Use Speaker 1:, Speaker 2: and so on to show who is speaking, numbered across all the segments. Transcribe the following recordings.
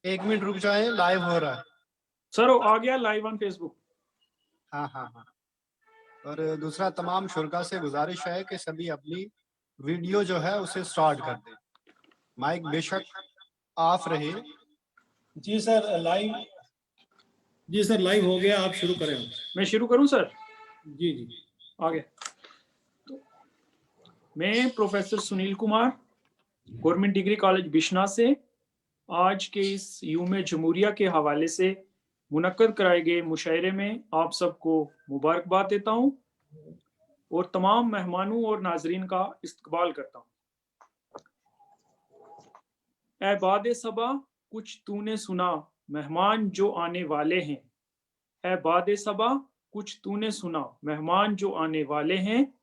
Speaker 1: एक मिनट रुक जाए, लाइव हो रहा है।
Speaker 2: सर आ गया लाइव ऑन फेसबुक।
Speaker 1: हाँ हाँ हाँ। और दूसरा, तमाम शुरका से गुजारिश है कि सभी अपनी वीडियो जो है उसे स्टार्ट कर दें। माइक बेशक ऑफ रहे।
Speaker 3: जी सर लाइव, जी सर लाइव हो गया, आप शुरू करें।
Speaker 2: मैं शुरू करूं सर?
Speaker 3: जी जी
Speaker 2: आगे। तो मैं professor Sunil Kumar, government degree college Bishna से आज के इस यूम जमहूरिया के हवाले से मुनक्कद कराए गए मुशायरे में आप सबको मुबारकबाद देता हूं और तमाम मेहमानों और नाजरीन का इस्तकबाल करता हूं। ऐ बादे सबा कुछ तूने सुना, मेहमान जो आने वाले हैं। ऐ बादे सबा कुछ तूने सुना, मेहमान जो आने वाले हैं।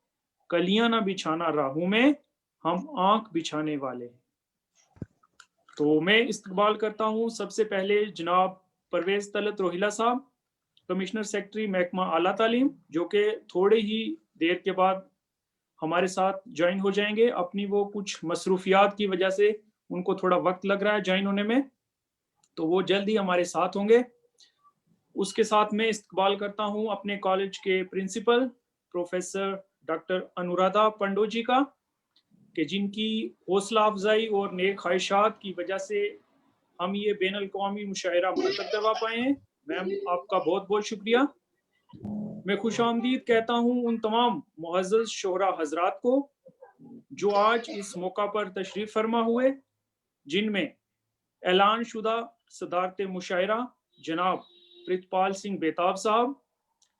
Speaker 2: कलियां ना बिछाना राहों में, हम आंख बिछाने वाले हैं। तो मैं इस्तकबाल करता हूं सबसे पहले जनाब परवेज तलत रोहिला साहब, कमिश्नर सेक्रेटरी महकमा आला तालीम, जो कि थोड़े ही देर के बाद हमारे साथ ज्वाइन हो जाएंगे। अपनी वो कुछ मसरूफियात की वजह से उनको थोड़ा वक्त लग रहा है ज्वाइन होने में, तो वो जल्द ही हमारे साथ होंगे। उसके साथ मैं इस्तकबाल करता हूं अपने कॉलेज के प्रिंसिपल प्रोफेसर डॉक्टर अनुराधा पंडो जी का, कि जिनकी हौसला अफजाई और नेक ख्वाहिशात की वजह से हम ये बैन अल-अक़वामी मुशायरा मुनक़्क़द करवा पाए हैं। मैम आपका बहुत बहुत शुक्रिया। मैं खुशामदीद कहता हूँ उन तमाम मुअज़्ज़ज़ शोहरा हजरात को जो आज इस मौका पर तशरीफ़ फरमा हुए, जिनमें ऐलान शुदा सदारत मुशायरा जनाब प्रितपाल सिंह बेताब साहब,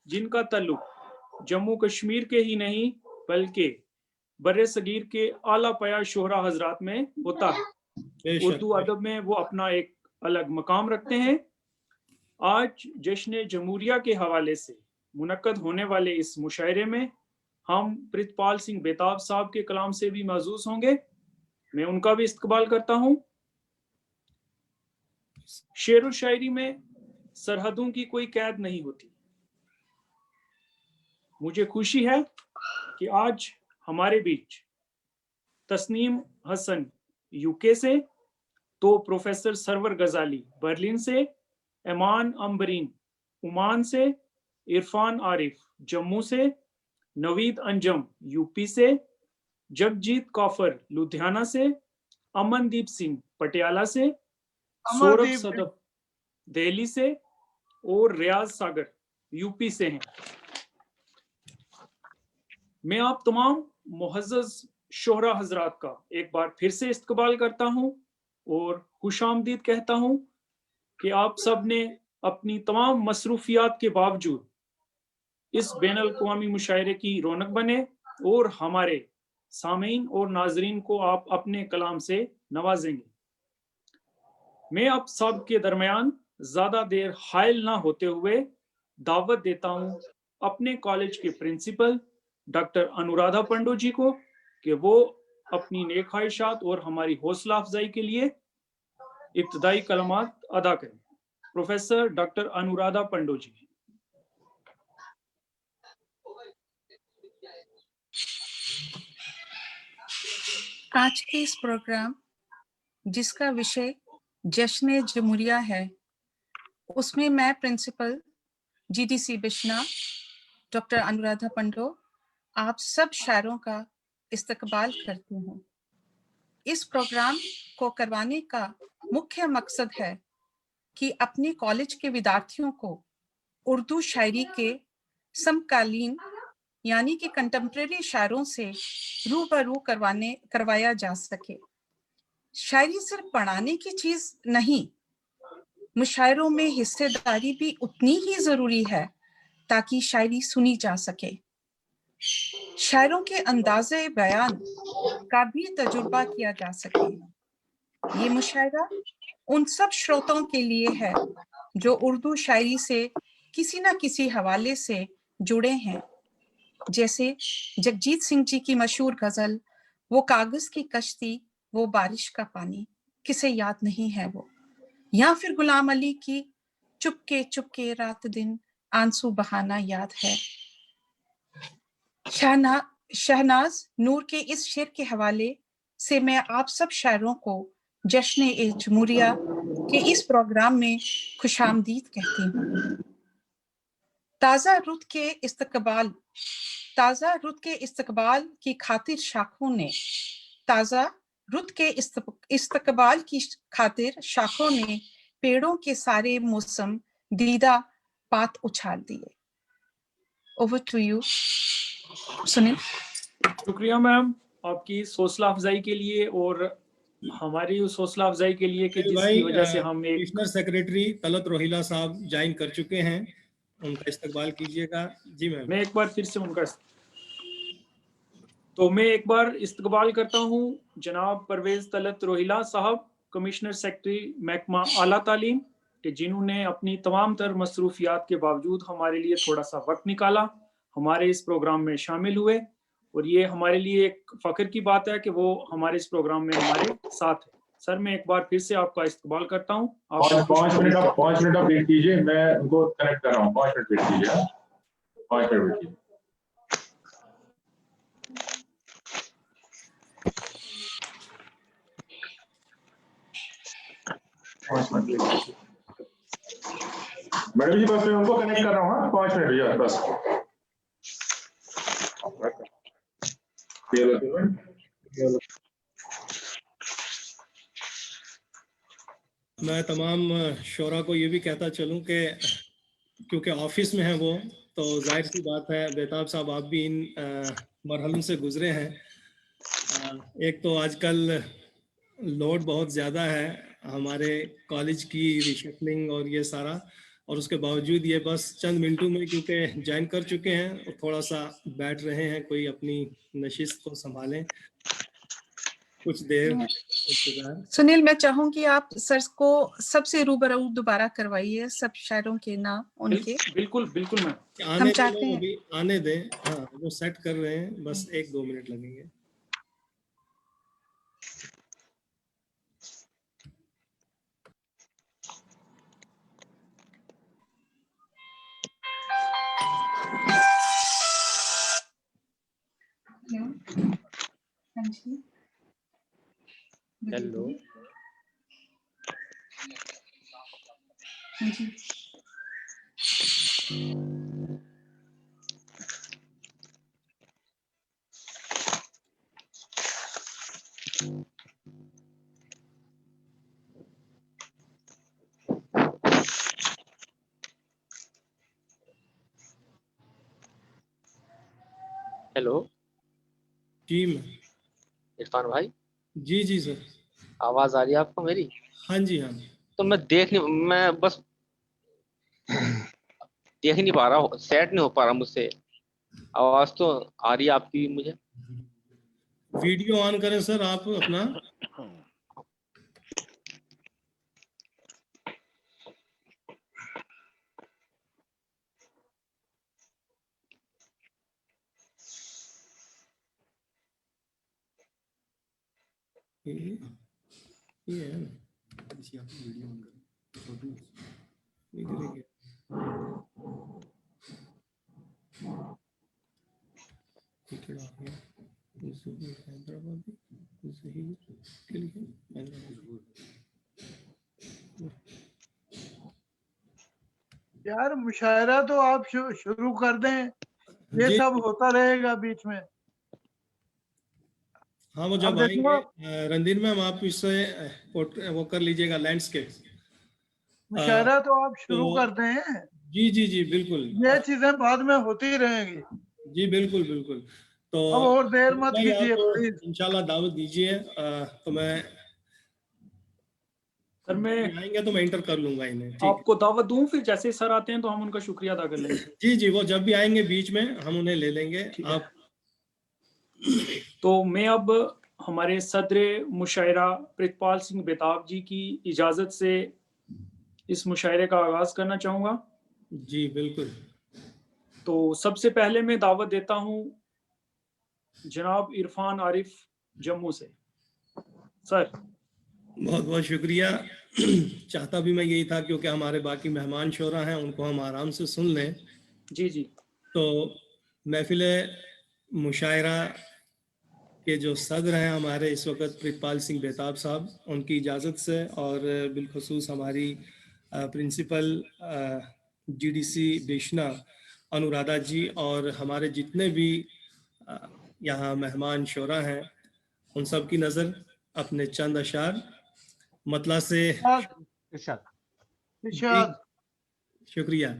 Speaker 2: जिनका तल्लुक जम्मू कश्मीर के ही नहीं बल्कि बर्रे सगीर के आला पाया शोहरा हजरात में होता है। उर्दू अदब में वो अपना एक अलग मकाम रखते हैं। आज जश्न जमहूरिया के हवाले से मुनक्कद होने वाले इस मुशायरे में हम प्रितपाल सिंह बेताब साहब के कलाम से भी महजूज होंगे। मैं उनका भी इस्तकबाल करता हूँ। शेर व शायरी में सरहदों की कोई कैद नहीं होती। मुझे खुशी है कि आज हमारे बीच तस्नीम हसन यूके से, तो प्रोफेसर सरवर गजाली बर्लिन से, एमान अंबरीन ओमान से, इरफान आरिफ जम्मू से, नवीद अंजम यूपी से, जगजीत कौफर लुधियाना से, अमनदीप सिंह पटियाला से, सौरभ सदफ दिल्ली से और रियाज सागर यूपी से हैं। मैं आप तमाम मुअज़्ज़ज़ शोहरा हजरात का एक बार फिर से इस्तकबाल करता हूं और खुशामदीद कहता हूं कि आप सब ने अपनी तमाम मसरूफियात के बावजूद इस बैन अल-अक़वामी मुशायरे की रौनक बने और हमारे सामीन और नाजरीन को आप अपने कलाम से नवाजेंगे। मैं आप सब के दरमियान ज्यादा देर हायल ना होते हुए दावत देता हूं अपने कॉलेज के प्रिंसिपल डॉक्टर अनुराधा पंडो जी को कि वो अपनी नेक ख्वाहिशात और हमारी हौसला अफजाई के लिए इब्तदाई कलमात अदा करें। प्रोफेसर डॉक्टर अनुराधा पंडो जी।
Speaker 4: आज के इस प्रोग्राम जिसका विषय जश्न जमहूरिया है, उसमें मैं principal GDC Bishnah doctor Anuradha Pando आप सब शायरों का इस्तकबाल करती हूँ। इस प्रोग्राम को करवाने का मुख्य मकसद है कि अपने कॉलेज के विद्यार्थियों को उर्दू शायरी के समकालीन यानी कि कंटेम्प्रेरी शायरों से रूबरू करवाया जा सके। शायरी सिर्फ पढ़ाने की चीज नहीं, मुशायरों में हिस्सेदारी भी उतनी ही जरूरी है ताकि शायरी सुनी जा सके। शायरों के अंदाज़े बयान का भी तजुर्बा किया जा सके। ये मुशायरा उन सब श्रोताओं के लिए है जो उर्दू शायरी से किसी न किसी हवाले से जुड़े हैं, जैसे जगजीत सिंह जी की मशहूर गजल वो कागज की कश्ती वो बारिश का पानी, किसे याद नहीं है वो, या फिर गुलाम अली की चुपके चुपके रात दिन आंसू बहाना याद है। शहनाज नूर के इस शेर के हवाले से मैं आप सब शायरों को जश्न ए जमहूरिया कि इस प्रोग्राम में खुशामदीद कहती हूँ। ताज़ा रुत के इस्तकबाल की खातिर शाखों ने पेड़ों के सारे मौसम दीदा पात उछाल दिए। Over to you Sunil.
Speaker 2: शुक्रिया मैम आपकी इस हौसला अफजाई के लिए और हमारी उस हौसला अफजाई के लिए कि जिसकी वजह से हम एक
Speaker 3: कमिश्नर सेक्रेटरी तलत रोहिला साहब ज्वाइन कर चुके हैं, उनका इस्तकबाल कीजिएगा। जी मैम।
Speaker 2: मैं एक बार फिर से तो मैं एक बार इस्तकबाल करता हूँ जनाब परवेज तलत रोहिला साहब, कमिश्नर सेक्रेटरी महकमा आला तालीम, कि जिन्होंने अपनी तमाम तर मसरूफियात के बावजूद हमारे लिए थोड़ा सा वक्त निकाला, हमारे इस प्रोग्राम में शामिल हुए, और ये हमारे लिए एक फख्र की बात है कि वो हमारे इस प्रोग्राम में हमारे साथ है। सर मैं एक बार फिर से आपका इस्तकबाल करता हूँ। आप
Speaker 5: 5 मिनट आप वेट कीजिए, मैं उनको कनेक्ट कर रहा हूँ। 5 मिनट वेट कीजिए, 5 मिनट वेट कीजिए। मैडम जी बस मैं उनको कनेक्ट कर रहा हूँ। 5 मिनट भैया बस।
Speaker 3: मैं तमाम शोरा को ये भी कहता चलूं कि क्योंकि ऑफिस में है वो, तो जाहिर सी बात है बेताब साहब आप भी इन मरहलों से गुजरे हैं। एक तो आजकल लोड बहुत ज़्यादा है हमारे कॉलेज की रिशफलिंग और ये सारा, और उसके बावजूद ये बस चंद मिनटों में क्योंकि ज्वाइन कर चुके हैं और थोड़ा सा बैठ रहे हैं, कोई अपनी नशिस्त को संभालें कुछ देर।
Speaker 4: सुनील मैं चाहूंगी आप सर को सबसे रूबरू दोबारा करवाइए, सब शायरों के नाम उनके।
Speaker 2: बिल्कुल बिल्कुल मैम।
Speaker 3: आने चाहते हैं अभी आने दें। हाँ वो सेट कर रहे हैं, बस 1-2 मिनट लगेंगे।
Speaker 6: हेलो हेलो
Speaker 3: जी
Speaker 6: इरफान भाई।
Speaker 3: जी जी सर,
Speaker 6: आवाज आ रही है आपको मेरी?
Speaker 3: हाँ जी हाँ जी।
Speaker 6: तो मैं बस देख नहीं पा रहा हूँ, सेट नहीं हो पा रहा मुझसे। आवाज तो आ रही है आपकी मुझे।
Speaker 3: वीडियो ऑन करें सर आप अपना। ये है ना,
Speaker 1: इसी आप वीडियो ऑन करें।
Speaker 3: इधर ही है। टिकट आ गया हैदराबाद के लिए
Speaker 7: यार मुशायरा तो आप शुरू कर दें, ये
Speaker 3: जी।
Speaker 7: सब होता रहेगा बीच में।
Speaker 3: हाँ वो जब आएंगे रणधीर मैम आप इससे वो कर लीजिएगा लैंडस्केप।
Speaker 7: मुशायरा तो आप शुरू
Speaker 3: तो
Speaker 7: कर दें,
Speaker 3: जी जी जी बिल्कुल,
Speaker 7: ये चीजें बाद में होती रहेंगी।
Speaker 3: जी बिल्कुल बिल्कुल। तो
Speaker 7: अब और देर मत
Speaker 3: भाई
Speaker 7: कीजिए
Speaker 3: आप
Speaker 7: प्लीज।
Speaker 3: इंशाल्लाह दावत दीजिए, तो मैं
Speaker 2: सर मैं
Speaker 3: आएंगे तो मैं इंटर कर लूंगा इन्हें। ठीक
Speaker 2: आपको दावत दूं, फिर जैसे सर आते हैं तो हम उनका शुक्रिया अदा कर लेंगे।
Speaker 3: जी जी, वो जब भी आएंगे बीच में हम उन्हें ले लेंगे। आप
Speaker 2: तो मैं अब हमारे सदर मुशायरा प्रितपाल सिंह बेताब जी की इजाजत से इस मुशायरे का आगाज करना चाहूंगा।
Speaker 3: जी बिल्कुल।
Speaker 2: तो सबसे पहले मैं दावत देता हूं जनाब इरफान आरिफ जम्मू से। सर
Speaker 3: बहुत बहुत शुक्रिया। चाहता भी मैं यही था क्योंकि हमारे बाकी मेहमान शोरा हैं, उनको हम आराम से सुन लें।
Speaker 2: जी जी।
Speaker 3: तो महफिल मुशायरा के जो सदर हैं हमारे इस वक्त प्रीतपाल सिंह बेताब साहब, उनकी इजाज़त से, और बिलखसूस हमारी प्रिंसिपल जीडीसी बेशना अनुराधा जी, और हमारे जितने भी यहाँ मेहमान शोरा हैं, उन सब की नज़र अपने चंद अशार मतला से
Speaker 7: इरशाद।
Speaker 3: शुक्रिया।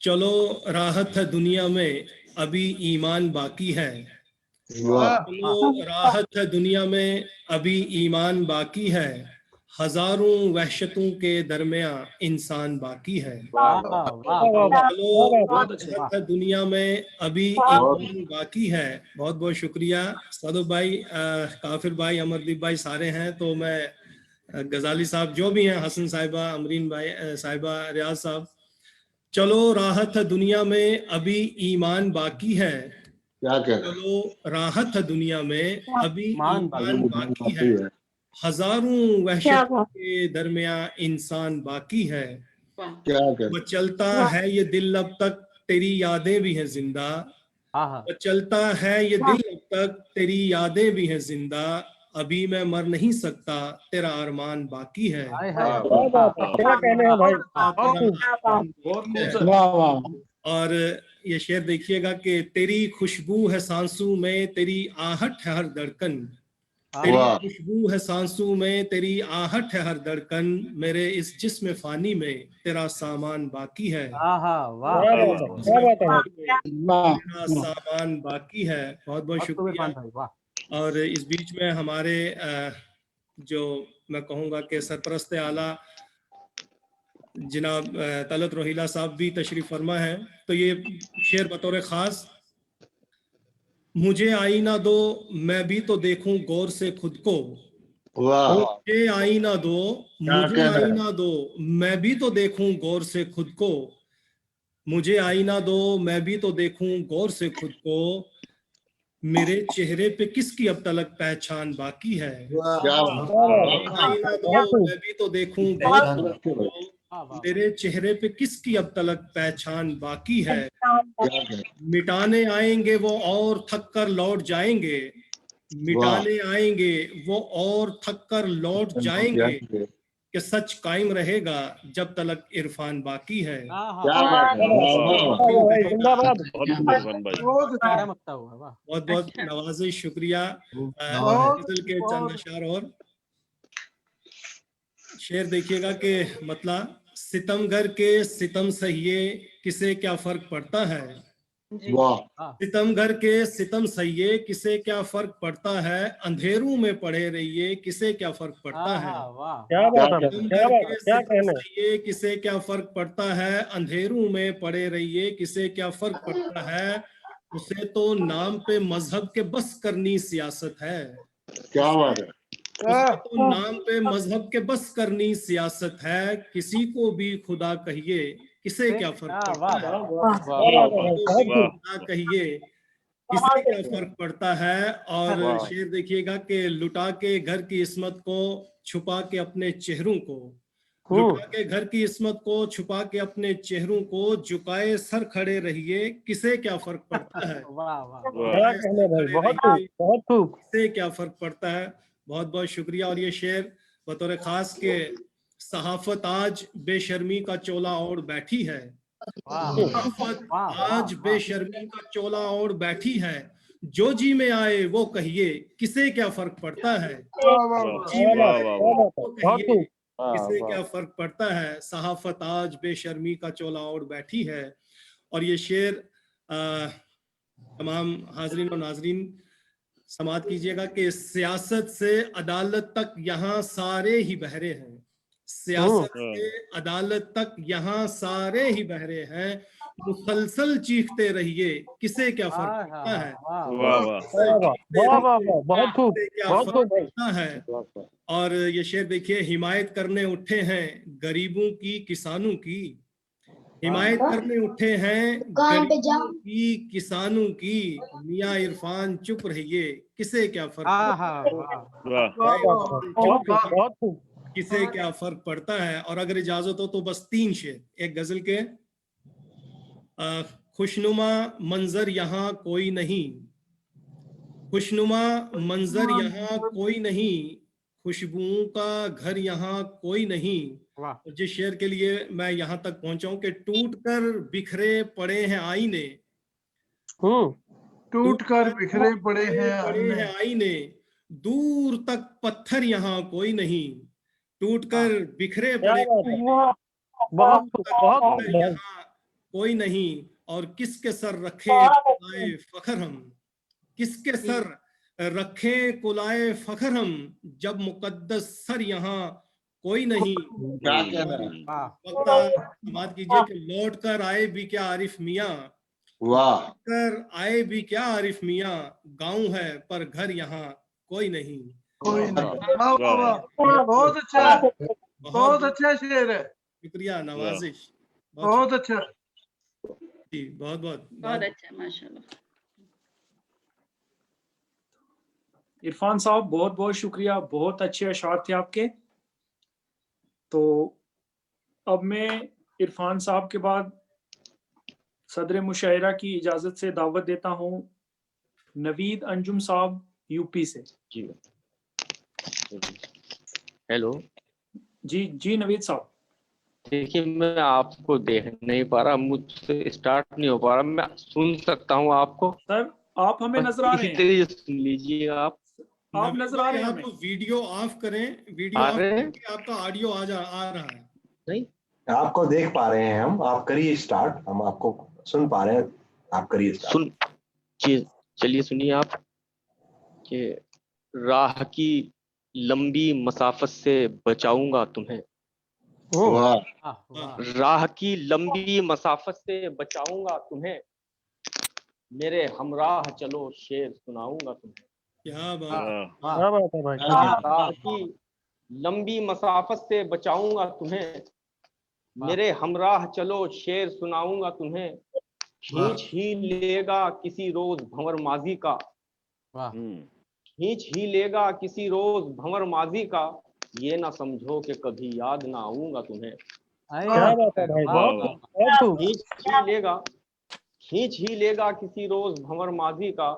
Speaker 3: चलो राहत है दुनिया में, अभी ईमान बाकी है। चलो राहत है दुनिया में, अभी ईमान बाकी है। हजारों वहशतों के दरमियां इंसान बाकी है। चलो राहत है दुनिया में, अभी ईमान बाकी है। बहुत बहुत शुक्रिया सादो भाई, काफिर भाई, अमरदीप भाई सारे हैं, तो मैं गजाली साहब जो भी हैं, हसन साहिबा, अमरीन भाई साहिबा, रियाज साहब। चलो राहत है दुनिया में, अभी ईमान बाकी है। चलो राहत है दुनिया में, अभी ईमान बाकी है। हजारों वहशतों के दरमियां इंसान बाकी है। वो चलता है ये दिल अब तक, तेरी यादें भी हैं जिंदा। वो चलता है ये दिल अब तक, तेरी यादें भी हैं जिंदा। अभी मैं मर नहीं सकता, तेरा अरमान बाकी है।
Speaker 2: क्या कहने हैं भाई,
Speaker 3: और ये शेर देखिएगा कि तेरी खुशबू है सांसों में, तेरी आहट है हर धड़कन। तेरी खुशबू है सांसों में, तेरी आहट है हर धड़कन। मेरे इस जिस्म फानी में तेरा सामान बाकी है। तेरा सामान बाकी है। बहुत बहुत शुक्रिया। और इस बीच में हमारे जो मैं कहूँगा कि सरपरस्त आला जनाब तलत रोहिला साहब भी तशरीफ फरमा है, तो ये शेर बतौर खास। मुझे आईना दो, मैं भी तो देखूं गौर से खुद को। मुझे आईना दो, मुझे आईना दो, मैं भी तो देखूं गौर से खुद को। मुझे आईना दो, मैं भी तो देखूं गौर से खुद को। मेरे चेहरे पे किसकी अब तलक पहचान बाकी है। आईना दो, मैं भी तो देखूं गौर से खुद को। मेरे चेहरे पे किसकी अब तलक पहचान बाकी है। मिटाने आएंगे वो और थक कर लौट जाएंगे। मिटाने आएंगे वो और थक कर लौट जाएंगे। कि सच कायम रहेगा जब तलक इरफान बाकी है। बहुत बहुत नवाजिश, शुक्रिया। गजल के चंद अशार और शेर देखिएगा कि मतलब सितमगर के सितम सहिए, किसे क्या फर्क पड़ता है। सितमगर के सितम सहिए, किसे क्या फर्क पड़ता है। अंधेरों में पड़े रहिए, किसे क्या फर्क पड़ता है।
Speaker 2: क्या बात है, क्या बात है, क्या कहने हैं।
Speaker 3: सहिए, किसे क्या फर्क पड़ता है। अंधेरों में पड़े रहिए, किसे क्या फर्क पड़ता है। उसे तो नाम पे मजहब के बस करनी सियासत है। क्या बात है। उसे तो नाम पे मजहब के बस करनी सियासत है। किसी को भी खुदा कहिए, किसे क्या फर्क पड़ता है। खुदा कहिए, किसे क्या फर्क पड़ता है। और शेर देखिएगा कि लुटा के घर की इस्मत को, छुपा के अपने चेहरों को। लुटा के घर की इस्मत को, छुपा के अपने चेहरों को। झुकाए सर खड़े रहिए, किसे क्या फर्क पड़ता है।
Speaker 2: क्या कहने भाई, बहुत खूब, बहुत खूब।
Speaker 3: किसे क्या फर्क पड़ता है। बहुत बहुत शुक्रिया। और ये शेर बतौर खास के सहाफत आज बेशर्मी का चोला ओढ़ बैठी है। सहाफत आज बेशर्मी का चोला ओढ़ बैठी है। जो जी में आए वो कहिए, किसे क्या फर्क पड़ता है। जी में आए वो कहिए, किसे क्या फर्क पड़ता है। सहाफत आज बेशर्मी का चोला ओढ़ बैठी है। और ये शेर तमाम हाजरीन और नाजरीन समात कीजिएगा कि सियासत से अदालत तक यहाँ सारे ही बहरे हैं। सियासत से अदालत तक यहाँ सारे ही बहरे हैं। मुसलसल चीखते रहिए, किसे क्या फर्क पड़ता है।
Speaker 2: बहुत खूब,
Speaker 3: क्या
Speaker 2: बहुत
Speaker 3: फर्क
Speaker 2: खूब भाई।
Speaker 3: पड़ता है। और ये शेर देखिए, हिमायत करने उठे हैं गरीबों की, किसानों की। हिमायत करने उठे हैं गरीबों की, किसानों की। मियाँ इरफान चुप रहिए, किसे क्या फर्क
Speaker 2: बहुत खूब।
Speaker 3: किसे क्या फर्क पड़ता है। और अगर इजाजत हो तो बस 3 शेर एक गजल के। खुशनुमा मंजर यहाँ कोई नहीं, खुशनुमा मंजर यहाँ कोई नहीं, खुशबुओं का घर यहाँ कोई नहीं।
Speaker 8: वाह।
Speaker 3: और जिस शेर के लिए मैं यहाँ तक पहुंचा हूं कि टूट कर बिखरे पड़े हैं आईने,
Speaker 7: टूट कर बिखरे पड़े हैं
Speaker 3: आईने, दूर तक पत्थर यहाँ कोई नहीं, टूट कर बिखरे पड़े
Speaker 8: बहुत
Speaker 3: पत्थर यहाँ कोई नहीं। और किसके सर रखे कुलाए फखर हम, किसके सर रखे कुलाए फखर हम, जब मुकद्दस सर यहाँ कोई नहीं। समाप्त कीजिए कि लौट कर आए भी क्या आरिफ मियाँ,
Speaker 9: वाह
Speaker 3: कर आए भी क्या आरिफ मियाँ, गाँव है पर घर यहाँ कोई नहीं।
Speaker 7: कोई नहीं। वाह वाह वाह, बहुत अच्छा है, बहुत अच्छा शेर है,
Speaker 3: शुक्रिया, नवाजिश,
Speaker 7: बहुत अच्छा।
Speaker 3: जी, बहुत बहुत
Speaker 10: बहुत अच्छा, माशाल्लाह।
Speaker 2: इरफान साहब बहुत बहुत शुक्रिया, बहुत अच्छे अशार थे आपके। तो अब मैं इरफान साहब के बाद सदर मुशायरा की इजाजत से दावत देता हूँ नवीद अंजुम साहब यूपी से।
Speaker 6: जी हेलो
Speaker 2: जी जी नवीद साहब।
Speaker 6: देखिए मैं आपको देख नहीं पा रहा, मुझसे स्टार्ट नहीं हो पा रहा, मैं सुन सकता हूँ आपको?
Speaker 2: सर आप हमें नजर आ रहे हैं,
Speaker 6: इसी सुन लीजिए आप
Speaker 2: नजर आ रहे हैं हमें।
Speaker 3: तो वीडियो ऑफ करें, वीडियो
Speaker 6: आ
Speaker 3: ऑफ
Speaker 6: रहे हैं?
Speaker 3: करके आपका ऑडियो आ रहा है।
Speaker 6: नहीं
Speaker 9: आपको देख पा रहे हैं हम, आप करिए स्टार्ट, हम आपको सुन पा रहे हैं, आप करिए स्टार्ट।
Speaker 6: सुन चलिए सुनिए आप कि राह की लंबी मसाफत से बचाऊंगा तुम्हें, राह की लंबी मसाफत से बचाऊंगा तुम्हें, मेरे हमराह चलो शेर सुनाऊंगा तुम्हें।
Speaker 3: क्या बात
Speaker 8: है भाई।
Speaker 6: राह की लंबी मसाफत से बचाऊंगा तुम्हें, मेरे हमराह चलो शेर सुनाऊंगा तुम्हें, खींच ही लेगा किसी रोज भंवर माजी का, खींच ही लेगा किसी रोज भंवर माजी का, ये ना समझो कि कभी याद ना आऊंगा तुम्हें।
Speaker 8: क्या बात है भाई, बहुत
Speaker 6: खींच ही लेगा किसी रोज भंवर माजी का,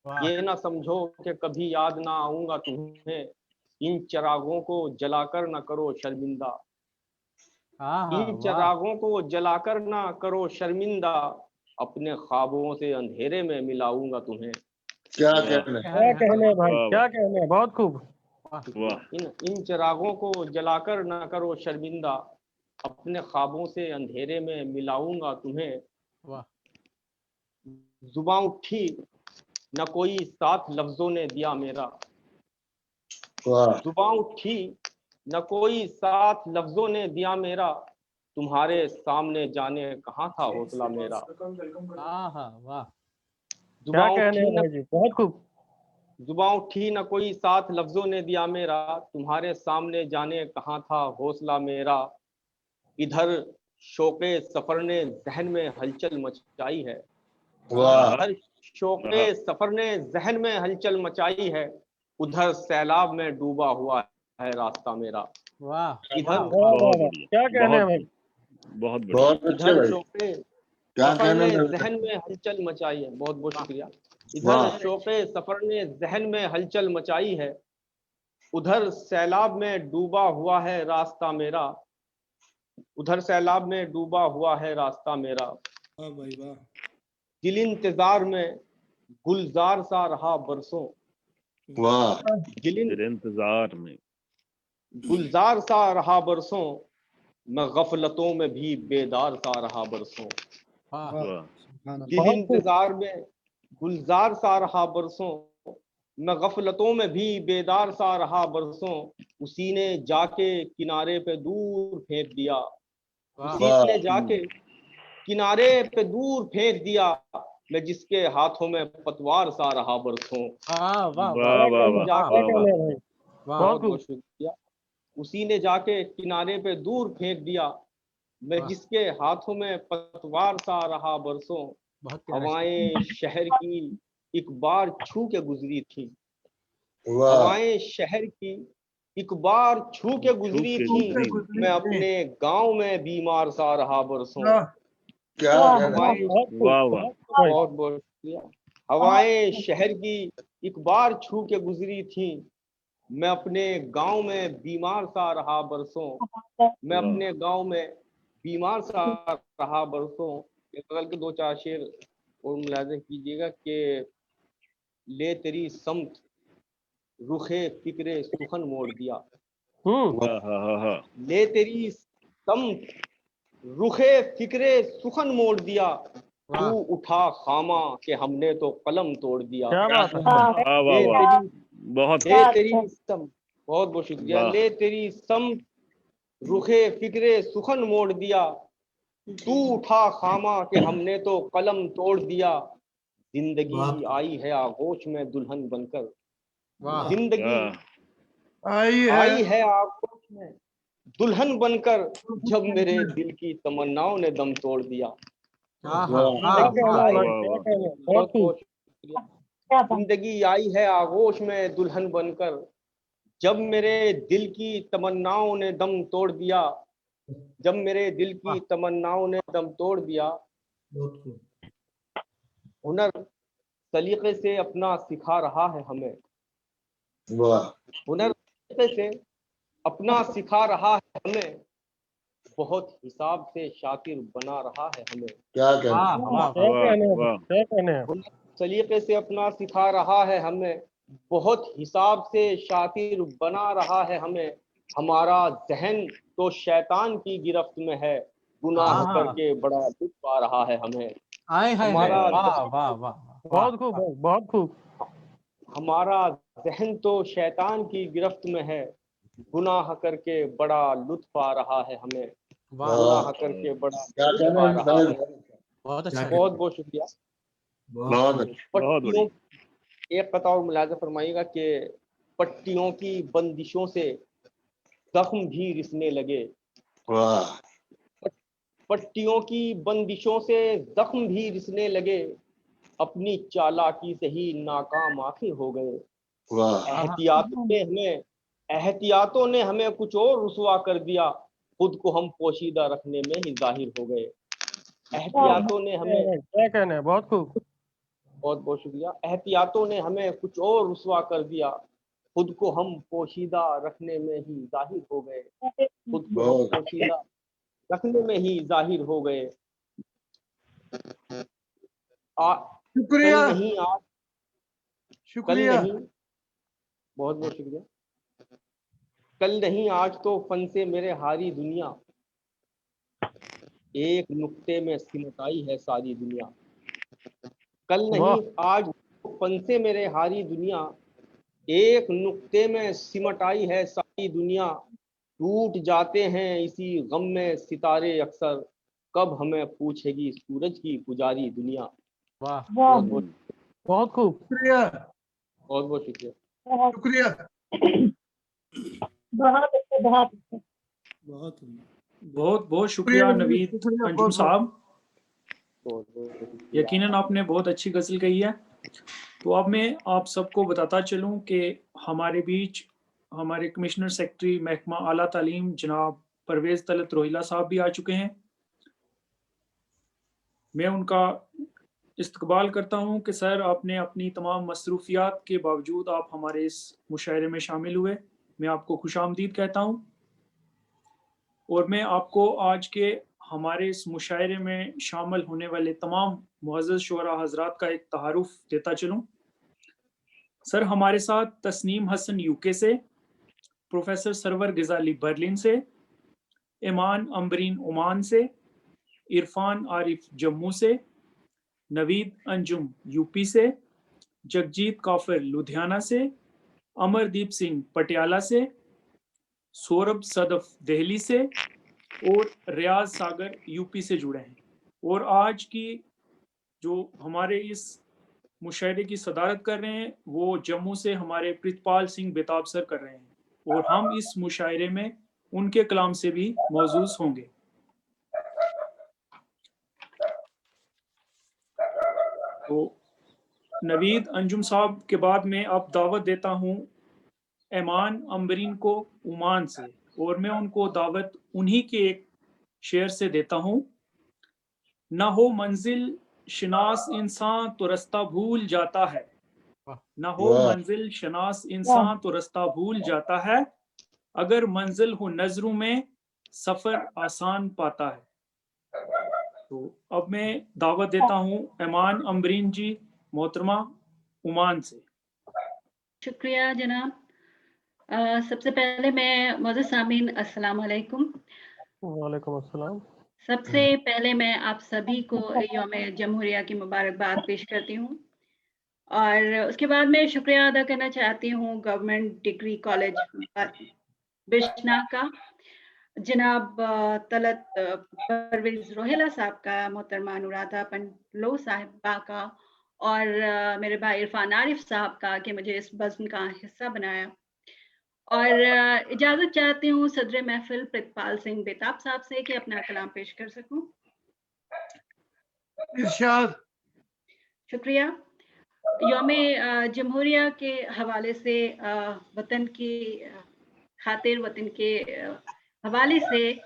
Speaker 6: ये ना समझो कि कभी याद ना आऊंगा तुम्हें, इन चिरागों को जलाकर ना करो शर्मिंदा, इन चिरागों को जलाकर ना करो शर्मिंदा, अपने ख्वाबों से अंधेरे में मिलाऊंगा तुम्हें।
Speaker 9: क्या
Speaker 8: कहने भाई, क्या कहने, बहुत खूब।
Speaker 6: इन चिरागों को जलाकर ना करो शर्मिंदा, अपने ख्वाबों से अंधेरे में मिलाऊंगा तुम्हें। जुबान उठी न कोई साथ लफ्जों ने दिया मेरा, जुबान उठी न कोई साथ लफ्जों ने दिया मेरा, तुम्हारे सामने जाने कहाँ था हौसला मेरा।
Speaker 8: क्या कहने भाई जी, बहुत खूब।
Speaker 6: जुबान उठी न कोई साथ लफ्जों ने दिया मेरा, तुम्हारे सामने जाने कहाँ था हौसला मेरा। इधर शौके सफर ने जहन में हलचल मचाई है, इधर शौके सफर ने जहन में हलचल मचाई है, उधर सैलाब में डूबा हुआ है रास्ता मेरा। इधर
Speaker 8: क्या कहने भाई,
Speaker 9: बहुत अच्छे
Speaker 6: इधर
Speaker 9: भाई,
Speaker 6: शौके
Speaker 9: क्या
Speaker 6: सफर
Speaker 9: कहना
Speaker 6: ने
Speaker 9: है?
Speaker 6: जहन में हलचल मचाई है, बहुत बहुत शुक्रिया। इधर शौके सफर ने जहन में हलचल मचाई है, उधर सैलाब में डूबा हुआ है रास्ता मेरा, उधर सैलाब में डूबा हुआ है रास्ता मेरा।
Speaker 3: वाह भाई वाह।
Speaker 6: दिल इंतजार में गुलजार सा रहा बरसों,
Speaker 9: वाह
Speaker 6: दिल इंतजार में गुलजार सा रहा बरसों, मैं गफलतों में भी बेदार सा रहा बरसों। दिल इंतजार में गुलजार सा रहा बरसों, मैं गफलतों में भी बेदार सा रहा बरसों, उसी ने जाके किनारे पे दूर फेंक दिया, उसी ने जाके किनारे पे दूर फेंक दिया, मैं जिसके हाथों में पतवार सा रहा बरसों। बहुत बहुत शुक्रिया। उसी ने जाके किनारे पे दूर फेंक दिया, मैं जिसके हाथों में पतवार सा रहा बरसों। हवाएं शहर की एक बार छू के गुजरी थी, हवाएं शहर की एक बार छू के गुजरी थी, मैं अपने गांव में बीमार सा रहा बरसों।
Speaker 9: क्या
Speaker 6: बहुत बहुत शुक्रिया। हवाएं शहर की एक बार छू के गुजरी थी, मैं अपने गांव में बीमार सा रहा बरसों, मैं अपने गांव में बीमार सा रहा बरसों। इस बगल के दो चार शेर और मुलाज़ा कीजिएगा कि ले तेरी समत रुखे फिक्रे सुखन मोड़ दिया, ले तेरी समत रुखे फिक्रे सुखन मोड़ दिया, तू उठा खामा के हमने तो कलम तोड़ दिया।
Speaker 8: क्या बात है।
Speaker 6: बहुत बहुत शुक्रिया। ले तेरी समत रुखे फिक्रे सुखन मोड़ दिया, तू उठा खामा के हमने तो कलम तोड़ दिया। जिंदगी आई है आगोश में दुल्हन बनकर, जिंदगी आई है आगोश में दुल्हन बनकर, जब मेरे दिल की तमन्नाओं ने दम तोड़ दिया। जिंदगी आई है आगोश में दुल्हन बनकर, जब मेरे दिल की तमन्नाओं ने दम तोड़ दिया, जब मेरे दिल की तमन्नाओं ने दम तोड़ दिया। हुनर सलीके से अपना सिखा रहा है हमें, हुनर सलीके से अपना सिखा रहा है हमें, बहुत हिसाब से शातिर बना रहा है हमें।
Speaker 8: क्या कहने हैं।
Speaker 6: हुनर सलीके से अपना सिखा रहा है हमें, बहुत हिसाब से शातिर बना रहा है हमें। हमारा जहन तो शैतान की गिरफ्त में है, गुनाह करके बड़ा दुख आ रहा है हमें। हमारा
Speaker 8: बहुत खूब, बहुत खूब।
Speaker 6: हमारा जहन तो शैतान की गिरफ्त में है, गुनाह करके बड़ा लुत्फ आ रहा है हमें, गुनाह करके बड़ा लुत्फ आ रहा है।
Speaker 8: बहुत अच्छा,
Speaker 6: बहुत बहुत शुक्रिया। पट्टियों एक कथा और मुलाज़ा फरमाइएगा कि पट्टियों की बंदिशों से जख्म भी रिसने लगे, पट्टियों की बंदिशों से जख्म भी रिसने लगे, अपनी चालाकी से ही नाकाम आखिर हो गए। एहतियातों ने हमें कुछ और रुसवा कर दिया, खुद को हम पोशीदा रखने में ही जाहिर हो गए। एहतियातों ने हमें,
Speaker 8: क्या कहने हैं। बहुत खूब।
Speaker 6: बहुत बहुत शुक्रिया। एहतियातों ने हमें कुछ और रुसवा कर दिया, खुद को हम पोशीदा रखने में ही जाहिर हो गए, खुद को हम पोशीदा रखने में ही जाहिर हो गए।
Speaker 7: शुक्रिया,
Speaker 6: कल नहीं आज,
Speaker 7: शुक्रिया।
Speaker 6: कल नहीं, बहुत बहुत शुक्रिया। कल नहीं आज तो फन से मेरे हारी दुनिया, एक नुक्ते में सिमट आई है सारी दुनिया। कल नहीं आज फन से मेरे हारी दुनिया, एक नुक्ते में सिमट आई है सारी दुनिया। टूट जाते हैं इसी गम में सितारे अक्सर, कब हमें पूछेगी सूरज की पुजारी दुनिया।
Speaker 8: वाह,
Speaker 6: बहुत बहुत
Speaker 8: बहुत खूब।
Speaker 7: शुक्रिया,
Speaker 6: बहुत बहुत शुक्रिया।
Speaker 7: शुक्रिया।
Speaker 2: बहुत बहुत शुक्रिया नवीद अंजुम साहब। यकीनन आपने बहुत अच्छी गजल कही है। तो अब मैं आप सबको बताता चलूं कि हमारे बीच हमारे कमिश्नर सेक्रेटरी महकमा आला तालीम जनाब परवेज तलत रोहिला साहब भी आ चुके हैं। मैं उनका इस्तकबाल करता हूं कि सर आपने अपनी तमाम मसरूफियात के बावजूद आप हमारे इस मुशायरे में शामिल हुए। मैं आपको खुशामदीद कहता हूं और मैं आपको आज के हमारे इस मुशायरे में शामिल होने वाले तमाम मुअज़्ज़ज़ शुअरा हज़रात का एक तारुफ देता चलूं। सर हमारे साथ तस्नीम हसन यूके से, प्रोफेसर सरवर गजाली बर्लिन से, ईमान अम्बरीन ओमान से, इरफान आरिफ जम्मू से, नवीद अंजुम यूपी से, जगजीत काफिर लुधियाना से, अमरदीप सिंह पटियाला से, सौरभ सदफ दिल्ली से और रियाज सागर यूपी से जुड़े हैं। और आज की जो हमारे इस मुशायरे की सदारत कर रहे हैं वो जम्मू से हमारे प्रितपाल सिंह बेताब सर कर रहे हैं और हम इस मुशायरे में उनके कलाम से भी मौजूद होंगे। तो नवीद अंजुम साहब के बाद में अब दावत देता हूं ईमान अम्बरीन को ओमान से, और मैं उनको दावत उन्हीं के एक शेर से देता हूं। ना हो मंजिल शिनास इंसान तो रास्ता भूल जाता है, न हो मंजिल शनास इंसान तो रास्ता भूल जाता है, अगर मंजिल हो नजरों में सफर आसान पाता है। तो अब मैं दावत देता हूँ ऐमान अम्बरीन जी, मोहतरमा ओमान से।
Speaker 10: शुक्रिया जनाब। सबसे पहले मैं मौजूद सामीन अस्सलाम वालेकुम।
Speaker 8: वालेकुम अस्सलाम।
Speaker 10: सबसे पहले मैं आप सभी को यौम जमहूरिया की मुबारकबाद पेश करती हूँ और उसके बाद मैं शुक्रिया अदा करना चाहती हूँ गवर्नमेंट डिग्री कॉलेज बिश्ना का, जनाब तलत परवेज रोहेला साहब का, मोहतरमा अनुराधा पंडलो साहिबा का और मेरे भाई इरफान आरिफ साहब का कि मुझे इस बज़्म का हिस्सा बनाया। और इजाज़त चाहती हूँ सदर महफिल प्रितपाल सिंह बेताब साहब से कि अपना कलाम पेश कर सकूं।
Speaker 7: इरशाद।
Speaker 10: शुक्रिया। यौम जमहूरिया के हवाले से वतन की खातिर, वतन के हवाले से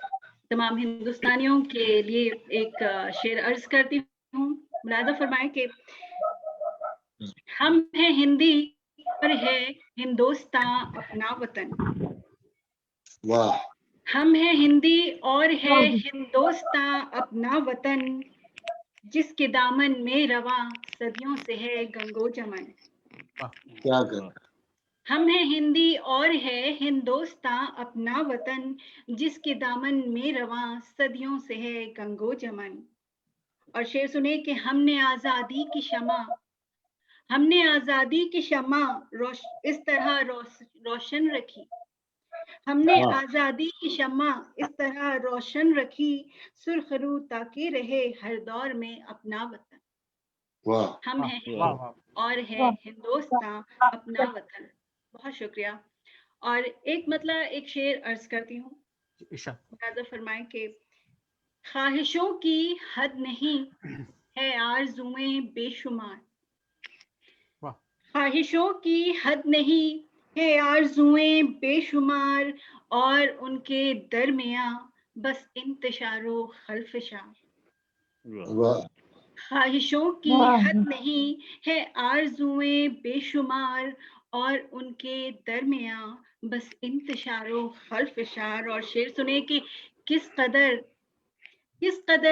Speaker 10: तमाम हिंदुस्तानियों के लिए एक शेर अर्ज करती हूँ। मुलाज़ा फरमाएं कि हम हैं हिंदी और है हिंदुस्तान अपना वतन।
Speaker 9: वाह।
Speaker 10: हम हैं हिंदी और है हिंदुस्तान अपना वतन, जिसके दामन में रवा सदियों से है गंगो जमन।
Speaker 9: क्या कर।
Speaker 10: हम हैं हिंदी और है हिंदुस्तान अपना वतन, जिसके दामन में रवा सदियों से है गंगो जमन। और शेर सुने कि हमने आजादी की शमा इस तरह रोशन रखी। हमने आजादी की शमा इस तरह रोशन रखी, सुर्खरू ताकि रहे हर दौर में अपना वतन। हम हैं और है हिंदुस्तान अपना वतन। बहुत शुक्रिया। और एक शेर अर्ज करती हूँ। मुलाज़ा फरमाएं कि ख्वाहिशों की हद नहीं है आरज़ुएं बेशुमार। ख्वाहिशों की हद नहीं है आरज़ुएं बेशुमार, और उनके दरमियां बस इंतशारो खल्फशार। ख्वाहिशों की हद नहीं है आरज़ुएं बेशुमार, और उनके दरमियां बस इंतशारो खल्फशार। और शेर सुने कि किस कदर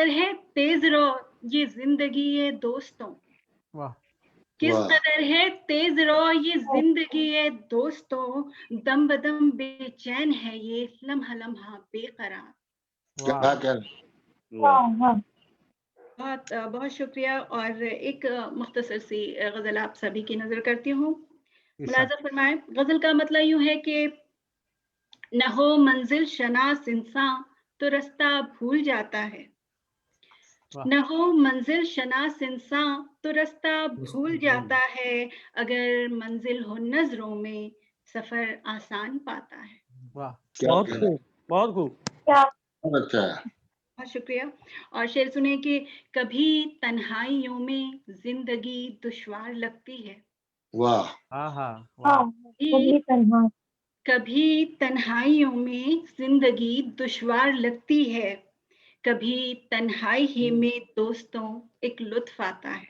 Speaker 10: है तेज रो ये जिंदगी है दोस्तों। किस कदर है तेज रो ये जिंदगी है दोस्तों, दम बदम बेचैन है ये लम्हा लम्हा बेकरार। बहुत बहुत शुक्रिया। और एक मुख्तसर सी गजल आप सभी की नजर करती हूँ। मुलाज़ा फरमाएं। गजल का मतलब यूं है कि न हो मंजिल शनास इंसान तो रास्ता भूल जाता है। न हो मंजिल शनास इंसान तो रास्ता भूल जाता है, अगर मंजिल हो नजरों में सफर आसान पाता है।
Speaker 8: बहुत खूब, बहुत खूब।
Speaker 10: बहुत शुक्रिया। और शेर सुने कि कभी तन्हाइयों में जिंदगी दुश्वार लगती है। कभी तन्हाइयों में जिंदगी दुश्वार लगती है, कभी तन्हाई ही में दोस्तों एक लुत्फ आता है।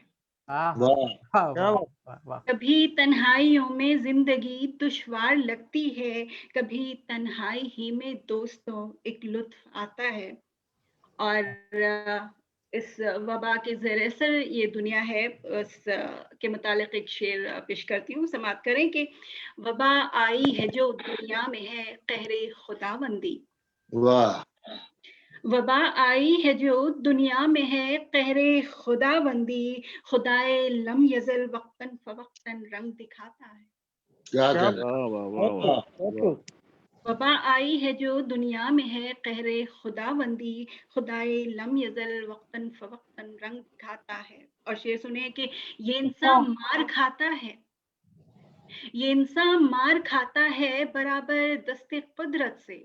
Speaker 10: कभी तन्हाइयों में जिंदगी दुश्वार लगती है, कभी तन्हाई ही में दोस्तों एक लुत्फ आता है। और इस वबा के ज़ेर असर ये दुनिया है, उस के मुतालिक एक शेर पेश करती हूँ। समाअत करें कि वबा आई है जो दुनिया में है कहरे खुदाबंदी। वबा आई है जो दुनिया में है कहरे खुदाबंदी, खुदाए लम यज़ल वक्तन फवक्तन रंग दिखाता है। वबा आई है जो दुनिया में है कहरे खुदाबंदी, खुदाए लम यज़ल वक्तन फवक्तन रंग दिखाता है। और शेर सुने कि ये इंसान मार खाता है, ये इंसान मार खाता है बराबर दस्ते कुदरत से।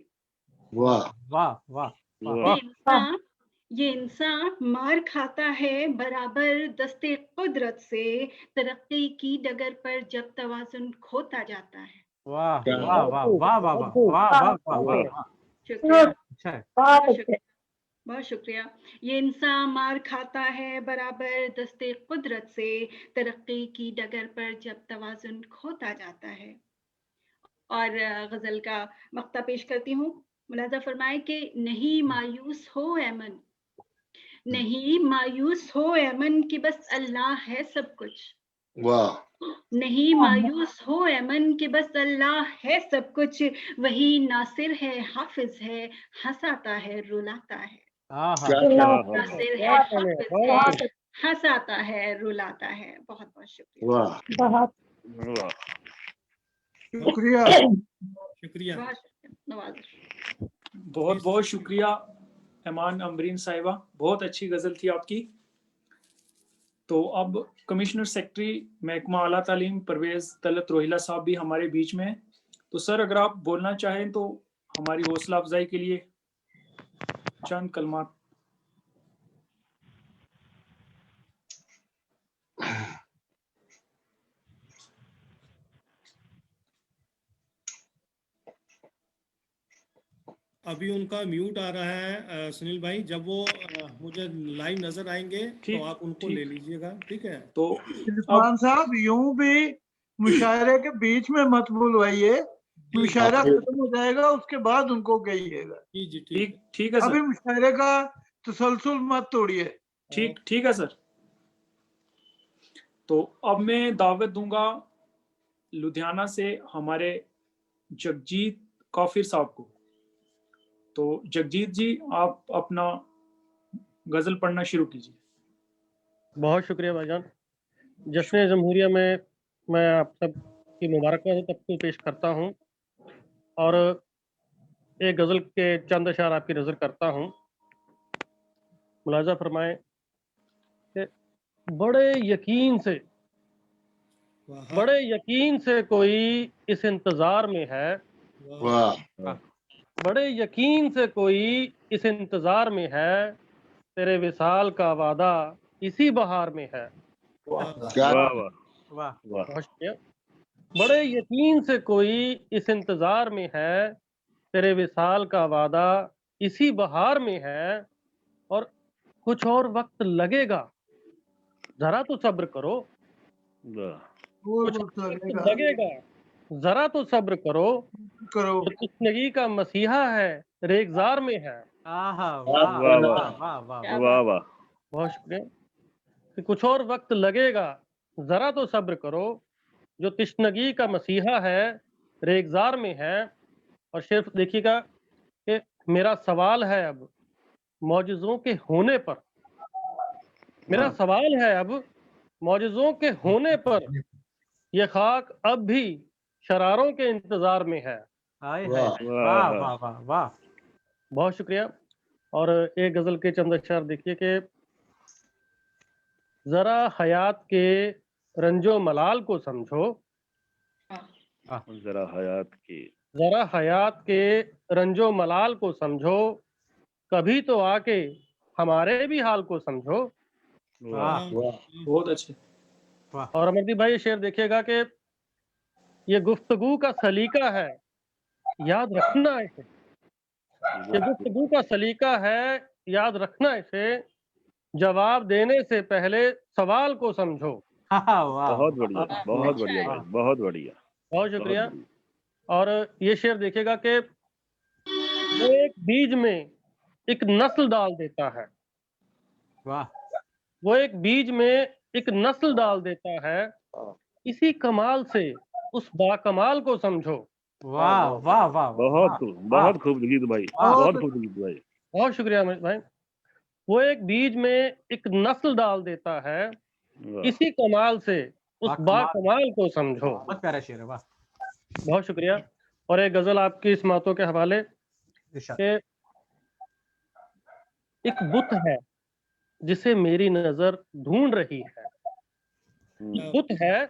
Speaker 10: ये इंसान मार खाता है बराबर दस्ते कुदरत से, तरक्की की डगर पर जब तवाज़ुन खोता जाता है। शुक्रिया। बहुत शुक्रिया। ये इंसान मार खाता है बराबर दस्ते कुदरत से, तरक्की की डगर पर जब तवाजुन खोता जाता है। और गजल का मक्ता पेश करती हूँ। मुलाजा फरमाए कि नहीं मायूस हो ऐमन, नहीं मायूस हो ऐमन कि बस अल्लाह है सब कुछ।
Speaker 9: वाह।
Speaker 10: नहीं मायूस हो ऐमन कि बस अल्लाह है सब कुछ, वही नासिर है हाफिज है, हंसाता है रुलाता है। नासिर है हाफिज है, हंसाता है रुलाता है। बहुत बहुत शुक्रिया।
Speaker 9: वाह।
Speaker 7: शुक्रिया।
Speaker 3: शुक्रिया।
Speaker 10: बहुत शुक्रिया। नवाज़िश।
Speaker 2: बहुत बहुत शुक्रिया ऐमान अमरीन साहिबा, बहुत अच्छी गजल थी आपकी। तो अब कमिश्नर सेक्रेटरी महकमा आला तालीम परवेज तलत रोहिला साहब भी हमारे बीच में हैं। तो सर अगर आप बोलना चाहें तो हमारी हौसला अफजाई के लिए चंद कलमात।
Speaker 3: अभी उनका म्यूट आ रहा है सुनील भाई, जब वो मुझे लाइव नजर आएंगे तो आप उनको ले लीजिएगा, ठीक है?
Speaker 2: तो
Speaker 7: इरफान साहब यूं भी मुशायरे के बीच में मत बुलवाइए, मुशायरा खत्म हो जाएगा उसके बाद उनको कहिएगा।
Speaker 3: जी जी
Speaker 2: ठीक ठीक है सर।
Speaker 7: अभी मुशायरे का तसलसल मत तोड़िए।
Speaker 2: ठीक है सर। तो अब मैं दावत दूंगा लुधियाना से हमारे जगजीत काफिर साहब को। तो जगजीत जी आप अपना गजल पढ़ना शुरू कीजिए।
Speaker 8: बहुत शुक्रिया भाईजान। जश्न जमहूरिया में मैं आप सब की मुबारकबाद सबको पेश करता हूँ और एक गज़ल के चंद अशार आपकी नज़र करता हूँ। मुलाजा फरमाए कि बड़े यकीन से कोई इस इंतज़ार में है, बड़े यकीन से कोई इस इंतज़ार में है, तेरे विसाल का वादा इसी बहार में है। बहुत शुक्रिया। बड़े यकीन से कोई इस इंतजार में है, तेरे विसाल का वादा इसी बहार में है, और कुछ और वक्त लगेगा, जरा तो सब्र करो। कुछ वक्त लगेगा, जरा तो सब्र करो। जो तशनगी का मसीहा है रेगजार में है। बहुत शुक्रिया। कि कुछ और वक्त लगेगा, जरा तो सब्र करो। जो तशनगी का मसीहा है रेगजार में है। और शेर देखिएगा कि मेरा सवाल है अब मौजज़ों के होने पर, मेरा सवाल है अब मौजज़ों के होने पर, ये खाक अब भी शरारों के इंतजार में है।
Speaker 11: वाह वाह वाह वाह।
Speaker 8: बहुत शुक्रिया। और एक गजल के चंद अक्षर देखिए कि जरा हयात के रंजो मलाल को समझो, जरा हयात के रंजो मलाल को समझो, कभी तो आके हमारे भी हाल को समझो।
Speaker 2: बहुत अच्छे।
Speaker 8: और अमरदीप भाई ये शेर देखिएगा कि ये गुफ्तगू का सलीका है, याद रखना इसे। ये गुफ्तगू का सलीका है, याद रखना इसे। जवाब देने से पहले सवाल को समझो।
Speaker 11: बहुत बढ़िया, बहुत बढ़िया भाई, बहुत बढ़िया।
Speaker 8: बहुत शुक्रिया। और ये शेर देखिएगा कि वो एक बीज में एक नस्ल डाल देता है।
Speaker 11: वाह।
Speaker 8: वो एक बीज में एक नस्ल डाल देता है, इसी कमाल से उस बाकमाल को समझो।
Speaker 11: वाह वाह वाह। बहुत खूब गीत भाई, बहुत खूब गीत भाई।
Speaker 8: बहुत शुक्रिया अमित भाई। वो एक बीज में एक नस्ल डाल देता है, इसी कमाल से उस बाकमाल को समझो।
Speaker 11: बहुत प्यारा शेर है, वाह।
Speaker 8: बहुत शुक्रिया। और एक गजल आपकी इस मातों के हवाले के एक बुत है जिसे मेरी नजर ढूंढ रही है, बुत है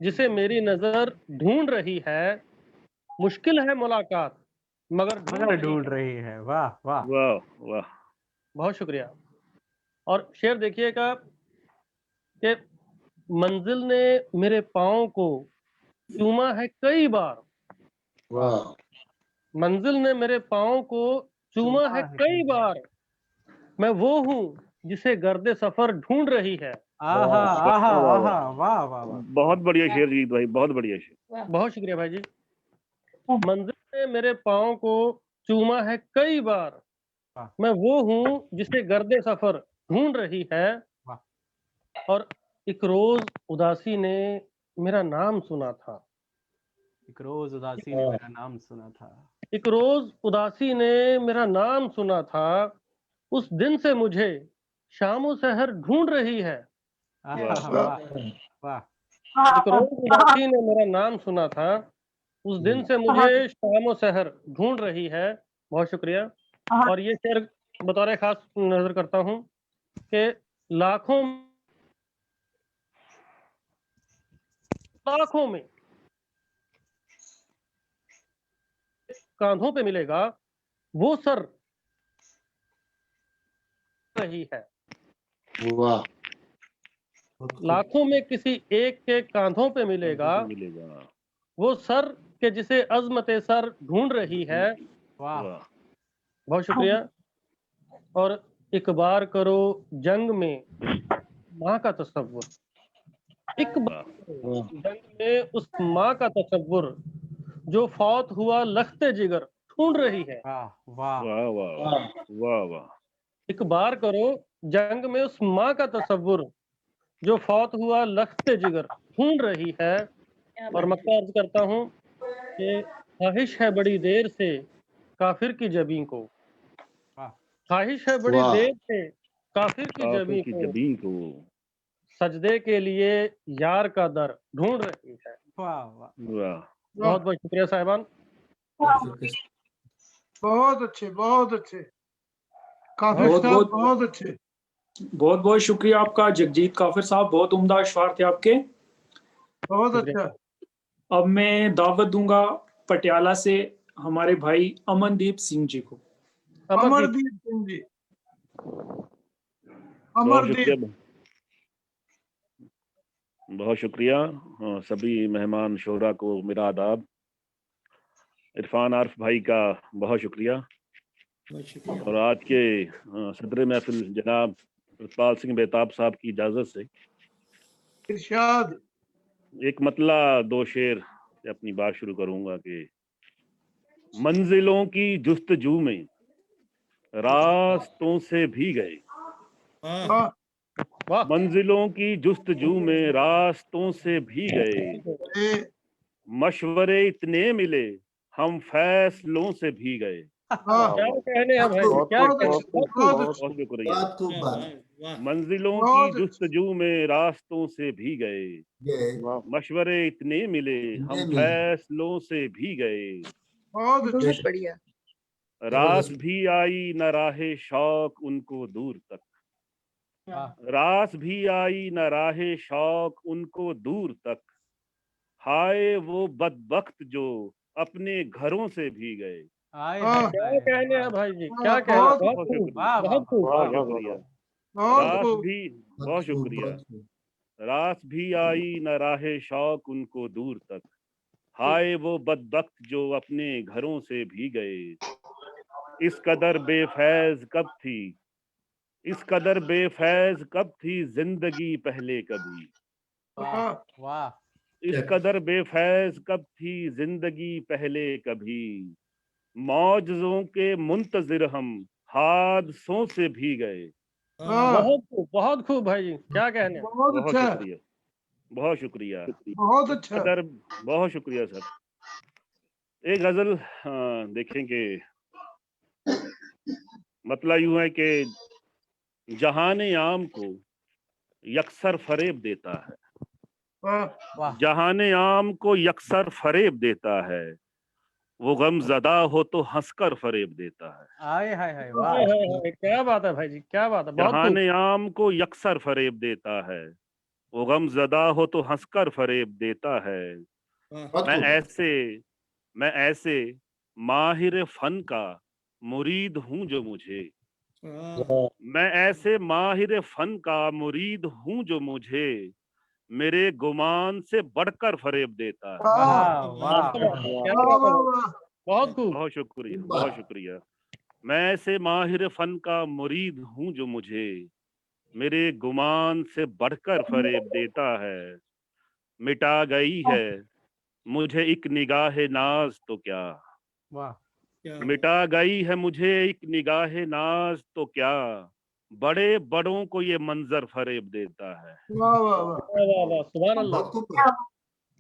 Speaker 8: जिसे मेरी नजर ढूंढ रही है, मुश्किल है मुलाकात मगर
Speaker 11: ढूंढ रही है। वाह वाह
Speaker 8: वाह वाह। बहुत शुक्रिया। और शेर देखिएगा कि मंजिल ने मेरे पाँव को चूमा है कई बार, मंजिल ने मेरे पाँव को चूमा है कई बार, मैं वो हूँ जिसे गर्दे सफर ढूंढ रही है।
Speaker 12: आहा आहा आहा, वाह वाह वाह।
Speaker 11: बहुत बढ़िया शेर जीत भाई, बहुत बढ़िया शेर।
Speaker 8: बहुत शुक्रिया भाई जी। मंजिल ने मेरे पाँव को चूमा है कई बार, मैं वो हूँ जिसे गर्दे सफर ढूंढ रही है। और एक रोज उदासी ने मेरा नाम सुना था।
Speaker 12: एक रोज उदासी ने मेरा नाम सुना था।
Speaker 8: एक रोज उदासी ने मेरा नाम सुना था, उस दिन से मुझे शामो सहर ढूंढ रही है।
Speaker 12: वाह वाह वाह।
Speaker 8: एक रोज उदासी ने मेरा नाम सुना था, उस दिन से मुझे शामो सहर ढूंढ रही है। बहुत शुक्रिया। और ये शेर बतौर खास नजर करता हूँ कि लाखों में कांधों पे मिलेगा वो सर रही है।
Speaker 13: वाह।
Speaker 8: लाखों में किसी एक के कांधों पे मिलेगा वो सर के जिसे अजमते सर ढूंढ रही है।
Speaker 12: वाह।
Speaker 8: बहुत शुक्रिया। और एक बार करो जंग में माँ का तसव्वुर, एक बार जंग में उस माँ का तसव्वुर जो फौत हुआ लख्ते जिगर ढूंढ रही है।
Speaker 12: वाह वाह
Speaker 11: वाह वाह वाह वाह।
Speaker 8: एक बार करो जंग में उस माँ का तसव्वुर जो फौत हुआ लख्ते जिगर ढूंढ रही है। और मक्का अर्ज करता हूँ कि ख्वाहिश है बड़ी देर से काफिर की जबीं को, ख्वाहिश है बड़ी देर से काफिर की जबीं को सजदे के लिए यार का दर ढूंढ रही है।
Speaker 12: वाह वाह।
Speaker 8: बहुत बहुत शुक्रिया साहिबान।
Speaker 7: बहुत अच्छे, बहुत अच्छे, काफिर साहब बहुत अच्छे।
Speaker 2: बहुत बहुत शुक्रिया आपका जगजीत काफिर साहब, बहुत उम्दा अशवार थे आपके।
Speaker 7: बहुत अच्छा।
Speaker 2: अब मैं दावत दूंगा पटियाला से हमारे भाई अमनदीप सिंह जी को।
Speaker 7: अमरदीप सिंह जी।
Speaker 11: बहुत शुक्रिया। सभी मेहमान शोरा को मेरा आदाब। इरफान आरिफ भाई का बहुत शुक्रिया। और आज के सदर महफिल जनाब प्रतपाल सिंह बेताब साहब की इजाजत से
Speaker 7: इरशाद
Speaker 11: एक मतला दो शेर से अपनी बात शुरू करूंगा कि मंजिलों की जुस्तजू में रास्तों से भी गए, मंजिलों की जुस्तजू में रास्तों से भी गए, मशवरे इतने मिले हम फैसलों से भी गए।
Speaker 8: क्या कहने हैं भाई, क्या
Speaker 11: बहुत शुक्रिया। मंजिलों की जुस्तजू में रास्तों से भी गए, मशवरे इतने मिले हम फैसलों से भी गए।
Speaker 4: बहुत बढ़िया।
Speaker 11: रात भी आई न राहे शौक उनको दूर तक, रात भी आई न राहे शौक उनको दूर तक, हाय वो बदबख्त जो अपने घरों से भी गए।
Speaker 8: क्या कहने हैं भाई जी, क्या कहने हैं।
Speaker 11: बहुत शुक्रिया। बहुत शुक्रिया। रात भी आई न राहे शौक उनको दूर तक, हाय वो बदबख्त जो अपने घरों से भी गए। इस कदर बेफैज कब थी, इस कदर बेफैज कब थी जिंदगी पहले कभी।
Speaker 12: वाह।
Speaker 11: इस कदर बेफैज कब थी जिंदगी पहले कभी, मौजज़ों के मुंतजिर हम हादसों से भी गए।
Speaker 8: बहुत खूब भाई जी, क्या कहने।
Speaker 7: बहुत अच्छा।
Speaker 11: शुक्रिया, बहुत शुक्रिया।
Speaker 7: बहुत अच्छा।
Speaker 11: कदर, बहुत शुक्रिया सर। एक गजल देखेंगे, मतलब यूं है कि जहाने आम को यकसर फरेब देता है, जहाने आम को यकसर फरेब देता है, वो गम जदा हो तो हंसकर फरेब देता है।
Speaker 12: आए हाय हाय वाह।
Speaker 8: क्या बात है भाई जी, क्या बात है।
Speaker 11: जहाने आम को यकसर फरेब देता है, वो गम जदा हो तो हंसकर फरेब देता है। मैं ऐसे माहिर फन का मुरीद हूँ जो मुझे, मैं ऐसे माहिर फन का मुरीद हूँ जो मुझे मेरे गुमान से बढ़कर फरेब देता है।
Speaker 8: बहुत खूब।
Speaker 11: बहुत शुक्रिया, बहुत शुक्रिया। मैं ऐसे माहिर फन का मुरीद हूँ जो मुझे मेरे गुमान से बढ़कर फरेब देता है। मिटा गई है मुझे एक निगाह नाज तो क्या,
Speaker 12: वाह
Speaker 11: मिटा गई है मुझे एक निगाह नाज तो क्या, बड़े बड़ों को ये मंजर फरेब देता है।
Speaker 7: वाह वाह वाह
Speaker 8: वाह वाह सुभान अल्लाह,
Speaker 9: बहुत खूब।
Speaker 8: बहुत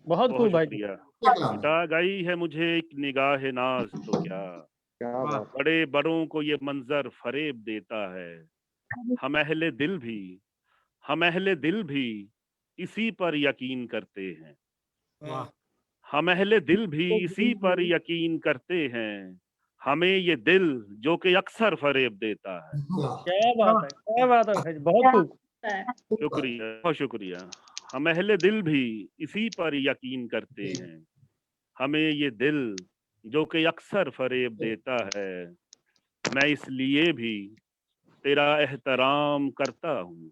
Speaker 11: बहुत
Speaker 8: खूब भाई।
Speaker 11: शुक्रिया।
Speaker 9: कलाम।
Speaker 11: मिटा गई है मुझे एक निगाह नाज तो क्या,
Speaker 6: क्या
Speaker 12: वाह
Speaker 6: बात
Speaker 11: बड़े बड़ों को ये मंजर फरेब देता है। हम अहले दिल भी इसी पर यकीन करते हैं।
Speaker 12: वाह
Speaker 11: हम अहले दिल भी इसी पर यकीन करते हैं। हमें ये दिल जो कि अक्सर फरेब देता है।
Speaker 8: क्या बात है, क्या बात है भाई, बहुत खूब।
Speaker 11: शुक्रिया, बहुत शुक्रिया। हम अहले दिल भी इसी पर यकीन करते हैं। हमें ये दिल जो कि अक्सर फरेब देता है। मैं इसलिए भी तेरा एहतराम करता हूँ।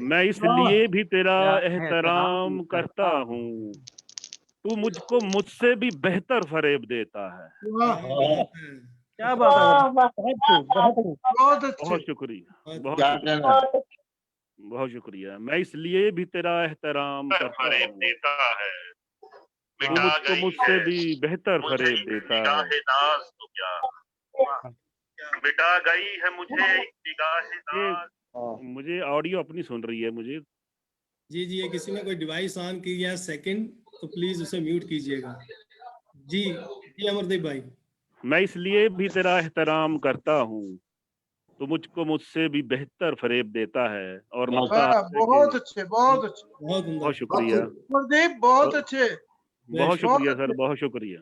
Speaker 11: मैं इसलिए भी तेरा एहतराम करता हूँ। तू मुझको मुझसे भी बेहतर फरेब देता है।
Speaker 8: क्या बात है, बहुत खूब, बहुत खूब।
Speaker 7: बहुत अच्छे।
Speaker 11: बहुत शुक्रिया, बहुत
Speaker 5: क्या
Speaker 11: शुक्रिया,
Speaker 5: कहना है?
Speaker 11: बहुत शुक्रिया। मैं इसलिए भी तेरा एहतराम करता हूँ। तू मुझको मुझसे भी बेहतर फरेब देता है। मिटा गई है मुझे एक निगाह। मुझे ऑडियो अपनी सुन रही है मुझे।
Speaker 3: जी जी, ये किसी ने कोई डिवाइस ऑन किया है सेकंड, तो प्लीज उसे म्यूट कीजिएगा। जी जी अमरदीप भाई।
Speaker 11: मैं इसलिए भी तेरा एहतराम करता हूँ। तो मुझको मुझसे भी बेहतर फरेब देता है। और मक्ता
Speaker 7: वाह, बहुत अच्छे, बहुत अच्छे।
Speaker 11: बहुत शुक्रिया,
Speaker 7: प्रदीप बहुत अच्छे।
Speaker 11: बहुत शुक्रिया सर, बहुत शुक्रिया।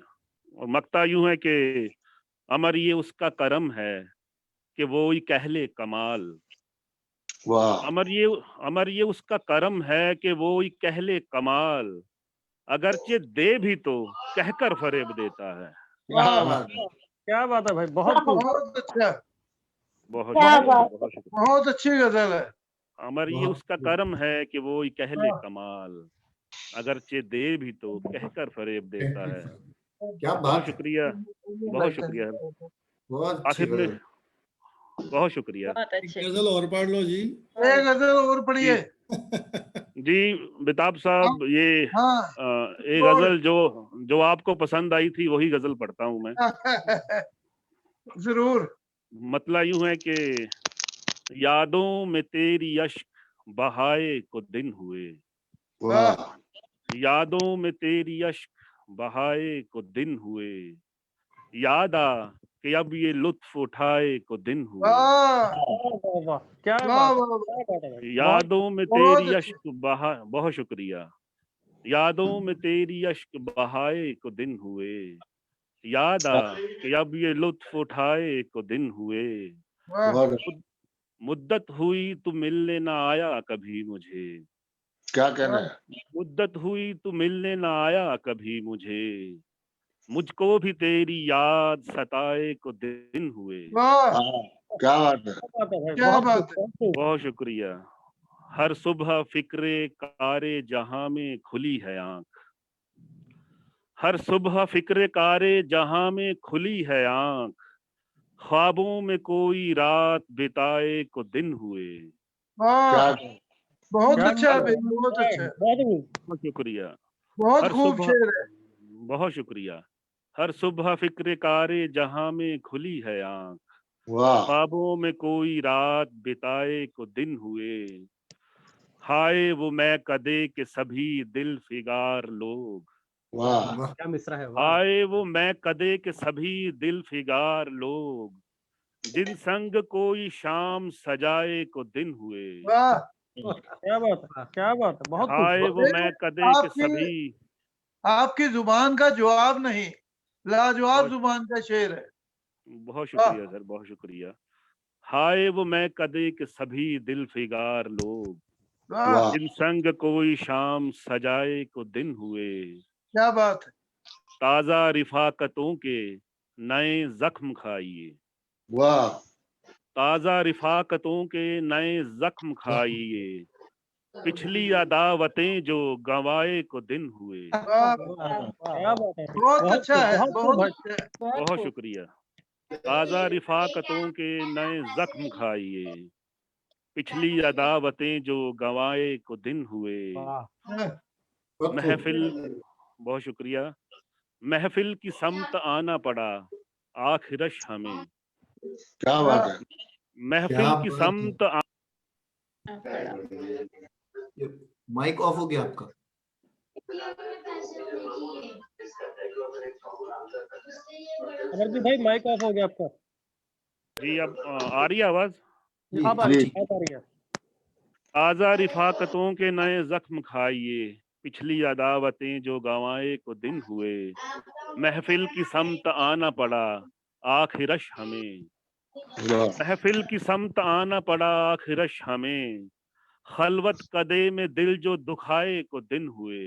Speaker 11: और मक्ता यूं है कि अमर ये उसका करम है कि वो ही कहले कमाल।
Speaker 9: वाह।
Speaker 11: अमर ये उसका करम है कि वो ही कहले कमाल। अगरचे दे भी तो कहकर फरेब देता है।
Speaker 8: क्या बात है भाई, बहुत खूब।
Speaker 7: बहुत अच्छा,
Speaker 11: बहुत शुक्रिया।
Speaker 7: बहुत अच्छी गजल है।
Speaker 11: अमर ये उसका करम है कि वो ही कहले कमाल। अगरचे दे भी तो कहकर फरेब देता है।
Speaker 9: क्या
Speaker 11: बहुत
Speaker 9: बात है।
Speaker 11: शुक्रिया, बहुत शुक्रिया।
Speaker 9: बहुत अच्छी
Speaker 11: आखिर में
Speaker 9: गजल।
Speaker 11: बहुत शुक्रिया।
Speaker 3: गजल और पढ़ लो जी।
Speaker 7: एक गजल और पढ़िए।
Speaker 11: जी बेताब साहब, ये एक गजल जो आपको पसंद आई थी वही गजल पढ़ता हूँ मैं।
Speaker 7: जरूर।
Speaker 11: मतलब यूं है कि यादों में तेरी अश्क बहाए को दिन हुए।
Speaker 9: वाह।
Speaker 11: यादों में तेरी अश्क बहाए को दिन हुए। याद आ कि अब ये लुत्फ उठाए को दिन हुए।
Speaker 8: क्या बात है,
Speaker 11: यादों में तेरी अश्क बहा, बहुत शुक्रिया। यादों में तेरी अश्क बहाए को दिन हुए। याद आ कि अब ये लुत्फ उठाए को दिन हुए। मुद्दत हुई तू मिलने ना आया कभी मुझे।
Speaker 9: क्या कहना है?
Speaker 11: मुद्दत हुई तू मिलने ना आया कभी मुझे। मुझको भी तेरी याद सताए को दिन हुए।
Speaker 9: क्या बात है।
Speaker 7: क्या बात है।
Speaker 11: बहुत शुक्रिया। हर सुबह फिक्रे कारे जहां में खुली है आंख। हर सुबह फिक्रे कारे जहां में खुली है आंख। ख्वाबों में कोई रात बिताए को दिन हुए।
Speaker 7: बहुत अच्छा है भाई, बहुत अच्छा है।
Speaker 11: बहुत शुक्रिया।
Speaker 7: बहुत खूब शेर है।
Speaker 11: बहुत शुक्रिया। हर सुबह फिक्रे कारे जहां में खुली है आंख। ख्वाबों में कोई रात बिताए को दिन हुए। हाय वो मैं कदे के सभी दिल फिगार लोग।
Speaker 9: वाह
Speaker 12: क्या मिसरा है, वाह।
Speaker 11: हाय वो मैं कदे के सभी दिल फिगार लोग। जिन संग कोई शाम सजाए को दिन हुए।
Speaker 8: क्या बात है, क्या बात है, बहुत
Speaker 11: हाय वो मैं कदे के सभी।
Speaker 7: आपकी जुबान का जवाब नहीं, लाजवाब जुबान का शेर है।
Speaker 11: बहुत शुक्रिया सर, बहुत शुक्रिया। हाय वो मैं कदे के सभी दिल फिगार लोग। जिन संग कोई शाम सजाए को दिन हुए।
Speaker 7: क्या बात है।
Speaker 11: ताजा रिफाकतों के नए जख्म खाइए।
Speaker 9: वाह।
Speaker 11: ताजा रिफाकतों के नए जख्म खाइए। पिछली अदावतें जो गवाए को दिन हुए।
Speaker 8: क्या बात है,
Speaker 7: बहुत अच्छा है, बहुत अच्छा है।
Speaker 11: बहुत शुक्रिया। ताज़ा रिफाकतों के नए जख्म खाइए, पिछली अदावतें जो गवाए को दिन हुए। महफिल, बहुत शुक्रिया, महफिल की समत आना पड़ा आखिरश हमें।
Speaker 9: क्या बात है,
Speaker 11: महफिल की समत
Speaker 13: माइक ऑफ हो गया आपका।
Speaker 8: अमरदीप भाई माइक ऑफ हो गया आपका।
Speaker 11: जी, अब आ रही है आवाज?
Speaker 8: अब आ रही है।
Speaker 11: ताज़ा रिफाकतों के नए जख्म खाइए, पिछली अदावतें जो गवाए को दिन हुए। महफिल की समत आना पड़ा आखिरश हमें। महफिल की समत आना पड़ा आखिरश हमें, खलवत कदे में दिल जो दुखाए को दिन हुए।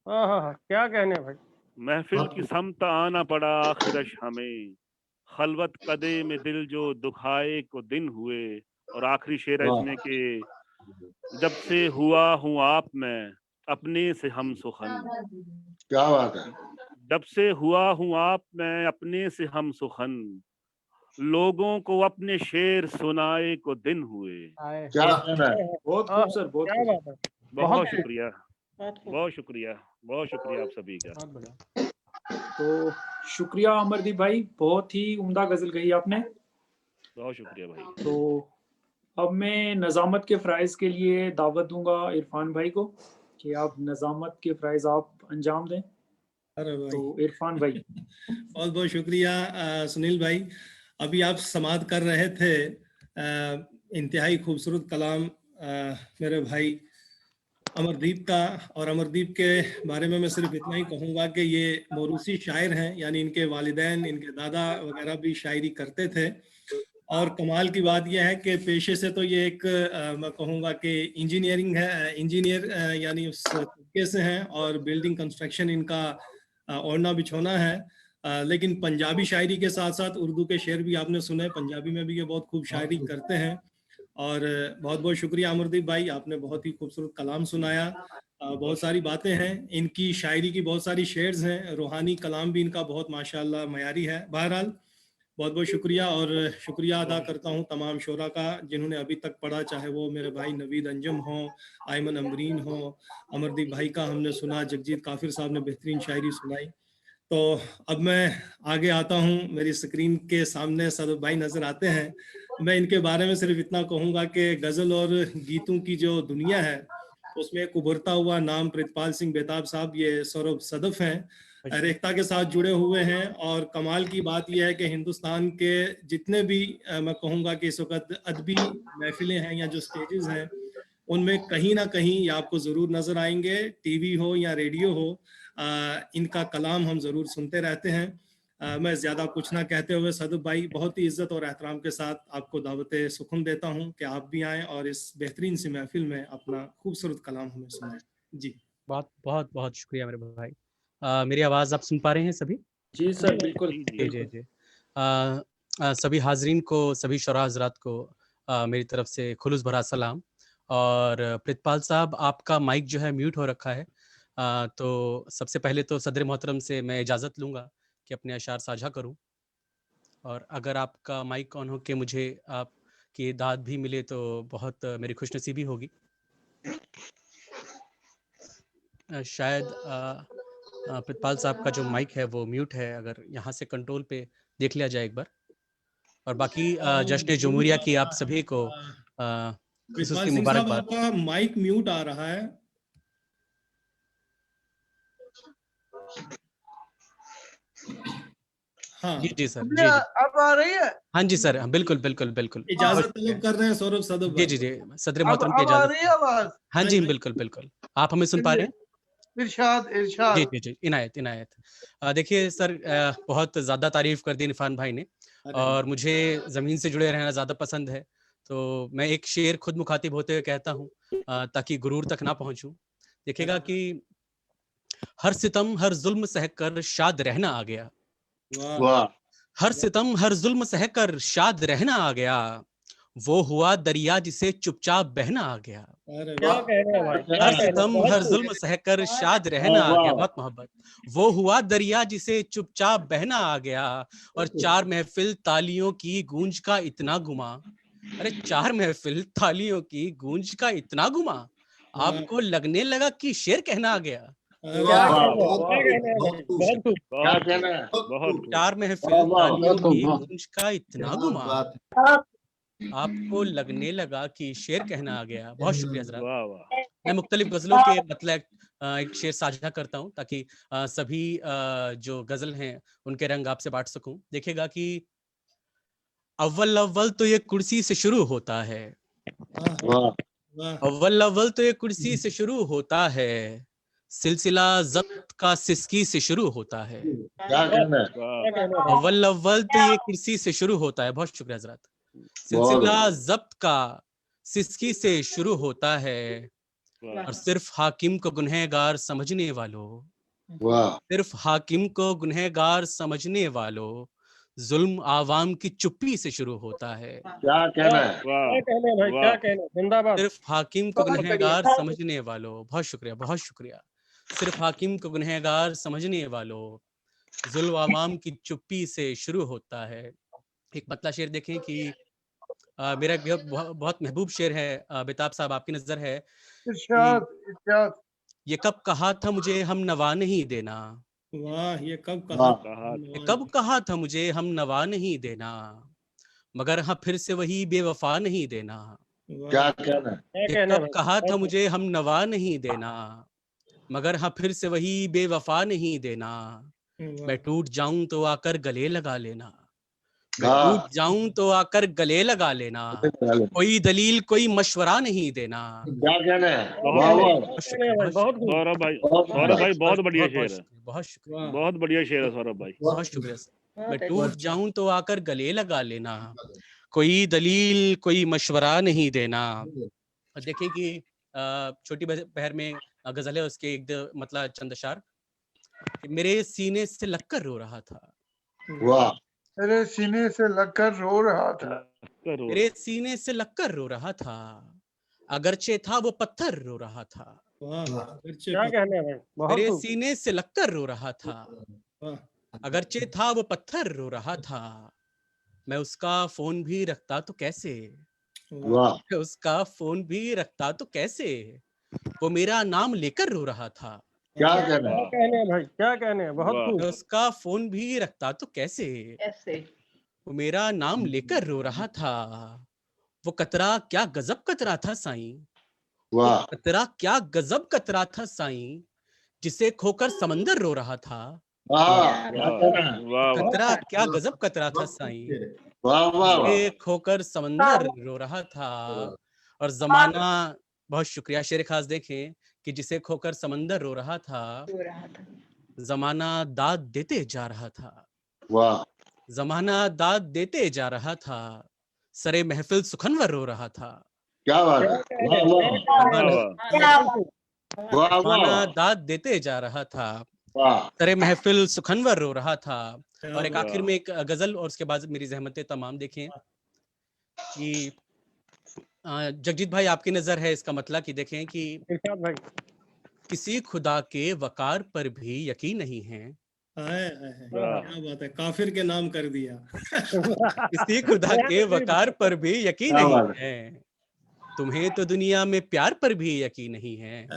Speaker 8: हाँ, क्या कहने भाई।
Speaker 11: महफिल की समत आना पड़ा आखिरश हमें, खलवत कदे में दिल जो दुखाए को दिन हुए। और आखिरी शेर है इसमें कि जब से हुआ हूँ आप मैं अपने से हम सुखन।
Speaker 9: क्या बात है,
Speaker 11: जब से हुआ हूँ आप मैं अपने से हम सुखन, लोगों को अपने शेर सुनाए को दिन हुए।
Speaker 9: क्या कहना है।
Speaker 1: बहुत खूब सर, बहुत
Speaker 8: क्या
Speaker 1: खूब।
Speaker 8: बात है।
Speaker 11: बहुत शुक्रिया, बहुत शुक्रिया, बहुत शुक्रिया आप सभी का।
Speaker 2: तो शुक्रिया अमरदीप भाई, बहुत ही उम्दा गजल कही आपने।
Speaker 11: बहुत शुक्रिया भाई।
Speaker 2: तो अब मैं नज़ामत के फ़राइज़ के लिए दावत दूंगा इरफान भाई को कि आप नज़ामत के फ़राइज़ आप अंजाम दें।
Speaker 3: अरे भाई,
Speaker 2: तो इरफान भाई।
Speaker 3: बहुत बहुत शुक्रिया सुनील भाई। अभी आप समाअत कर रहे थे, इंतहाई खूबसूरत कलाम मेरे भाई अमरदीप का। और अमरदीप के बारे में मैं सिर्फ इतना ही कहूँगा कि ये मोरूसी शायर हैं, यानी इनके वालिदैन, इनके दादा वगैरह भी शायरी करते थे। और कमाल की बात यह है कि पेशे से तो ये एक मैं कहूँगा कि इंजीनियरिंग है, इंजीनियर यानी उस तरीके से हैं, और बिल्डिंग कंस्ट्रक्शन इनका ओढ़ना बिछोना है। लेकिन पंजाबी शायरी के साथ साथ उर्दू के शेर भी आपने सुने, पंजाबी में भी ये बहुत खूब शायरी करते हैं। और बहुत बहुत शुक्रिया अमरदीप भाई, आपने बहुत ही खूबसूरत कलाम सुनाया। बहुत सारी बातें हैं इनकी, शायरी की बहुत सारी शेर्स हैं, रूहानी कलाम भी इनका बहुत माशाल्लाह मयारी है। बहरहाल बहुत बहुत शुक्रिया, और शुक्रिया अदा करता हूँ तमाम शोरा का जिन्होंने अभी तक पढ़ा, चाहे वो मेरे भाई नवीद अंजम हो, आयमन अमरीन हो, अमरदीप भाई का हमने सुना, जगजीत काफिर साहब ने बेहतरीन शायरी सुनाई। तो अब मैं आगे आता हूँ, मेरी स्क्रीन के सामने सदफ भाई नजर आते हैं। मैं इनके बारे में सिर्फ इतना कहूँगा कि गज़ल और गीतों की जो दुनिया है उसमें एक उभरता हुआ नाम प्रितपाल सिंह बेताब साहब, ये सौरभ सदफ हैं, रेख्ता के साथ जुड़े हुए हैं। और कमाल की बात यह है कि हिंदुस्तान के जितने भी मैं कहूँगा कि इस वक्त अदबी महफिलें हैं या जो स्टेजेस हैं, उनमें कहीं ना कहीं ये आपको ज़रूर नज़र आएंगे, टीवी हो या रेडियो हो, इनका कलाम हम ज़रूर सुनते रहते हैं। मैं ज़्यादा कुछ ना कहते हुए सदफ भाई बहुत ही इज्जत और एहतराम के साथ आपको दावत सुखुन देता हूँ कि आप भी आएँ और इस बेहतरीन सी महफिल में अपना खूबसूरत कलाम हमें सुनाएं। जी
Speaker 12: बहुत बहुत बहुत शुक्रिया मेरे भाई। मेरी आवाज़ आप सुन पा रहे हैं सभी?
Speaker 2: जी सर, बिल्कुल
Speaker 12: जी। सभी हाजरीन को, सभी शोरा हजरात को मेरी तरफ से खुलूस भरा सलाम। और प्रितपाल साहब, आपका माइक जो है म्यूट हो रखा है, तो सबसे पहले तो सदर मोहतरम से मैं इजाज़त लूँगा कि अपने अशार साझा करूं, और अगर आपका माइक ऑन हो के मुझे आपकी दाद भी मिले तो बहुत मेरी खुशनसीबी होगी। शायद प्रितपाल साहब का जो माइक है वो म्यूट है, अगर यहाँ से कंट्रोल पे देख लिया जाए एक बार। और बाकी जश्न जमहूरिया की आप सभी को
Speaker 3: प्रितपाल सिंह साहब, आपका माइक म्यूट आ रहा है। हाँ
Speaker 12: जी सर,
Speaker 7: जी। अब आ रही है?
Speaker 12: हाँ जी सर, बिल्कुल बिल्कुल बिल्कुल।
Speaker 3: इजाजत तलब कर रहे हैं सौरभ सदफ भाई।
Speaker 12: जी, सदर मोहतरम की
Speaker 7: इजाजत। आ रही है आवाज?
Speaker 12: हाँ जी, बिल्कुल। आप हमें सुन पा रहे हैं?
Speaker 7: इरशाद।
Speaker 12: जी, इनायत। देखिए सर, बहुत ज्यादा तारीफ कर दी इरफान भाई ने, और मुझे जमीन से जुड़े रहना ज्यादा पसंद है, तो मैं एक शेर खुद मुखातिब होते हुए कहता हूँ ताकि गुरूर तक ना पहुंचूं। देखिएगा कि हर सितम हर जुल्म सहकर शाद रहना आ गया।
Speaker 9: वाह।
Speaker 12: हर सितम हर जुल्म सहकर शाद रहना आ गया, वो हुआ दरिया जिसे चुपचाप बहना आ गया।
Speaker 3: अरे
Speaker 8: क्या
Speaker 3: वाह,
Speaker 8: कहना है भाई, क्या
Speaker 12: हर
Speaker 8: कहना है,
Speaker 12: सितम
Speaker 8: बहुत
Speaker 12: हर
Speaker 8: खूब।
Speaker 12: जुल्म सहकर शाद रहना आ गया, बहुत मोहब्बत। वो हुआ दरिया जिसे चुपचाप बहना आ गया, और चार महफिल तालियों की गूंज का इतना घुमा। अरे चार महफिल तालियों की गूंज का इतना घुमा, आपको लगने लगा कि शेर कहना आ गया।
Speaker 8: क्या कहना है, क्या कहना है भाई, बहुत खूब।
Speaker 11: बहुत खूब, बहुत खूब।
Speaker 12: चार महफिल तालियों की गूंज का इतना
Speaker 13: क्या
Speaker 12: घुमा,
Speaker 13: बात है।
Speaker 12: आपको लगने लगा कि शेर कहना आ गया। बहुत शुक्रिया हजरात।
Speaker 11: वाह वाह।
Speaker 12: मैं मुख्तलिफ गजलों के मतलब एक शेर साझा करता हूँ ताकि सभी जो गजल हैं उनके रंग आपसे बांट सकूं। देखिएगा कि अव्वल अव्वल तो ये कुर्सी से शुरू होता है, अव्वल अव्वल तो ये कुर्सी से शुरू होता है, सिलसिला जब्त का सिसकी से शुरू होता है।
Speaker 8: क्या कहना है भाई?
Speaker 12: अव्वल अव्वल तो ये कुर्सी से शुरू होता है। बहुत शुक्रिया हजरात। सिलसिला जब्त का सिसकी से शुरू होता है, और सिर्फ हाकिम को गुनहगार समझने वालों, सिर्फ हाकिम को गुनहगार समझने वालों, जुल्म आवाम की चुप्पी से शुरू होता है।
Speaker 8: क्या कहना है, क्या कहना है भाई, क्या कहना है, जिंदाबाद।
Speaker 12: सिर्फ हाकिम को
Speaker 8: बहुत
Speaker 12: गुनहगार
Speaker 8: बढ़िया।
Speaker 12: समझने वालों, बहुत शुक्रिया, बहुत शुक्रिया। सिर्फ हाकिम को गुनहगार समझने वालों, जुल्म आवाम की चुप्पी से शुरू होता है। एक पतला शेर देखें कि मेरा एक बहुत महबूब शेर है। बेताब साहब आपकी नजर है
Speaker 7: इरशाद, इरशाद।
Speaker 12: ये कब कहा था मुझे हम नवा नहीं देना,
Speaker 3: वाह, ये कब कहा,
Speaker 12: ये कब कहा था मुझे हम नवा नहीं देना, मगर हाँ फिर से वही बेवफा नहीं देना।
Speaker 8: क्या कहना है, क्या
Speaker 12: ये
Speaker 8: कहना है
Speaker 12: कब
Speaker 8: भाई?
Speaker 12: कहा था मुझे हम नवा नहीं देना, मगर हाँ फिर से वही बेवफा नहीं देना। मैं टूट जाऊं तो आकर गले लगा लेना, मैं टूट जाऊं तो आकर गले लगा लेना, कोई दलील कोई मशवरा नहीं देना।
Speaker 8: क्या कहना है,
Speaker 11: बहुत
Speaker 8: बहुत खूब।
Speaker 11: सौरभ भाई, सौरभ भाई बहुत बढ़िया शेर है,
Speaker 12: बहुत शुक्रिया,
Speaker 11: बहुत बढ़िया शेर है सौरभ भाई।
Speaker 12: बहुत शुक्रिया सर। मैं टूट जाऊं तो आकर गले लगा लेना, कोई दलील कोई मशवरा नहीं देना। और देखिए कि छोटी पहर में गजल है, उसके एक मतलब चंद अशार। मेरे सीने से लगकर रो रहा था,
Speaker 7: वाह, मेरे सीने से लगकर रो रहा था,
Speaker 12: मेरे सीने से लगकर रो रहा था, अगरचे था वो पत्थर रो रहा था।
Speaker 8: क्या कहना है भाई, बहुत
Speaker 12: मेरे
Speaker 8: खूब।
Speaker 12: सीने से लगकर रो रहा था, अगरचे था वो पत्थर रो रहा था, मैं उसका फोन भी रखता तो कैसे, मैं उसका फोन भी रखता तो कैसे, वो मेरा नाम लेकर रो रहा था।
Speaker 8: क्या कहना है, क्या कहना है भाई, क्या कहना है, बहुत खूब।
Speaker 12: मैं उसका फोन भी रखता तो कैसे, वो मेरा नाम लेकर रो रहा था। वो कतरा क्या गजब कतरा था साईं, वो कतरा क्या गजब कतरा था साईं, जिसे खोकर समंदर रो रहा था। कतरा क्या गजब कतरा था साईं, जिसे खोकर समंदर रो रहा था। और जमाना, बहुत शुक्रिया, शेर खास देखें कि जिसे खोकर समंदर रो रहा था, जमाना दाद देते जा रहा था, जमाना दाद देते जा रहा था, सरे महफिल सुखनवर रो रहा था।
Speaker 8: क्या बात है,
Speaker 12: जमाना दाद देते जा रहा था, सरे महफिल सुखनवर रो रहा था। और एक आखिर में एक गजल, और उसके बाद मेरी जहमतें तमाम देखें कि जगजीत भाई आपकी नजर है इसका मतलब कि देखें कि किसी खुदा के वकार पर भी यकीन नहीं है,
Speaker 3: क्या बात है, काफिर के नाम कर दिया।
Speaker 12: किसी खुदा के वकार पर भी यकीन नहीं है, तुम्हें तो दुनिया में प्यार पर भी यकीन नहीं है।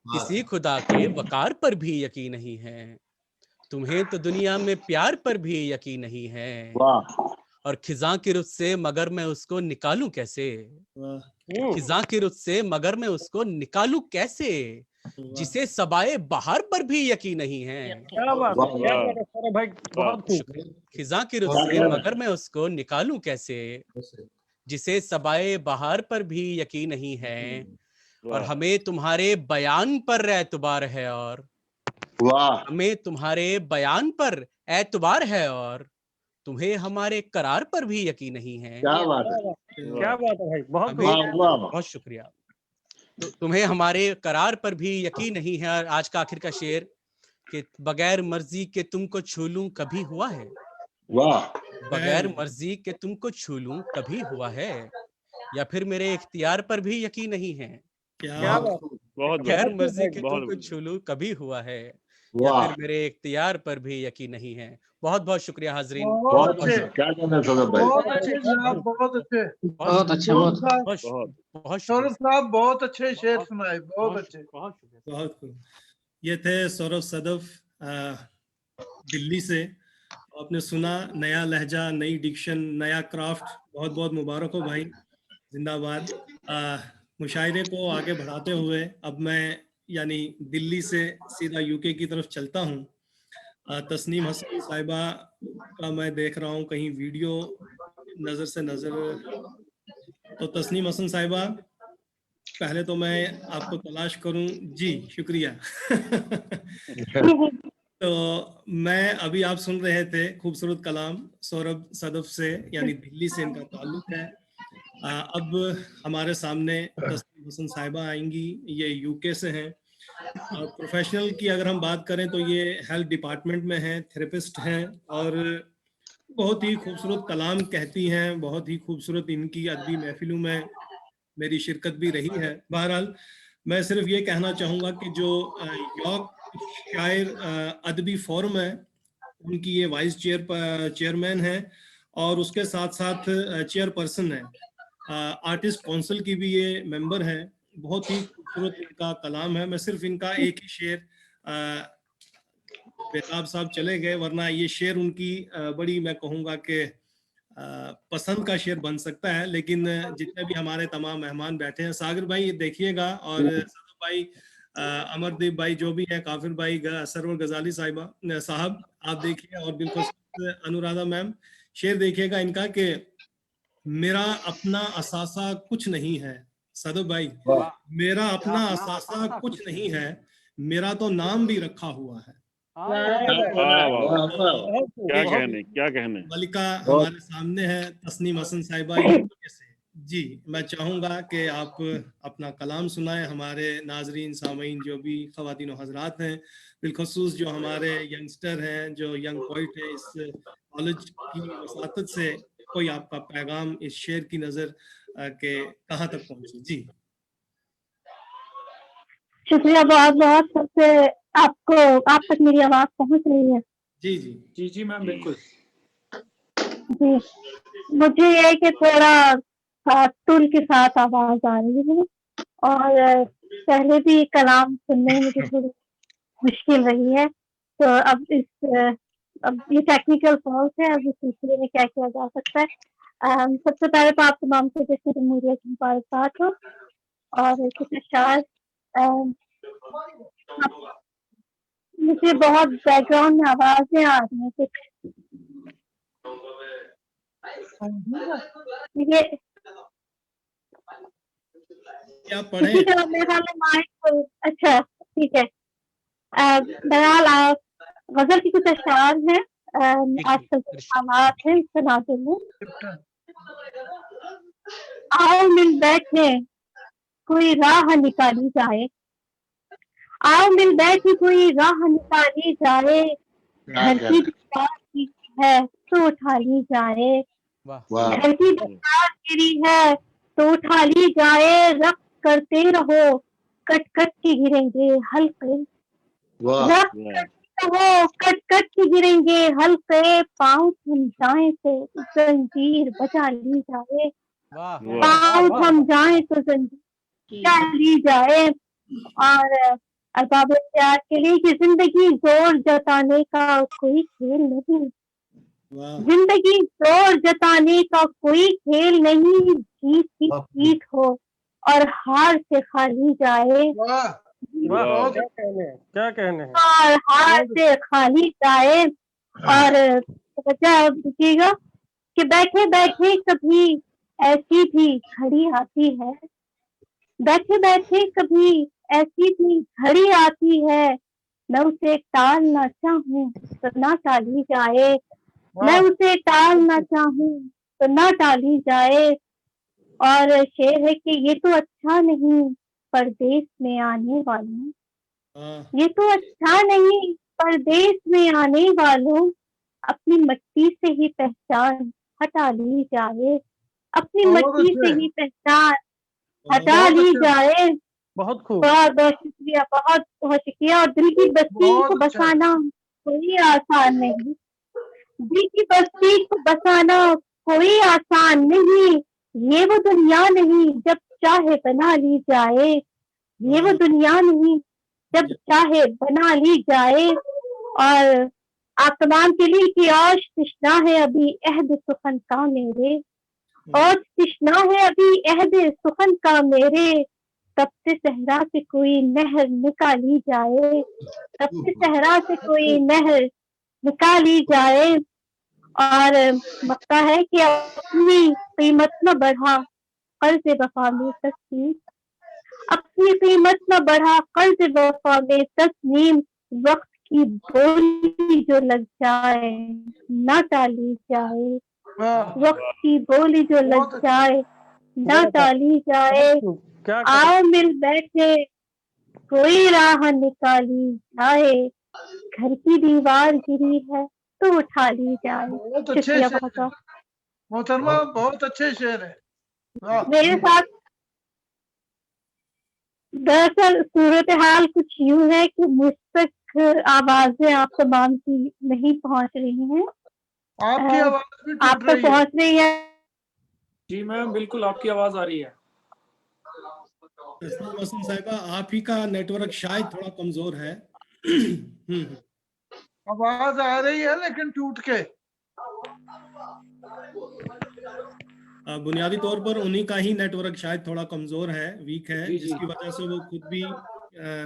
Speaker 12: किसी खुदा के वकार पर भी यकीन नहीं है, तुम्हें तो दुनिया में प्यार पर भी यकीन नहीं है। और खिजा की रुत से मगर मैं उसको निकालूं कैसे, खिजा की रुत से मगर मैं उसको निकालूं कैसे, जिसे सबाए बहार पर भी यकीन नहीं है।
Speaker 8: क्या बात है, क्या बात है सौरभ भाई, बहुत खूब।
Speaker 12: खिजा की रुत से मगर मैं उसको निकालूं कैसे, जिसे सबाए बहार पर भी यकीन नहीं है। और हमें तुम्हारे बयान पर एतबार है, और हमें तुम्हारे बयान पर एतबार है, और तुम्हें हमारे करार पर भी यकीन नहीं है।
Speaker 8: क्या बात है, क्या बात है भाई, बहुत
Speaker 12: बहुत शुक्रिया। तो तुम्हें हमारे करार पर भी यकीन नहीं है। और आज का आखिर का शेर कि बगैर मर्जी के तुमको छू लूं कभी हुआ है, बगैर मर्जी के तुमको छू लूं कभी हुआ है, या फिर मेरे इख्तियार पर भी यकीन नहीं है?
Speaker 3: क्या
Speaker 11: बहुत
Speaker 12: गैर मर्जी के
Speaker 11: बहुत
Speaker 12: तुमको छू लूं कभी हुआ है, या
Speaker 9: वाह
Speaker 12: फिर मेरे इख्तियार पर भी यकीन नहीं है? बहुत बहुत शुक्रिया हाजरीन।
Speaker 7: बहुत
Speaker 5: बहुत
Speaker 7: अच्छे,
Speaker 5: क्या कहना है सौरभ भाई?
Speaker 7: बहुत अच्छे जनाब, बहुत अच्छे।
Speaker 8: बहुत अच्छे,
Speaker 7: सौरभ
Speaker 8: बहुत
Speaker 7: साहब,
Speaker 12: बहुत बहुत
Speaker 7: सौरभ साहब बहुत अच्छे शेर सुनाए, बहुत अच्छे।
Speaker 3: बहुत खूब। ये थे सौरभ सदफ दिल्ली से। आपने सुना, नया लहजा, नई डिक्शन, नया क्राफ्ट। बहुत बहुत मुबारक हो भाई, जिंदाबाद। मुशायरे को आगे बढ़ाते हुए अब मैं यानी दिल्ली से सीधा यूके की तरफ चलता हूँ। तस्नीम हसन साहिबा का मैं देख रहा हूँ कहीं वीडियो नज़र से नज़र। तो तस्नीम हसन साहिबा, पहले तो मैं आपको तलाश करूं। जी शुक्रिया। तो मैं अभी आप सुन रहे थे खूबसूरत कलाम सौरभ सदफ से, यानी दिल्ली से इनका ताल्लुक है। अब हमारे सामने तस्नीम हसन साहिबा आएंगी, ये यूके से हैं। प्रोफेशनल की अगर हम बात करें तो ये हेल्थ डिपार्टमेंट में हैं, थेरेपिस्ट हैं, और बहुत ही खूबसूरत कलाम कहती हैं। बहुत ही खूबसूरत इनकी अदबी महफिलों में मेरी शिरकत भी रही है। बहरहाल मैं सिर्फ ये कहना चाहूँगा कि जो यॉर्क शायर अदबी फोरम है, उनकी ये वाइस चेयरमैन है, और उसके साथ साथ चेयरपर्सन है। आर्टिस्ट काउंसिल की भी ये मेंबर है। बहुत ही खूबसूरत इनका कलाम है। मैं सिर्फ इनका एक ही शेर, बेताब साहब चले गए, वरना ये शेर उनकी बड़ी, मैं कहूँगा कि पसंद का शेर बन सकता है। लेकिन जितने भी हमारे तमाम मेहमान बैठे हैं, सागर भाई देखिएगा, और सदफ भाई, अमरदीप भाई जो भी है, काफिर भाई, सरवर गजाली साहब आप देखिए, और बिल्कुल अनुराधा मैम, शेर देखिएगा इनका कि मेरा अपना असासा कुछ नहीं है। सदफ भाई, मेरा अपना असासा कुछ नहीं है, मेरा तो नाम भी रखा हुआ है।
Speaker 11: क्या कहने।
Speaker 3: मलिका हमारे सामने है, तस्नीम हसन साहिबा यूके से। जी मैं चाहूँगा कि आप अपना कलाम सुनाएं हमारे नाजरीन सामीन, जो भी ख़वातीन और हजरात हैं, बिलखसूस जो हमारे यंगस्टर हैं, जो यंग पोइट है इस कॉलेज की वसातत से, कोई आपका पैगाम इस शेर की नज़र के कहाँ तक पहुँचे। जी
Speaker 14: शुक्रिया बहुत बहुत। सबसे आपको, आप तक मेरी आवाज पहुंच रही है?
Speaker 3: जी जी
Speaker 2: जी जी मैम, बिल्कुल।
Speaker 14: जी, मुझे ये है कि थोड़ा टूल के साथ आवाज आ रही है, और पहले भी कलाम सुनने में मुझे थोड़ी मुश्किल रही है। तो अब ये टेक्निकल फॉल्ट है, अब इस सिलसिले में क्या किया जा सकता है। सबसे पहले तो आप तमाम को जश्न जमहूरिया की मुबारकबाद हो, और कुछ अशार मुझे बहुत बैकग्राउंड में आवाजें आ रही हैं कुछ। ये किसी का मेरे ख्याल में माइक, अच्छा ठीक है। बहरहाल गजल की कुछ अशार हैं, आजकल के हालात हैं इस तनाजुर में। आओ मिल बैठे कोई राह निकाली जाए, आओ मिल बैठे कोई राह निकाली जाए, धरती की है तो उठा ली जाए, धरती गिरी है तो उठा ली जाए, रख करते रहो कट कट के गिरेंगे हल्के, रख करते रहो कट कट के गिरेंगे हल्के, पाँव थम जाए तो जंजीर बजा ली जाए, पाँव थम जाए तो जंजीर बजा ली जाए। और अरबाब इख्तियार के लिए कि जिंदगी जोर जताने का कोई खेल नहीं, जिंदगी जोर जताने का कोई खेल नहीं, जीत की जीत हो और हार से खाली जाए,
Speaker 8: क्या कहने हैं,
Speaker 14: और हार से खाली जाए। और वजह देखिएगा कि बैठे बैठे कभी ऐसी भी घड़ी आती है, बैठे बैठे कभी ऐसी भी घड़ी आती है, मैं उसे टालना चाहूँ तो ना टाली जाए, मैं उसे टालना चाहूँ तो ना टाली जाए। और शेर है कि ये तो अच्छा नहीं परदेश में आने वालों, ये तो अच्छा नहीं परदेश में आने वालों, अपनी मिट्टी से ही पहचान हटा ली जाए, अपनी
Speaker 7: बहुत
Speaker 14: मट्टी से
Speaker 7: अच्छे।
Speaker 14: ही पहचान हटा
Speaker 7: बहुत
Speaker 14: ली
Speaker 7: अच्छा।
Speaker 14: जाए।
Speaker 8: बहुत खूब।
Speaker 14: बहुत बहुत शुक्रिया, बहुत बहुत शुक्रिया। और दिल की बस्ती को
Speaker 7: बहुत अच्छा।
Speaker 14: बसाना कोई आसान नहीं, दिल की बस्ती को बसाना कोई आसान नहीं। ये वो दुनिया नहीं जब चाहे बना ली जाए, ये वो दुनिया नहीं जब चाहे बना ली जाए। और आप तमाम के लिए कि और तृष्णा है अभी अहद सुखन का मेरे, और तृष्णा है अभी अहद सुखन का मेरे। तब से सहरा से कोई नहर निकाली जाए, तब से सहरा से कोई नहर निकाली जाए। और मक्ता है कि अपनी कीमत न बढ़ा कर्ज वफा में तस्लीम, अपनी कीमत न बढ़ा कर्ज वफा में तस्लीम। वक्त की बोली जो लग जाए न टाली जाए, वक्त की बोली जो लग जाए न टाली जाए।
Speaker 8: क्या
Speaker 14: आओ मिल बैठे कोई राह निकाली जाए, घर की दीवार गिरी है तो उठा ली जाए।
Speaker 7: बहुत अच्छे
Speaker 14: शुक्रिया
Speaker 7: शेर
Speaker 14: बहुत
Speaker 7: है
Speaker 14: बहुत।
Speaker 7: मोहतरमा, बहुत अच्छे शेर है। वाह।
Speaker 14: मेरे साथ दरअसल सूरत हाल कुछ यूं है कि मुझ तक आवाजें आप तमाम की नहीं पहुंच रही हैं।
Speaker 7: आपकी आवाज भी
Speaker 14: आप
Speaker 7: टूट
Speaker 14: तक
Speaker 7: रही है।
Speaker 14: पहुंच रही है?
Speaker 2: जी मैम, बिल्कुल आपकी आवाज आ रही है।
Speaker 3: तस्नीम हसन साहिबा, आप ही का नेटवर्क शायद थोड़ा कमजोर है।
Speaker 7: आवाज आ रही है लेकिन टूट के।
Speaker 3: बुनियादी तौर पर उन्हीं का ही नेटवर्क शायद थोड़ा कमजोर है, वीक है,
Speaker 2: जी, जी।
Speaker 3: जिसकी वजह से वो खुद भी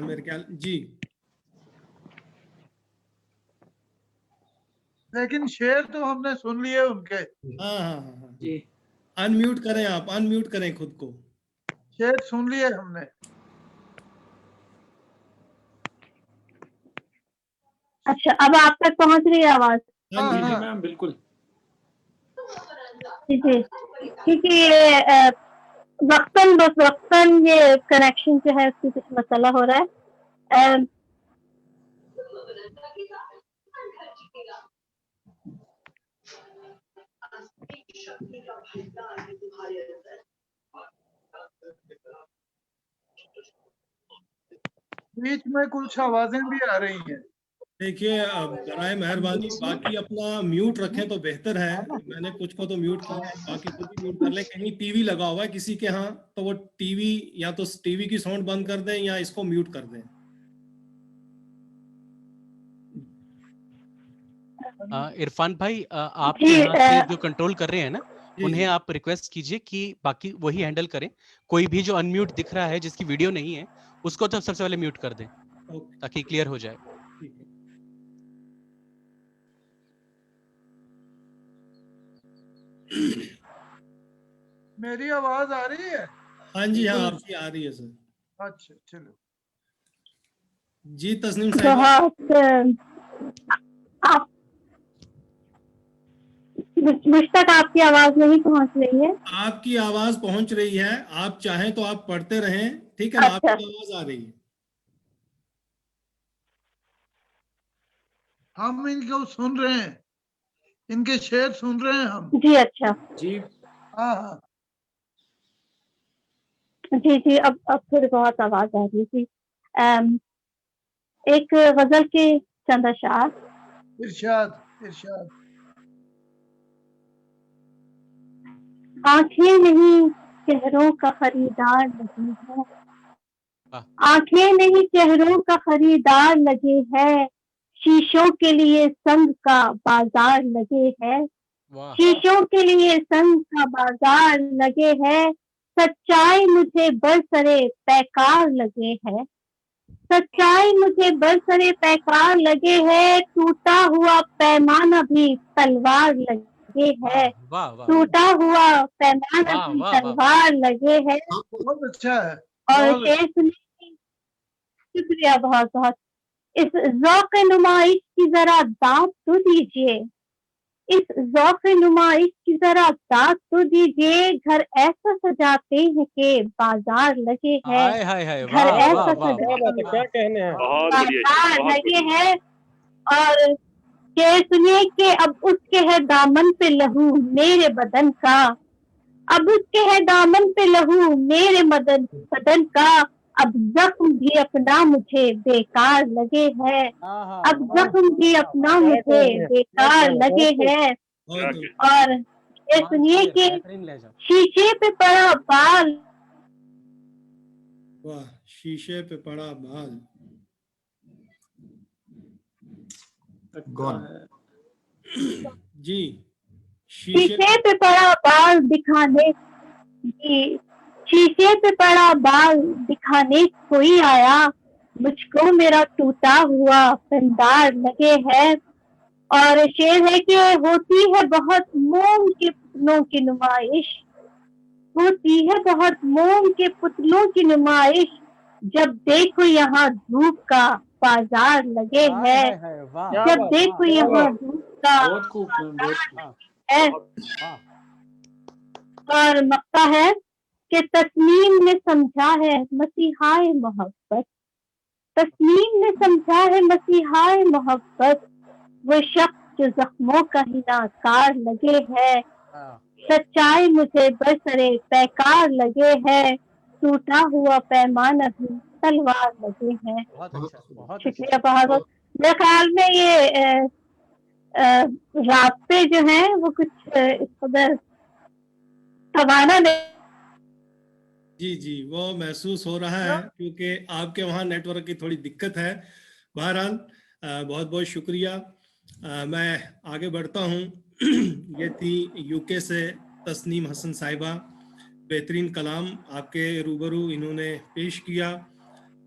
Speaker 3: मेरे ख्याल जी।
Speaker 7: लेकिन शेर तो हमने सुन लिए उनके।
Speaker 3: हाँ
Speaker 2: जी।
Speaker 3: अनम्यूट करें, आप अनम्यूट करें खुद को।
Speaker 7: शेर सुन लिए हमने।
Speaker 14: अच्छा, अब आप तक पहुंच रही है आवाज?
Speaker 2: जी जी मैम, बिल्कुल।
Speaker 14: जी जी, क्योंकि ये वक्तन बस वक्तन ये कनेक्शन जो है उसकी कुछ मसला हो रहा है।
Speaker 7: बीच में कुछ आवाजें भी आ रही हैं।
Speaker 3: देखिए, बराए मेहरबानी बाकी अपना म्यूट रखें तो बेहतर है। मैंने कुछ को तो म्यूट किया है, बाकी खुद ही म्यूट कर लें। कहीं टीवी लगा हुआ है किसी के यहाँ, तो वो टीवी या तो टीवी की साउंड बंद कर दें या इसको म्यूट कर दें।
Speaker 12: इरफान भाई, आप
Speaker 14: जी,
Speaker 12: यहाँ से जो कंट्रोल कर रहे हैं ना, उन्हें आप रिक्वेस्ट कीजिए कि बाकी वही हैंडल करें। कोई भी जो अनम्यूट दिख रहा है जिसकी वीडियो नहीं है, उसको तो सबसे पहले म्यूट कर दें ताकि क्लियर हो जाए।
Speaker 7: मेरी आवाज आ रही है?
Speaker 3: हाँ जी, हाँ आपकी आ रही है सर।
Speaker 7: अच्छा चलो
Speaker 3: जी तस्नीम साहिबा,
Speaker 14: आप मुझ तक आपकी आवाज नहीं पहुंच रही है।
Speaker 3: आपकी आवाज पहुंच रही है, आप चाहें तो आप पढ़ते रहें, ठीक है ना?
Speaker 14: अच्छा।
Speaker 3: आपकी आवाज आ रही है।
Speaker 7: हम इनको सुन रहे हैं, इनके शेर सुन रहे हैं हम।
Speaker 14: जी अच्छा।
Speaker 2: जी
Speaker 7: हाँ हाँ।
Speaker 14: जी जी, अब थोड़ी बहुत आवाज आ रही थी। एक गजल के चंद अशआर।
Speaker 7: इरशाद इरशाद।
Speaker 14: आंखें नहीं चेहरों का खरीदार लगी है, आंखें नहीं चेहरों का खरीदार लगे है, शीशों के लिए संग का बाजार लगे है, शीशों के लिए संग का बाजार लगे है। सच्चाई मुझे बरसरे पैकार लगे है, सच्चाई मुझे बरसरे पैकार लगे है, टूटा हुआ पैमाना भी तलवार लगे है, टूटा हुआ पैमाना भी तलवार लगे है।
Speaker 7: बहुत अच्छा है।
Speaker 14: और शेर सुनिए। शुक्रिया बहुत बहुत। इस ज़ौक़ नुमाइश की जरा दाद तो दीजिए, इस ज़ौक़ नुमाइश की जरा दाद तो दीजिए, घर ऐसा सजाते हैं कि बाजार लगे है, घर ऐसा सजाते
Speaker 8: क्या कहने हैं।
Speaker 14: बाजार लगे है। और शेर सुनिए कि अब उसके है दामन पे लहू मेरे बदन का, अब उसके है दामन पे लहू मेरे मदन बदन का, अब जख्म भी अपना मुझे बेकार लगे है, अब जख्म भी अपना मुझे बेकार लगे है। और ये सुनिए कि शीशे पे पड़ा बाल,
Speaker 3: वाह, शीशे पे पड़ा बाल। जी,
Speaker 14: शीशे पे पड़ा बाल दिखाने, जी शीशे पे पड़ा बाल दिखाने कोई आया, मुझको मेरा टूटा हुआ फंदार लगे है। और शेर है कि होती है बहुत मोम के पुतलों की नुमाइश, होती है बहुत मोम के पुतलों की नुमाइश, जब देखो यहाँ धूप का बाजार लगे है, जब देखो यहाँ धूप का
Speaker 2: बहुत खूब,
Speaker 14: है। और मक्ता है कि तस्नीम ने समझा है मसीहाए मोहब्बत, तस्नीम ने समझा है मसीहाए मोहब्बत, वो शख्स जो जख्मों का हिनाकार लगे है, सच्चाई मुझे बरसरे पैकार लगे है, टूटा हुआ पैमाना भी तलवार लगे है। शुक्रिया बहुत बहुत। मेरे ख्याल में ये रास्ते जो हैं वो कुछ इस कदर तवाना नहीं।
Speaker 3: जी जी, वो महसूस हो रहा है क्योंकि आपके वहाँ नेटवर्क की थोड़ी दिक्कत है। बहरहाल बहुत बहुत शुक्रिया। मैं आगे बढ़ता हूँ। ये थी यूके से तस्नीम हसन साहिबा, बेहतरीन कलाम आपके रूबरू इन्होंने पेश किया।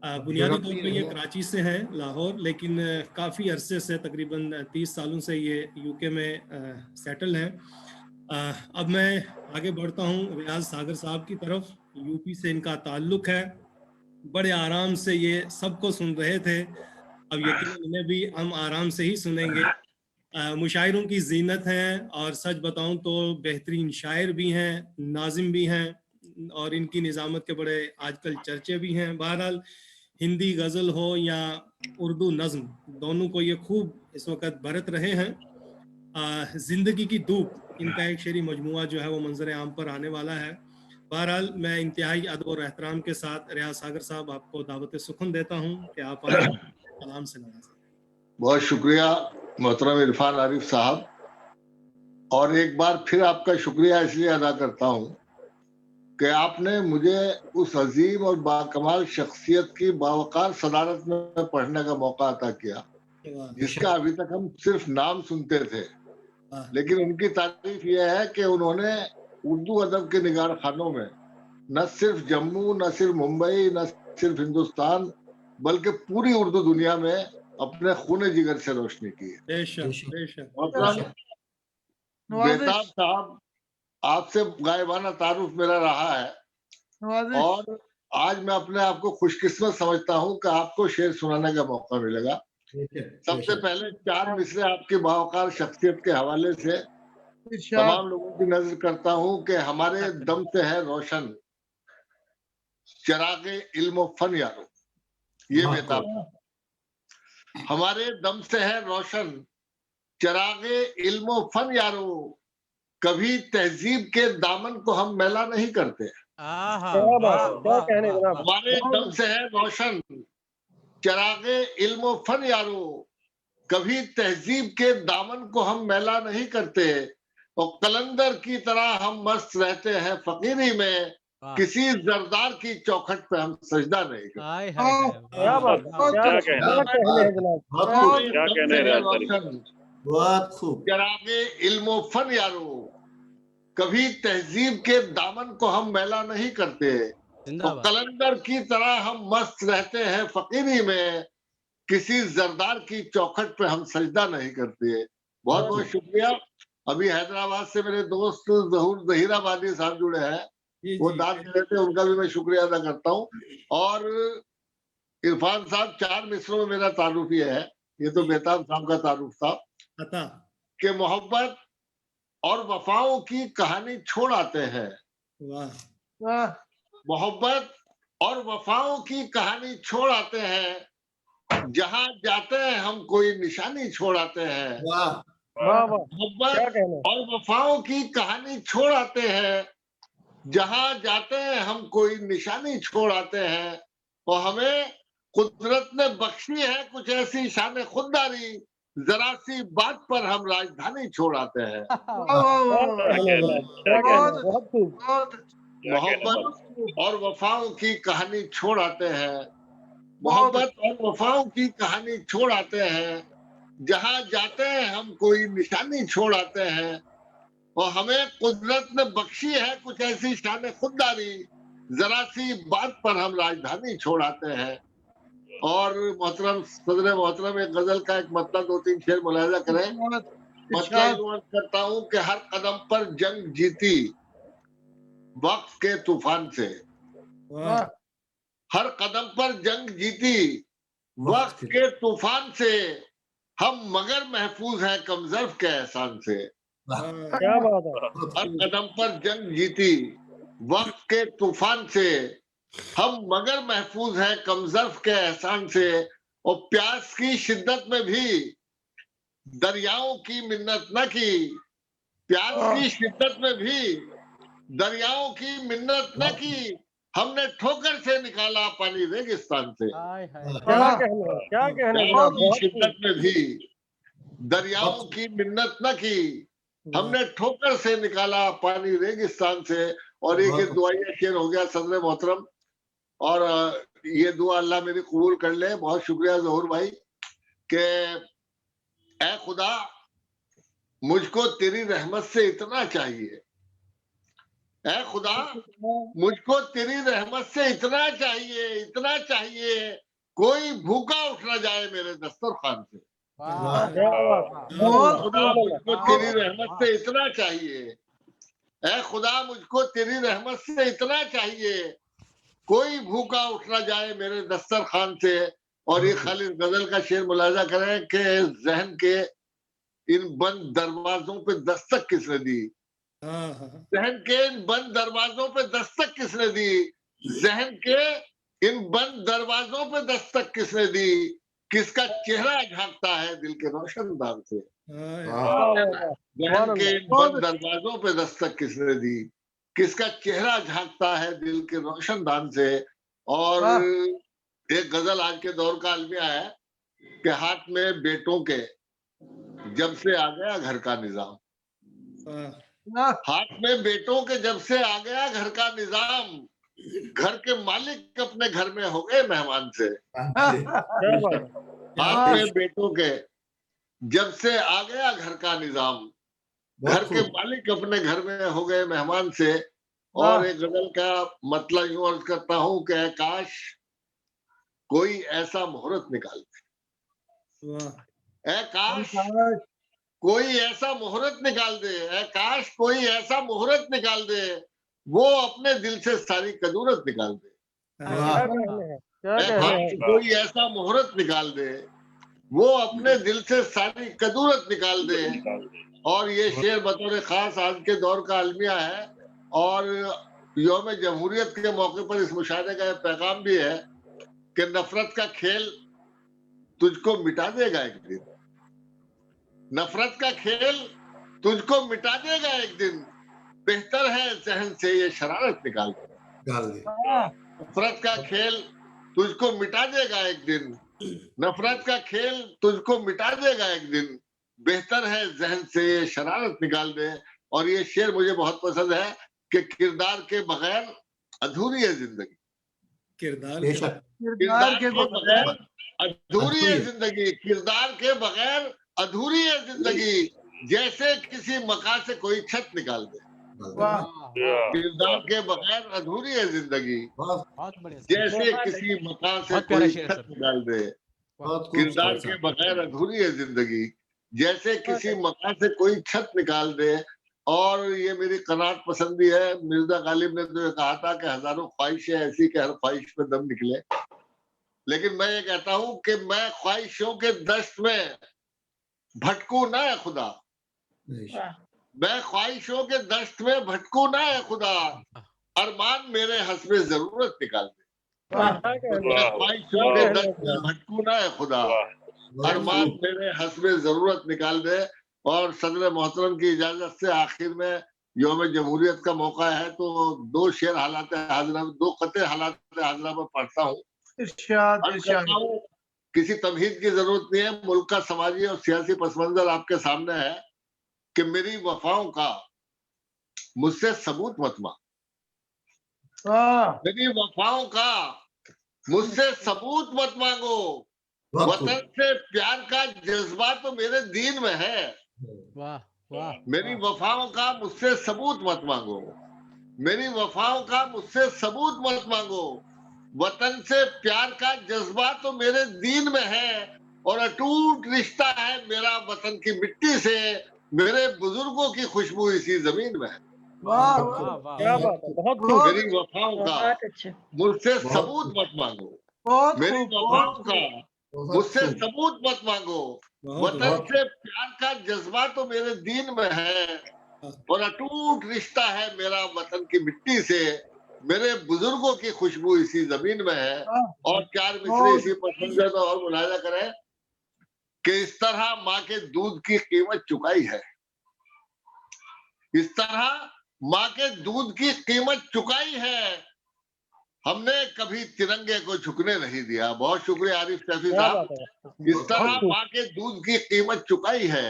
Speaker 3: बुनियादी तौर पे ये कराची से हैं, लाहौर, लेकिन काफ़ी अरसे से तकरीबन 30 सालों से ये यूके में सेटल हैं। अब मैं आगे बढ़ता हूँ रियाज सागर साहब की तरफ। यूपी से इनका ताल्लुक है। बड़े आराम से ये सबको सुन रहे थे, अब यकीनन इन्हें भी हम आराम से ही सुनेंगे। मुशायरों की जीनत हैं और सच बताऊं तो बेहतरीन शायर भी हैं, नाजिम भी हैं और इनकी निज़ामत के बड़े आजकल चर्चे भी हैं। बहरहाल हिंदी गज़ल हो या उर्दू नज़्म, दोनों को ये खूब इस वक्त बरत रहे हैं। ज़िंदगी की धूप, इनका एक शेरी मजमुआ जो है वो मंजर आम पर आने वाला है। बहरहाल मैं इंतहाई अदब और एहतराम के साथ रियाज सागर साहब आपको दावत सुखन देता हूँ कि आप आज कलाम से नवाजें।
Speaker 15: बहुत शुक्रिया मोहतरम इरफान आरिफ साहब, और एक बार फिर आपका शुक्रिया इसलिए अदा करता हूँ कि आपने मुझे उस अजीम और बाकमाल शख्सियत की बावकार सदारत में पढ़ने का मौका अता किया, जिसका अभी तक हम सिर्फ नाम सुनते थे, लेकिन उनकी तारीफ यह है कि उन्होंने उर्दू अदब के निगार खानों में न सिर्फ जम्मू, न सिर्फ मुंबई, न सिर्फ हिंदुस्तान, बल्कि पूरी उर्दू दुनिया में अपने खूने जिगर से रोशनी की है। बेताब साहब, आपसे गायबाना तारुफ मेरा रहा है और आज मैं अपने आप को खुशकिस्मत समझता हूं कि आपको शेर सुनाने का मौका मिलेगा। सबसे पहले 4 मिसरे आपकी बावकार शख्सियत के हवाले से तमाम लोगों की नजर करता हूं कि हमारे दम से है रोशन चिरागे इल्म फन यारो, ये बेताब। हमारे दम से है रोशन चिरागे इल्म फन यारो, कभी तहजीब के दामन को हम मैला नहीं करते। हमारे दम से है रोशन चिरागे इल्म फन यारो, कभी तहजीब के दामन को हम मैला नहीं करते, और कलंदर की तरह हम मस्त रहते हैं फकीरी में, किसी जरदार की चौखट पे हम सजदा नहीं करते।
Speaker 13: बहुत खूब।
Speaker 15: चिरागे इल्म फन यारो, कभी तहजीब के दामन को हम मैला नहीं करते, और कलंदर की तरह हम मस्त रहते हैं फकीरी में, किसी जरदार की चौखट पे हम सजदा नहीं करते। बहुत बहुत शुक्रिया। अभी हैदराबाद से मेरे दोस्त जहूर जहीराबादी साहब जुड़े हैं, वो दाद दे रहे थे, उनका भी मैं शुक्रिया अदा करता हूँ। और इरफान साहब, 4 मिसरों में मेरा तारुफ ये है, ये तो बेताब साहब का तारुफ था, कि मोहब्बत और वफाओं की कहानी छोड़ आते हैं। मोहब्बत और वफाओं की कहानी छोड़ आते हैं, जहां जाते हैं हम कोई निशानी छोड़ आते हैं। मोहब्बत और वफाओं की कहानी छोड़ आते हैं, जहां जाते हैं हम कोई निशानी छोड़ आते हैं और हमें कुदरत ने बख्शी है कुछ ऐसी शान खुददारी, जरा सी बात पर हम राजधानी छोड़ आते हैं। मोहब्बत और वफाओं की कहानी छोड़ आते हैं, मोहब्बत और वफाओं की कहानी छोड़ आते हैं, जहां जाते हैं हम कोई निशानी छोड़ आते हैं और हमें कुदरत ने बख्शी है कुछ ऐसी शान खुददारी, जरा सी बात पर हम राजधानी छोड़ आते हैं। और मोहतरम सदर मोहतरम एक गजल का एक मतलब 2-3 शेर मुलाहिजा करें। मतलब यूं अर्ज करता हूं कि हर कदम पर जंग जीती वक्त के तूफान से, हर कदम पर जंग जीती वक्त के तूफान से, हम मगर महफूज हैं कमजर्फ के एहसान से।
Speaker 8: क्या बात है।
Speaker 15: हर कदम पर जंग जीती वक्त के तूफान से, हम मगर महफूज हैं कमजर्फ के एहसान से। और प्यास की शिद्दत में भी दरियाओं की मिन्नत न की, प्यास की शिद्दत में भी दरियाओं की मिन्नत न की, हमने ठोकर से निकाला पानी रेगिस्तान से।
Speaker 8: क्या कहने
Speaker 15: प्यास की शिद्दत में भी दरियाओं की मिन्नत न की, हमने ठोकर से निकाला पानी रेगिस्तान से। और एक ये दुआया शेर हो गया सदर मोहतरम, और ये दुआ अल्लाह मेरी कबूल कर ले। बहुत शुक्रिया ज़हूर भाई के ऐ खुदा मुझको तेरी रहमत से इतना चाहिए, ऐ खुदा मुझको तेरी रहमत से इतना चाहिए, इतना चाहिए, कोई भूखा उठ ना जाए मेरे दस्तरखान से। खुदा मुझको तेरी रहमत से इतना चाहिए, ऐ खुदा मुझको तेरी रहमत से इतना चाहिए, कोई भूखा उठ ना जाए मेरे दस्तरखान से। और ये खाली गजल का शेर मुलाजा करें कि जहन के इन बंद दरवाजों पे दस्तक किसने दी, जहन के इन बंद दरवाजों पे दस्तक किसने दी, जहन के इन बंद दरवाजों पे दस्तक किसने दी, किसका चेहरा झांकता है दिल के रोशनदान से। जहन के इन बंद दरवाजों पे दस्तक किसने दी, किसका चेहरा झांकता है दिल के रोशनदान से। और एक गजल आज के दौर का अलमिया है कि हाथ में बेटों के जब से आ गया घर का निजाम, हाथ में बेटों के जब से आ गया घर का निजाम, घर के मालिक अपने घर में हो गए मेहमान से। हाथ में बेटों के जब से आ गया घर का निजाम, घर के मालिक अपने घर में हो गए मेहमान से। और एक गजल का मतलब यूं अर्ज करता हूं कि काश कोई ऐसा मुहूर्त निकाल दे, काश कोई ऐसा मुहूर्त निकाल दे, काश कोई ऐसा मुहूर्त निकाल दे, वो अपने दिल से सारी कदूरत निकाल दे। काश कोई ऐसा मुहूर्त निकाल दे, वो अपने दिल से सारी कदूरत निकाल दे। और ये शेर बतौर खास आज के दौर का अलमिया है। और यौम जमहूरियत के मौके पर इस मुशायरे का पैगाम भी है कि नफरत का खेल तुझको मिटा देगा एक दिन, नफरत का खेल तुझको मिटा देगा एक दिन, बेहतर है जहन से ये शरारत निकाल दे। नफरत का खेल तुझको मिटा देगा एक दिन, नफरत का खेल तुझको मिटा देगा एक दिन, बेहतर है जहन से ये शरारत निकाल दे। और ये शेर मुझे बहुत पसंद है कि किरदार के बगैर अधूरी है जिंदगी, किरदार के बगैर अधूरी है जिंदगी, किरदार के बगैर अधूरी है जिंदगी, जैसे किसी मकान से कोई छत निकाल दे। किरदार के बगैर अधूरी है जिंदगी, जैसे किसी मकान से कोई छत निकाल दे। किरदार के बगैर अधूरी है जिंदगी, जैसे किसी मकान से कोई छत निकाल दे। और ये मेरी कनात पसंदी है। मिर्जा गालिब ने तो ये कहा था कि हजारों ख्वाहिशें ऐसी कि हर ख्वाहिश पे दम निकले, लेकिन मैं ये कहता हूं कि मैं ख्वाहिशों के दस्त में भटकू ना है खुदा, मैं ख्वाहिशों के दस्त में भटकू ना है खुदा, अरमान मेरे हस्बे जरूरत निकाल दे। मैं ख्वाहिशों के दस्त में भटकू ना है खुदा, अरमान मेरे हस्बे जरूरत निकाल दे। और सदर मोहतरम की इजाजत से आखिर में यौम जमहूरियत का मौका है तो 2 शेर हालात हाजिरा, 2 क़त्ए हालात हाजिरा में पढ़ता हूँ। अर्ज़ करता हूँ, किसी तमहीद की जरूरत नहीं है। मुल्क का समाजी और सियासी पस मंजर आपके सामने है कि मेरी वफाओं का मुझसे सबूत मत मांगो। मेरी वफाओं का मुझसे सबूत मत मांगो। वतन से प्यार का जज्बा तो मेरे दीन में है।
Speaker 12: वाह वाह।
Speaker 15: मेरी वफाओं का मुझसे सबूत मत मांगो। मेरी वफाओं का मुझसे सबूत मत मांगो। वतन से प्यार का जज्बा तो मेरे दीन में है और अटूट रिश्ता है मेरा वतन की मिट्टी से। मेरे बुजुर्गों की खुशबू इसी जमीन में है।
Speaker 8: वाह वाह, क्या बात है, बहुत खूब।
Speaker 15: मेरी वफाओं का मुझसे सबूत मत मांगो। मेरी वफाओं का मुझसे सबूत मत मांगो। वतन से प्यार का जज्बा तो मेरे दीन में है और अटूट रिश्ता है मेरा वतन की मिट्टी से। मेरे बुजुर्गों की खुशबू इसी जमीन में है। और 4 मिसरे इसी पसंद में और मुलाजा करें कि इस तरह माँ के दूध की कीमत चुकाई है। इस तरह माँ के दूध की कीमत चुकाई है। हमने कभी तिरंगे को झुकने नहीं दिया। बहुत शुक्रिया आरिफ शफी
Speaker 8: क्या
Speaker 15: साहब।
Speaker 8: बात है,
Speaker 15: इस तरह माँ के दूध की कीमत चुकाई है।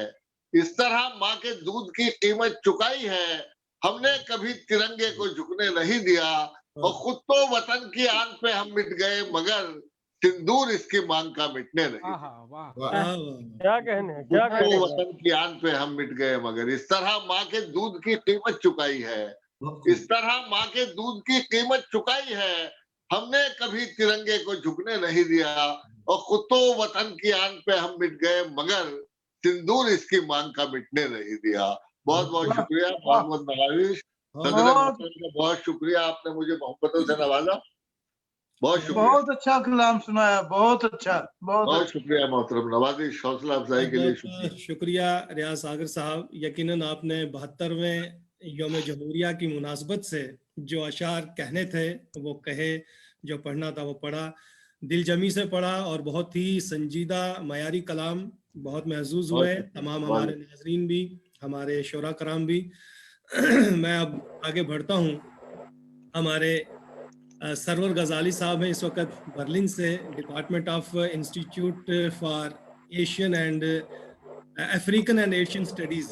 Speaker 15: इस तरह माँ के दूध की कीमत चुकाई है। हमने कभी तिरंगे को झुकने नहीं दिया और खुद तो वतन की आन पे हम मिट गए मगर सिंदूर इसकी मांग का मिटने नहीं।
Speaker 8: क्या कहने हैं, क्या
Speaker 15: खुद
Speaker 8: कहने
Speaker 15: तो
Speaker 8: हैं।
Speaker 15: वतन की आन पे हम मिट गए मगर इस तरह माँ के दूध की कीमत चुकाई है। इस तरह माँ के दूध की कीमत चुकाई है। हमने कभी तिरंगे को झुकने नहीं दिया और खुद तो वतन की आन पे हम मिट गए मगर सिंदूर इसकी मांग का मिटने नहीं दिया। बहुत बहुत शुक्रिया, बहुत बहुत नवाजिश। सदर मोहतरम का बहुत शुक्रिया, आपने मुझे मोहब्बतों से नवाजा। बहुत शुक्रिया।
Speaker 7: बहुत अच्छा कलाम सुनाया, बहुत अच्छा,
Speaker 15: बहुत शुक्रिया मोहतरम, नवाजिश, हौसला अफजाई के लिए शुक्रिया।
Speaker 3: शुक्रिया रियाज सागर साहब। यकीनन आपने 72वें यौम जमहूरिया की मुनासबत से जो अशार कहने थे वो कहे, जो पढ़ना था वो पढ़ा, दिल जमी से पढ़ा और बहुत ही संजीदा मयारी कलाम, बहुत महसूस हुए। तमाम हमारे नाजरीन भी, हमारे शोरा कराम भी। मैं अब आगे बढ़ता हूँ। हमारे सरवर गजाली साहब हैं इस वक्त बर्लिन से, department of institute for Asian and African and Asian studies.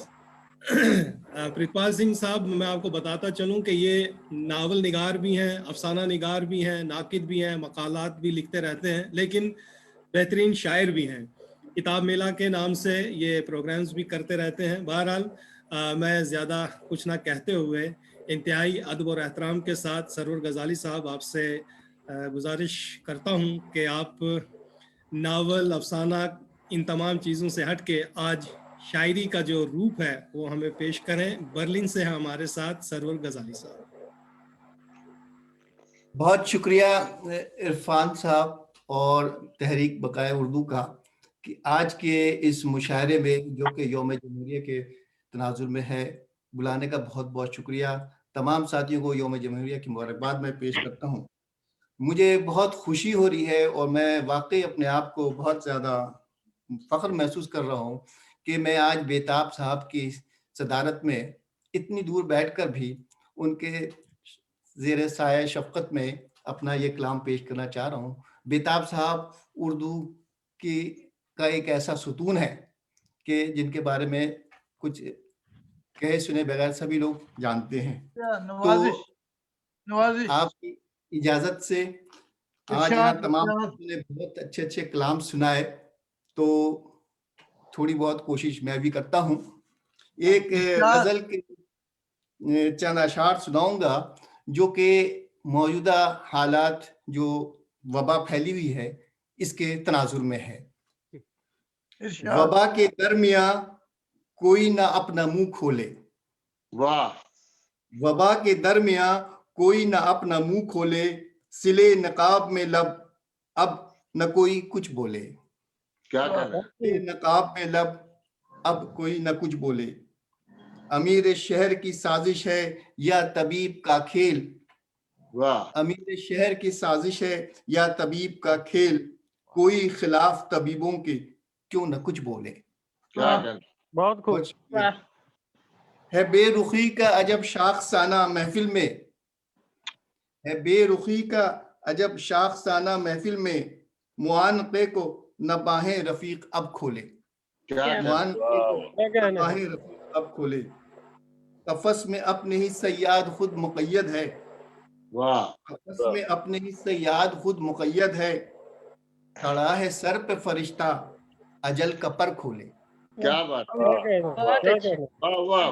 Speaker 3: Pritpal Singh साहब, मैं आपको बताता चलूं कि ये नावल निगार भी हैं, अफसाना निगार भी हैं, नाकिद भी हैं, मकालात भी लिखते रहते हैं, लेकिन बेहतरीन शायर भी हैं। किताब मेला के नाम से ये प्रोग्राम्स भी करते रहते हैं। बहरहाल मैं ज़्यादा कुछ ना कहते हुए इंतहाई अदब और एहतराम के साथ सरवर गजाली साहब आपसे गुजारिश करता हूँ कि आप नावल, अफसाना, इन तमाम चीज़ों से हट के आज शायरी का जो रूप है वो हमें पेश करें। बर्लिन से हमारे साथ सरवर गजाली साहब।
Speaker 13: बहुत शुक्रिया इरफान साहब और तहरीक बकाए उर्दू का कि आज के इस मुशायरे में जो कि यौम जमहूरिया के तनाजुर में है, बुलाने का बहुत बहुत शुक्रिया। तमाम साथियों को यौम जमहूरिया की मुबारकबाद मैं पेश करता हूँ। मुझे बहुत खुशी हो रही है और मैं वाकई अपने आप को बहुत ज़्यादा फ़ख्र महसूस कर रहा हूँ कि मैं आज बेताब साहब की सदारत में इतनी दूर बैठकर भी उनके ज़ेर साया शफ़क़त में अपना ये कलाम पेश करना चाह रहा हूँ। बेताब साहब उर्दू की का एक ऐसा सुतून है कि जिनके बारे में कुछ कहे सुने बगैर सभी लोग जानते हैं।
Speaker 7: नवाजिश, नवाजिश।
Speaker 13: आपकी इजाज़त से आज यहाँ तमाम ने बहुत अच्छे अच्छे कलाम सुनाए, तो थोड़ी बहुत कोशिश मैं भी करता हूँ। एक गज़ल के चंद अशार सुनाऊंगा जो कि मौजूदा हालात जो वबा फैली हुई है इसके तनाजुर में है। वबा के दरमियां कोई ना अपना मुंह खोले।
Speaker 15: वाह।
Speaker 13: वबा के दरमियां कोई ना अपना मुंह खोले, सिले नकाब में लब अब न कोई कुछ बोले।
Speaker 15: क्या कहना है?
Speaker 13: नकाब में लब अब कोई न कुछ बोले। अमीर शहर की साजिश है या तबीब का खेल।
Speaker 15: वाह।
Speaker 13: अमीर शहर की साजिश है या तबीब का खेल, कोई खिलाफ तबीबों के क्यों न कुछ बोले।
Speaker 15: क्या कहना?
Speaker 8: बहुत खूब।
Speaker 13: है बेरुखी का अजब शाखसाना महफिल में, है बेरुखी का अजब शाखसाना महफिल में, मुआनक़े को न बाहें रफीक अब खोले, मुआनक़े को न बाहें रफीक अब खोले, कफस में अपने ही सयाद खुद मुक़य्यद है, कफस में अपने ही सयाद खुद मुक़य्यद है, खड़ा है सर पे फरिश्ता अजल का पर खोले।
Speaker 15: क्या बात है,
Speaker 10: बहुत अच्छा,
Speaker 15: वाह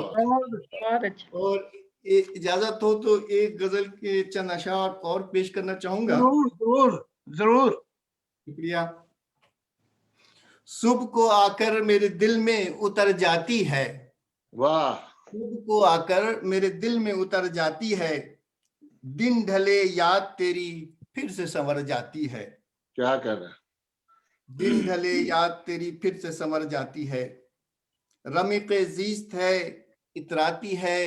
Speaker 13: और इजाजत हो तो एक गजल के चंद अशार और पेश करना चाहूंगा।
Speaker 7: जरूर जरूर जरूर।
Speaker 13: शुक्रिया। सुबह को आकर मेरे दिल में उतर जाती है,
Speaker 15: वाह,
Speaker 13: सुबह को आकर मेरे दिल में उतर जाती है, दिन ढले याद तेरी फिर से संवर जाती है,
Speaker 15: क्या कर रहा है,
Speaker 13: दिन ढले याद तेरी फिर से संवर जाती है, रमिक़े ज़ीस्त है इतराती है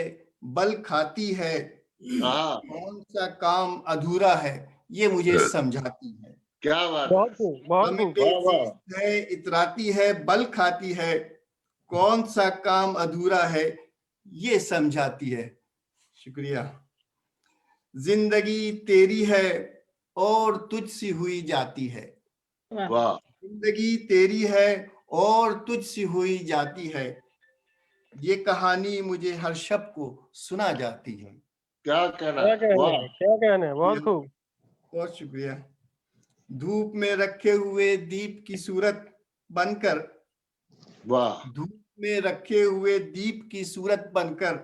Speaker 13: बल खाती है, कौन सा काम अधूरा है ये मुझे समझाती है।
Speaker 15: क्या बात
Speaker 13: रमिक़े ज़ीस्त है इतराती है बल खाती है, कौन सा काम अधूरा है ये समझाती है। शुक्रिया। जिंदगी तेरी है और तुझसी हुई जाती है,
Speaker 15: वाह,
Speaker 13: जिंदगी तेरी है और तुझसी हुई जाती है, ये कहानी मुझे हर शब को सुना जाती है।
Speaker 15: क्या कहना है,
Speaker 8: क्या कहना है, बहुत खूब।
Speaker 13: बहुत शुक्रिया। धूप में रखे हुए दीप की सूरत बनकर,
Speaker 15: वाह,
Speaker 13: धूप में रखे हुए दीप की सूरत बनकर,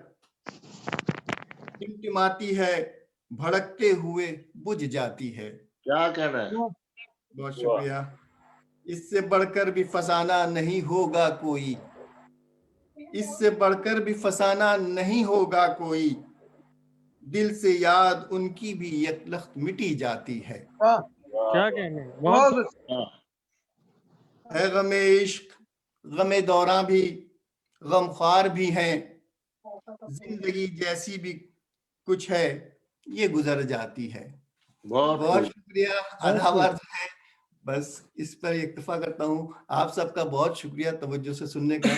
Speaker 13: टिमटिमाती है भड़कते हुए बुझ जाती है।
Speaker 15: क्या कहना है,
Speaker 13: बहुत शुक्रिया। इससे बढ़कर भी फसाना नहीं होगा कोई, इससे बढ़कर भी फसाना नहीं होगा कोई, दिल से याद उनकी भी यकलख्त मिटी जाती है।
Speaker 8: क्या कहने
Speaker 13: है गमे इश्क गमे दौरां भी गमख्वार भी हैं, जिंदगी जैसी भी कुछ है ये गुजर जाती है। बहुत शुक्रिया। आधा बार है, बस इस पर इक्तफा करता हूँ। आप सबका बहुत शुक्रिया तवज्जो से सुनने का।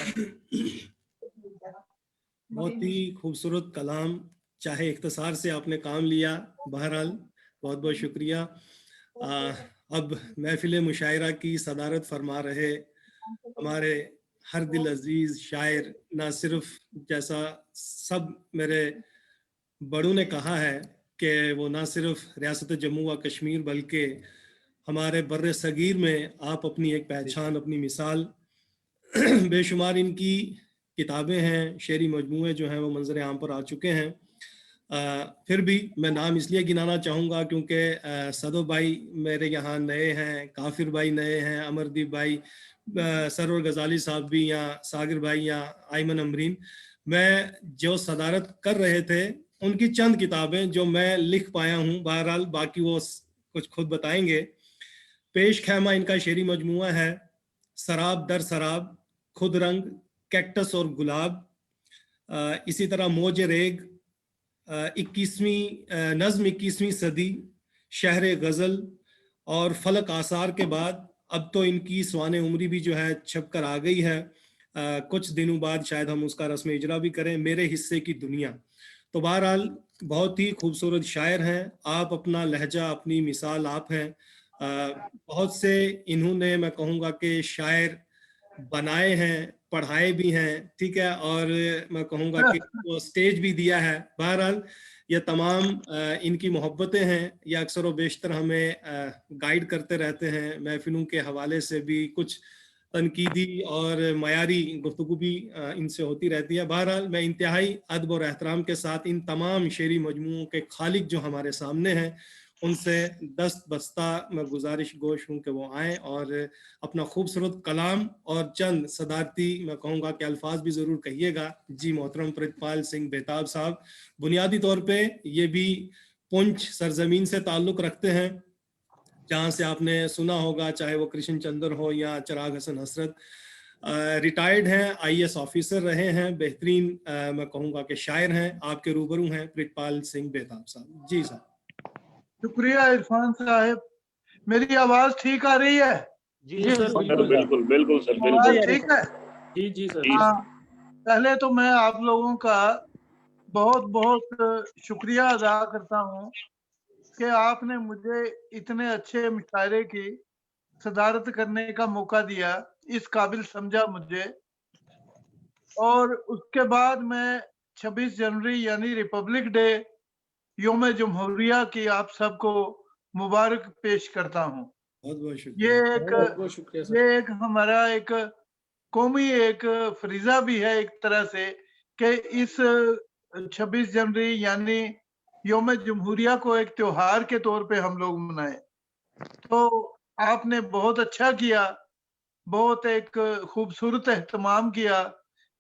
Speaker 3: बहुत ही खूबसूरत कलाम, चाहे इख्तिसार से आपने काम लिया, बहरहाल बहुत बहुत शुक्रिया। अब महफिल मुशायरा की सदारत फरमा रहे हमारे हर दिल अजीज शायर, ना सिर्फ जैसा सब मेरे बड़ों ने कहा है कि वो ना सिर्फ रियासत जम्मू व कश्मीर बल्कि हमारे बर्र सगीर में आप अपनी एक पहचान, अपनी मिसाल, बेशुमार इनकी किताबें हैं, शेरी मजमूए जो हैं वो मंजर आम पर आ चुके हैं। फिर भी मैं नाम इसलिए गिनाना चाहूँगा क्योंकि सदो भाई मेरे यहाँ नए हैं, काफिर भाई नए हैं, अमरदीप भाई, सरवर गजाली साहब भी, या सागिर भाई या आयमन अमरीन। मैं जो सदारत कर रहे थे उनकी चंद किताबें जो मैं लिख पाया हूँ, बहरहाल बाकी वो कुछ खुद बताएंगे। पेश खैमा इनका शेरी मजमुआ है, शराब दर शराब, खुद रंग, कैक्टस और गुलाब। इसी तरह मौज रेग, 21वीं नज्म 21वीं सदी, शहर गज़ल और फलक आसार के बाद अब तो इनकी स्वाने उमरी भी जो है छप कर आ गई है। कुछ दिनों बाद शायद हम उसका रस्म इजरा भी करें, मेरे हिस्से की दुनिया। तो बहरहाल बहुत ही खूबसूरत शायर हैं आप, अपना लहजा, अपनी मिसाल आप हैं। बहुत से इन्होंने, मैं कहूँगा कि शायर बनाए हैं, पढ़ाए भी हैं, ठीक है, और मैं कहूँगा कि वो स्टेज भी दिया है। बहरहाल ये तमाम इनकी मोहब्बतें हैं, ये अक्सर व बेशतर हमें गाइड करते रहते हैं। महफिलों के हवाले से भी कुछ तनकीदी और मयारी गुफ्तगू भी इनसे होती रहती है। बहरहाल मैं इंतहाई अदब और एहतराम के साथ इन तमाम शेरी मजमूओं के खालिक जो हमारे सामने हैं उनसे दस्त बस्ता मैं गुजारिश गोश हूँ कि वो आएँ और अपना खूबसूरत कलाम और चंद सदारती, मैं कहूँगा कि अल्फाज भी ज़रूर कहिएगा। जी मोहतरम प्रितपाल सिंह बेताब साहब बुनियादी तौर पे ये भी पुंछ सरजमीन से ताल्लुक़ रखते हैं, जहाँ से आपने सुना होगा, चाहे वो कृष्ण चंद्र हो या चिराग हसन हसरत। रिटायर्ड हैं, IAS ऑफिसर रहे हैं, बेहतरीन मैं कहूँगा कि शायर हैं। आपके रूबरू हैं प्रितपाल सिंह बेताब साहब। जी साहब।
Speaker 7: शुक्रिया इरफान साहब। मेरी आवाज ठीक आ रही है?
Speaker 2: जी सर,
Speaker 11: बिल्कुल बिल्कुल सर,
Speaker 7: आवाज
Speaker 11: बिल्कुल
Speaker 7: ठीक है?
Speaker 2: जी जी सर।
Speaker 7: हाँ, पहले तो मैं आप लोगों का बहुत बहुत शुक्रिया अदा करता हूँ कि आपने मुझे इतने अच्छे मुशायरे की सदारत करने का मौका दिया, इस काबिल समझा मुझे। और उसके बाद मैं 26 जनवरी यानी रिपब्लिक डे, योम जमहूरिया की आप सबको मुबारक पेश करता हूँ।
Speaker 3: बहुत बहुत
Speaker 7: ये
Speaker 3: शुक्रिया।
Speaker 7: एक हमारा एक कौमी एक फरीजा भी है एक तरह से कि इस 26 जनवरी यानी योम जमहूरिया को एक त्योहार के तौर पे हम लोग मनाएं। तो आपने बहुत अच्छा किया, बहुत एक खूबसूरत एहतमाम किया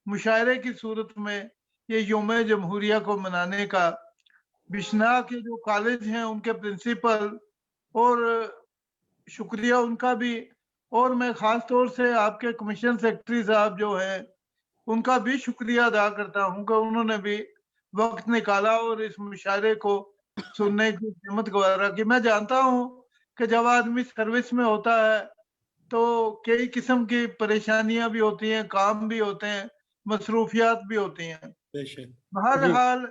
Speaker 7: मुशायरे की सूरत में ये योम जमहूरिया को मनाने का। बिश्नाह के जो कॉलेज हैं उनके प्रिंसिपल और शुक्रिया उनका भी, और मैं खास तौर से आपके कमीशन सेक्रेटरी साहब जो हैं उनका भी शुक्रिया अदा करता हूं कि उन्होंने भी वक्त निकाला और इस मुशायरे को सुनने की हिम्मत गवारा की। मैं जानता हूं कि जब आदमी सर्विस में होता है तो कई किस्म की परेशानियां भी होती हैं, काम भी होते हैं, मसरूफियात भी होती हैं। बहरहाल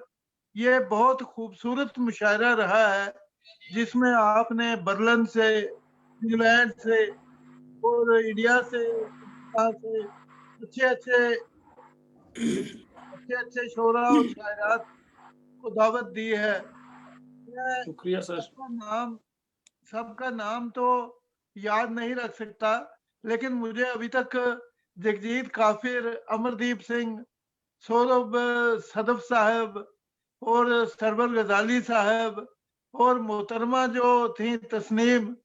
Speaker 7: ये बहुत खूबसूरत मुशायरा रहा है जिसमें आपने बर्लिन से, इंग्लैंड से और इंडिया से अच्छे शोरा और शायरात को दावत दी है। मैं
Speaker 2: शुक्रिया सर।
Speaker 7: सबका नाम तो याद नहीं रख सकता, लेकिन मुझे अभी तक जगजीत काफिर, अमरदीप सिंह, सौरभ सदफ साहब और सरवर गजाली साहब और मोहतरमा जो थी तस्नीम,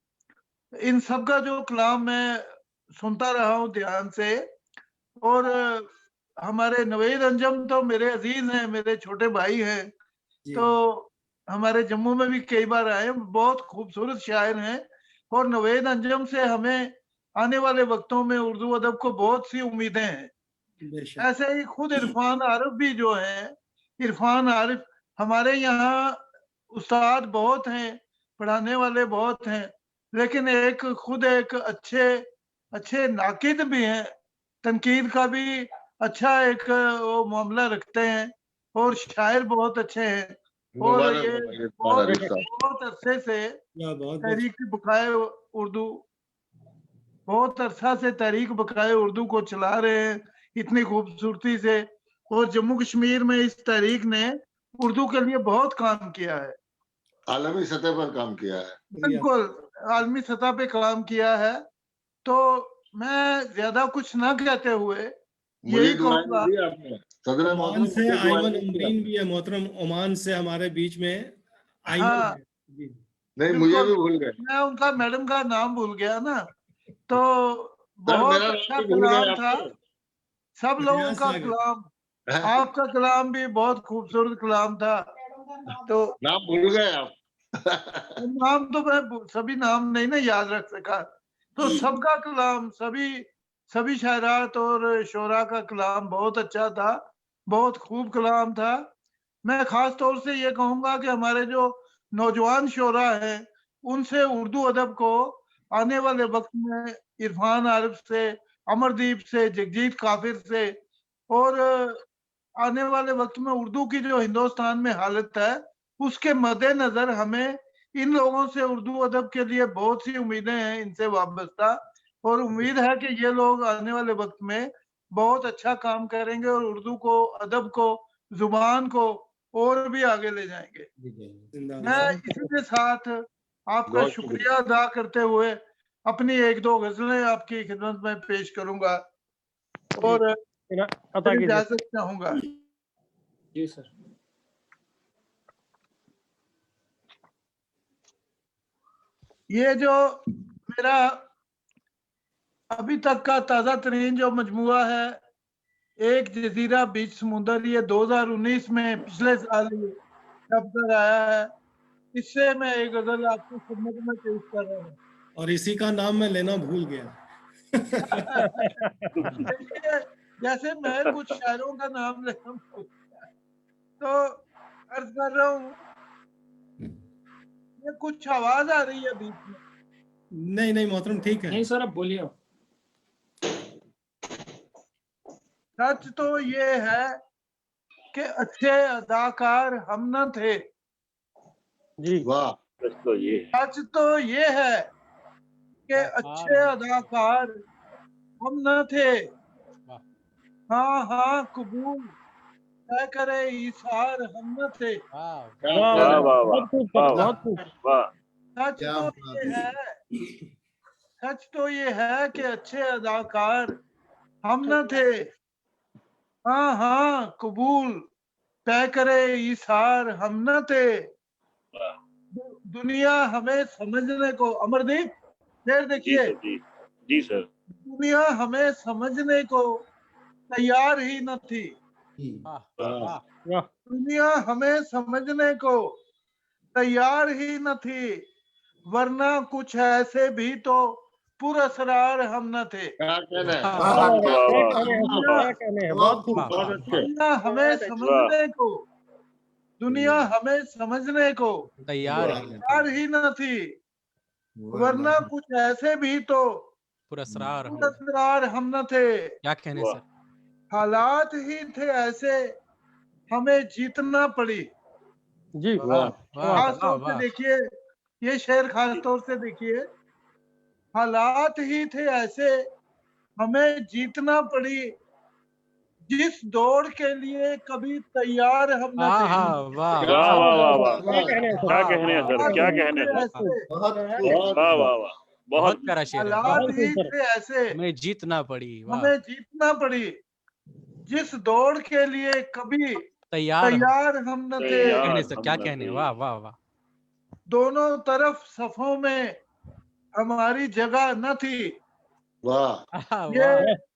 Speaker 7: इन सब का जो कलाम मैं सुनता रहा हूँ ध्यान से। और हमारे नवेद अंजम तो मेरे अजीज हैं, मेरे छोटे भाई हैं, तो हमारे जम्मू में भी कई बार आए, बहुत खूबसूरत शायर हैं। और नवेद अंजम से हमें आने वाले वक्तों में उर्दू अदब को बहुत सी उम्मीदें हैं। ऐसे ही खुद इरफान आरिफ भी जो हैं, इरफान आरिफ हमारे यहाँ उस्ताद बहुत हैं, पढ़ाने वाले बहुत हैं, लेकिन एक खुद एक अच्छे नाकिद भी हैं, तनकीद का भी अच्छा एक वो मामला रखते हैं और शायर बहुत अच्छे हैं। और ये बहुत अरसे से तहरीक बकाए उर्दू, बहुत अरसा से तहरीक बकाए उर्दू को चला रहे हैं इतनी खूबसूरती से। और जम्मू कश्मीर में इस तहरीक ने उर्दू के लिए बहुत काम किया है,
Speaker 15: आलमी सतह पर काम किया है।
Speaker 7: बिल्कुल आलमी सतह पे काम किया है। तो मैं ज्यादा कुछ ना कहते हुए यही कहूंगा,
Speaker 3: ओमान से आयमन उमरीन भी है मोहतरम, ओमान से हमारे बीच में आयमन
Speaker 7: हाँ,
Speaker 3: है।
Speaker 15: नहीं मुझे भी भूल गए,
Speaker 7: मैं उनका मैडम का नाम भूल गया ना। तो बहुत अच्छा कलाम था, सब लोगों का कलाम, आपका कलाम भी बहुत खूबसूरत कलाम था। तो
Speaker 15: नाम भूल गए आप?
Speaker 7: नाम तो मैं सभी नाम नहीं ना याद रख सका, तो सबका कलाम, सभी शायरात और शोरा का कलाम बहुत अच्छा था, बहुत खूब कलाम था। मैं खास तौर से ये कहूंगा कि हमारे जो नौजवान शोरा हैं उनसे उर्दू अदब को आने वाले वक्त में इरफान आरिफ से, अमरदीप से, जगजीत काफिर से और आने वाले वक्त में उर्दू की जो हिंदुस्तान में हालत है उसके मद्देनजर हमें इन लोगों से उर्दू अदब के लिए बहुत सी उम्मीदें हैं इनसे वाबस्ता। और उम्मीद है कि ये लोग आने वाले वक्त में बहुत अच्छा काम करेंगे और उर्दू को, अदब को, जुबान को और भी आगे ले जाएंगे। मैं इसी के साथ आपका शुक्रिया अदा करते हुए अपनी एक दो गजलें आपकी खिदमत में पेश करूंगा और इजाजत चाहूंगा।
Speaker 2: जी सर।
Speaker 7: ये जो मेरा अभी तक का ताजा तरीन जो मजमुआ है, एक जजीरा बीच समुंदर, ये 2019 में पिछले साल छप कर आया है। इससे मैं एक गजल आपकी खिदमत में पेश कर रहा हूँ।
Speaker 3: और इसी का नाम मैं लेना भूल गया।
Speaker 7: जैसे मैं कुछ शायरों का नाम लेना भूल गया, तो अर्ज कर रहा हूँ, ये कुछ आवाज आ रही है बीच में?
Speaker 3: नहीं मोहतरम ठीक है।
Speaker 2: नहीं सर, अब बोलिए।
Speaker 7: सच तो ये है कि अच्छे अदाकार हम न थे।
Speaker 8: जी
Speaker 15: वाह।
Speaker 11: तो ये
Speaker 7: सच तो ये है कि अच्छे अदाकार हम न थे। हाँ हाँ कबूल तय करे ईसार हम न थे।
Speaker 8: वाह
Speaker 11: वाह वाह वाह
Speaker 8: बहुत खूब सर,
Speaker 11: वाह
Speaker 8: बहुत खूब।
Speaker 11: वाह।
Speaker 7: सच
Speaker 13: क्या
Speaker 7: तो
Speaker 13: बात
Speaker 7: ये
Speaker 13: है।
Speaker 7: है, सच तो ये है कि अच्छे अदाकार हम न थे। हाँ हाँ कबूल तय करे ईसार हम न थे। दुनिया हमें समझने को, अमरदीप फिर
Speaker 11: जी
Speaker 7: देखिए,
Speaker 11: सर जी। जी सर।
Speaker 7: दुनिया हमें समझने को तैयार ही न थी।
Speaker 8: वाह
Speaker 11: वाह
Speaker 8: वाह वाह।
Speaker 7: दुनिया हमें समझने को तैयार ही न थी, वरना कुछ ऐसे भी तो पुरस्कार हम न थे।
Speaker 15: क्या कहना है?
Speaker 8: वाह वाह वाह,
Speaker 11: वाह
Speaker 8: क्या
Speaker 11: वाह
Speaker 8: कहने हैं सर,
Speaker 11: वाह
Speaker 8: क्या कहने हैं, बहुत खूब।
Speaker 15: बहुत अच्छे।
Speaker 7: दुनिया हमें समझने को, दुनिया हमें समझने को
Speaker 12: तैयार
Speaker 15: वाह
Speaker 12: ही न
Speaker 7: तैयार ही न थी, वरना कुछ ऐसे भी तो
Speaker 12: पुरस्कार हम
Speaker 7: पुरस्कार हम न थे।
Speaker 12: क्या कहने
Speaker 11: वाह
Speaker 12: सर।
Speaker 7: हालात ही थे ऐसे हमें जीतना पड़ी।
Speaker 8: जी
Speaker 15: वाह
Speaker 12: वाह
Speaker 7: खास
Speaker 12: वाह
Speaker 7: तौर से
Speaker 12: वाह।
Speaker 7: देखिए, ये शेर खास तौर से देखिए, हालात ही थे ऐसे हमें जीतना पड़ी, जिस दौड़ के लिए कभी तैयार हम न
Speaker 12: हाँ
Speaker 7: थे।
Speaker 12: हाँ वाह
Speaker 11: वाह
Speaker 12: वाह
Speaker 11: वाह वाह वाह।
Speaker 8: क्या कहने हैं सर,
Speaker 11: क्या कहने हैं सर,
Speaker 7: हालात
Speaker 11: क्या
Speaker 7: ही
Speaker 11: कहने
Speaker 7: थे
Speaker 11: हैं सर।
Speaker 7: ऐसे,
Speaker 13: बहुत
Speaker 11: वाह वाह वाह।
Speaker 12: बहुत
Speaker 11: बहुत
Speaker 12: प्यारा शेर है।
Speaker 7: हालात
Speaker 8: बहुत खूब
Speaker 7: ही
Speaker 8: सर।
Speaker 7: थे ऐसे
Speaker 12: हमें जीतना पड़ी। वाह
Speaker 7: हमें जीतना पड़ी, जिस दौड़ के लिए कभी
Speaker 12: तैयार हम
Speaker 7: तैयार हम न थे।
Speaker 12: क्या कहने
Speaker 11: तैयार
Speaker 12: सर,
Speaker 11: हम
Speaker 12: क्या
Speaker 11: न
Speaker 12: कहने।
Speaker 11: थे।
Speaker 12: वाह वाह वाह।
Speaker 7: दोनों तरफ सफों में हमारी जगह न थी।
Speaker 15: वाह
Speaker 7: ये
Speaker 12: वाह